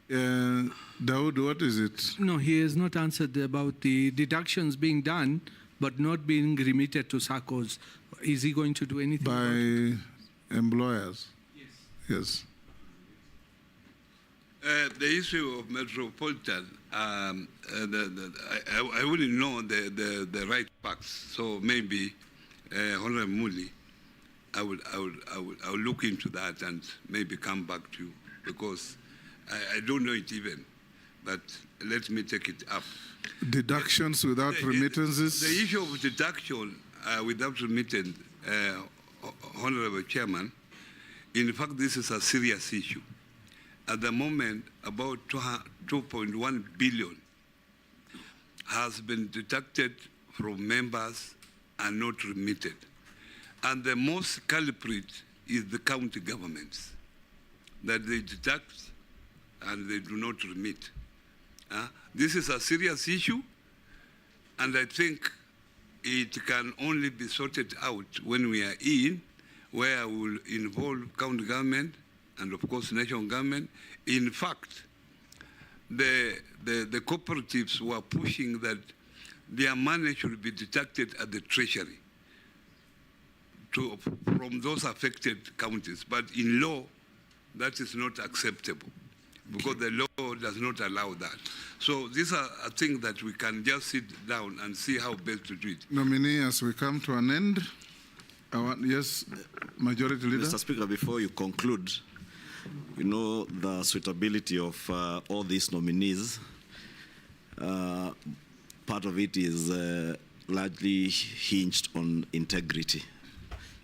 Dawood, what is it? No, he has not answered about the deductions being done but not being remitted to SACCOs. Is he going to do anything by employers? Yes. The issue of Metropolitan, I wouldn't know the right facts, so maybe Honorable Muli, I will look into that and maybe come back to you, because I don't know it even, but let me take it up. Deductions without remittances? The issue of deduction without remittance, Honorable Chairman, in fact, this is a serious issue. At the moment, about 2.1 billion has been deducted from members and not remitted. And the most culprit is the county governments, that they deduct and they do not remit. This is a serious issue, And I think it can only be sorted out when we are in, where we will involve county government and of course national government. In fact, the cooperatives were pushing that their money should be deducted at the treasury from those affected counties. But in law, that is not acceptable because the law does not allow that. So these are things that we can just sit down and see how best to do it. Nominee, as we come to an end, yes, Majority Leader. Mr. Speaker, before you conclude, you know the suitability of all these nominees. Part of it is largely hinged on integrity,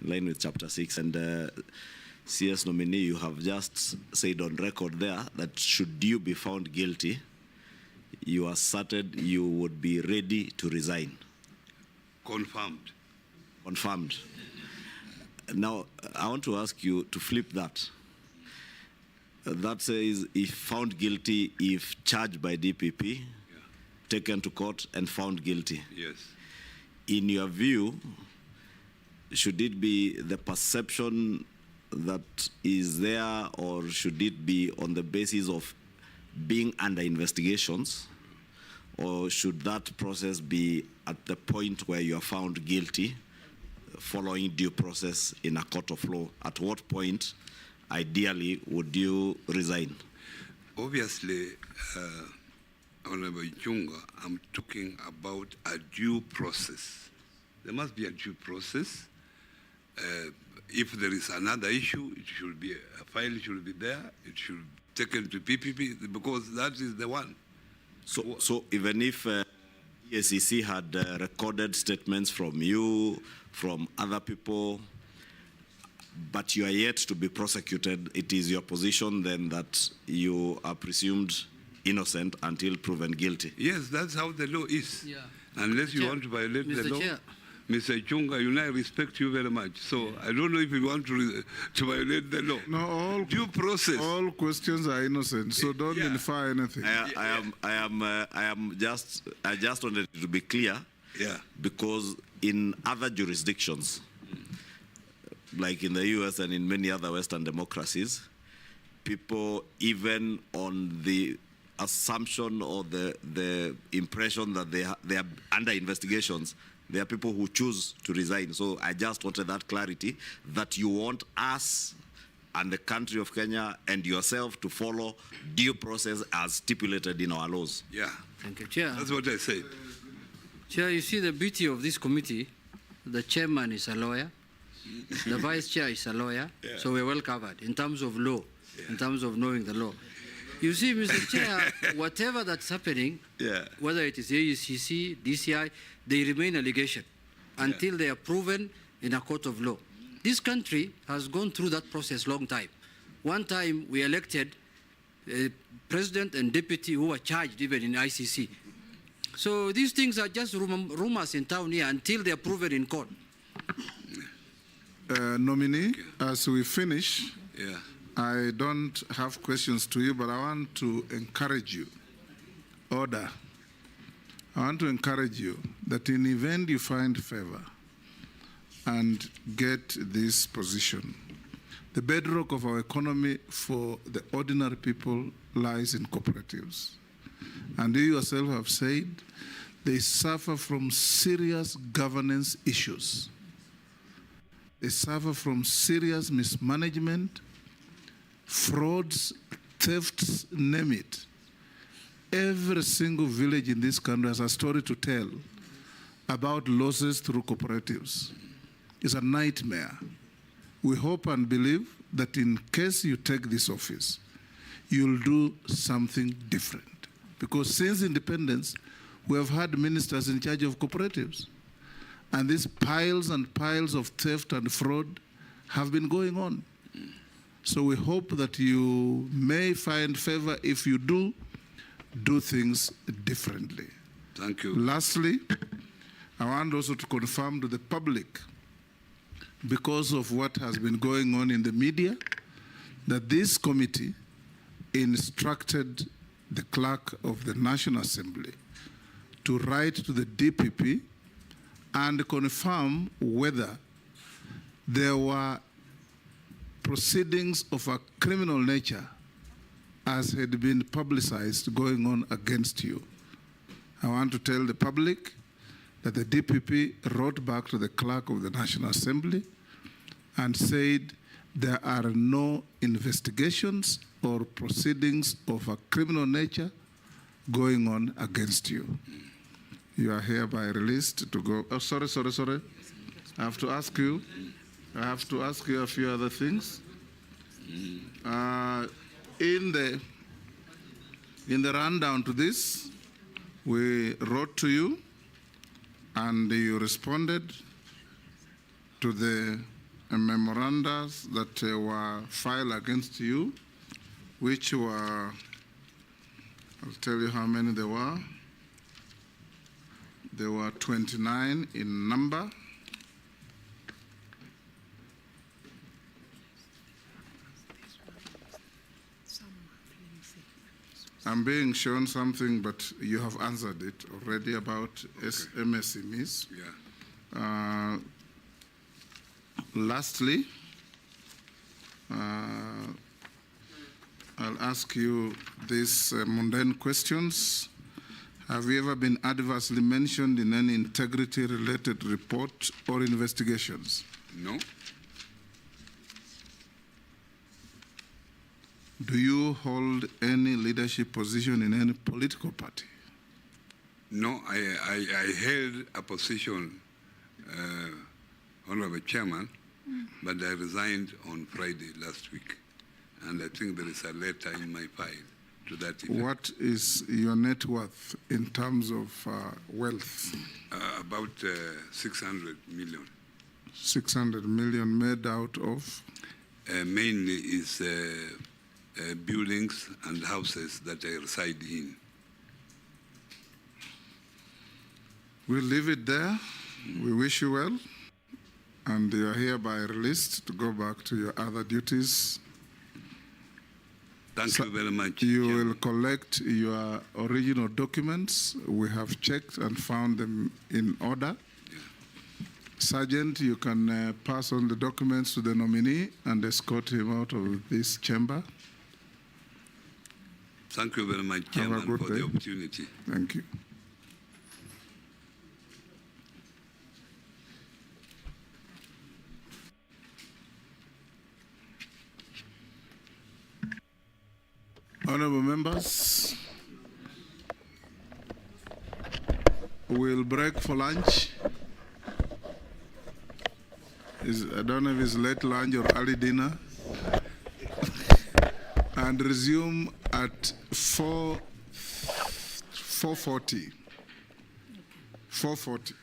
in line with Chapter 6. And CS nominee, you have just said on record there that should you be found guilty, you asserted you would be ready to resign. Confirmed. Confirmed. Now, I want to ask you to flip that. That says if found guilty, if charged by DPP, taken to court and found guilty. Yes. In your view, should it be the perception that is there, or should it be on the basis of being under investigations, or should that process be at the point where you are found guilty following due process in a court of law? At what point, ideally, would you resign? Obviously, Honorable Chunga, I'm talking about a due process. There must be a due process. If there is another issue, it should be, a file should be there, it should be taken to PPP, because that is the one. So even if EACC had recorded statements from you, from other people, but you are yet to be prosecuted, it is your position then that you are presumed innocent until proven guilty? Yes, that's how the law is. Yeah. Unless you want to violate the law. Chair. Mr. Chunga, you know, I respect you very much. So I don't know if you want to violate the law. No, all due process. All questions are innocent, so don't infer anything. I just wanted to be clear. Yeah. Because in other jurisdictions, like in the US and in many other Western democracies, people, even on the assumption or the impression that they are under investigations, there are people who choose to resign. So I just wanted that clarity, that you want us and the country of Kenya and yourself to follow due process as stipulated in our laws. Yeah. Thank you, Chair. That's what I said. Chair, you see the beauty of this committee, the chairman is a lawyer, the vice chair is a lawyer, so we're well covered in terms of law, in terms of knowing the law. You see, Mr. Chair, whatever that's happening, whether it is AUCC, DCI, they remain allegation until they are proven in a court of law. This country has gone through that process long time. One time we elected a president and deputy who were charged even in ICC. So these things are just rumors in town here until they are proven in court. Nominee, as we finish, yeah. I don't have questions to you, but I want to encourage you. Order. I want to encourage you that in the event you find favor and get this position, the bedrock of our economy for the ordinary people lies in cooperatives. And you yourself have said they suffer from serious governance issues. They suffer from serious mismanagement, frauds, thefts, name it. Every single village in this country has a story to tell about losses through cooperatives. It's a nightmare. We hope and believe that in case you take this office, you'll do something different. Because since independence, we have had ministers in charge of cooperatives. And these piles and piles of theft and fraud have been going on. So we hope that you may find favor. If you do things differently. Thank you. Lastly, I want also to confirm to the public, because of what has been going on in the media, that this committee instructed the clerk of the National Assembly to write to the DPP and confirm whether there were proceedings of a criminal nature as had been publicized going on against you. I want to tell the public that the DPP wrote back to the clerk of the National Assembly and said there are no investigations or proceedings of a criminal nature going on against you. You are hereby released to go. Oh, sorry. I have to ask you a few other things. In the rundown to this, we wrote to you and you responded to the memoranda that were filed against you, which were, I'll tell you how many there were. There were 29 in number. I'm being shown something, but you have answered it already about MSMEs. Yeah. Lastly, I'll ask you these mundane questions. Have you ever been adversely mentioned in any integrity-related report or investigations? No. Do you hold any leadership position in any political party? No, I held a position, Honorable Chairman, but I resigned on Friday last week. And I think there is a letter in my file to that effect. What is your net worth in terms of wealth? About 600 million. 600 million made out of? Mainly is buildings and houses that I reside in. We'll leave it there. We wish you well. And you are hereby released to go back to your other duties. Thank you very much. You will collect your original documents. We have checked and found them in order. Yeah. Sergeant, you can pass on the documents to the nominee and escort him out of this chamber. Thank you very much, Chairman, for the opportunity. Thank you. Honorable members, we'll break for lunch. I don't know if it's late lunch or early dinner. And resume at 4:40. 4:40.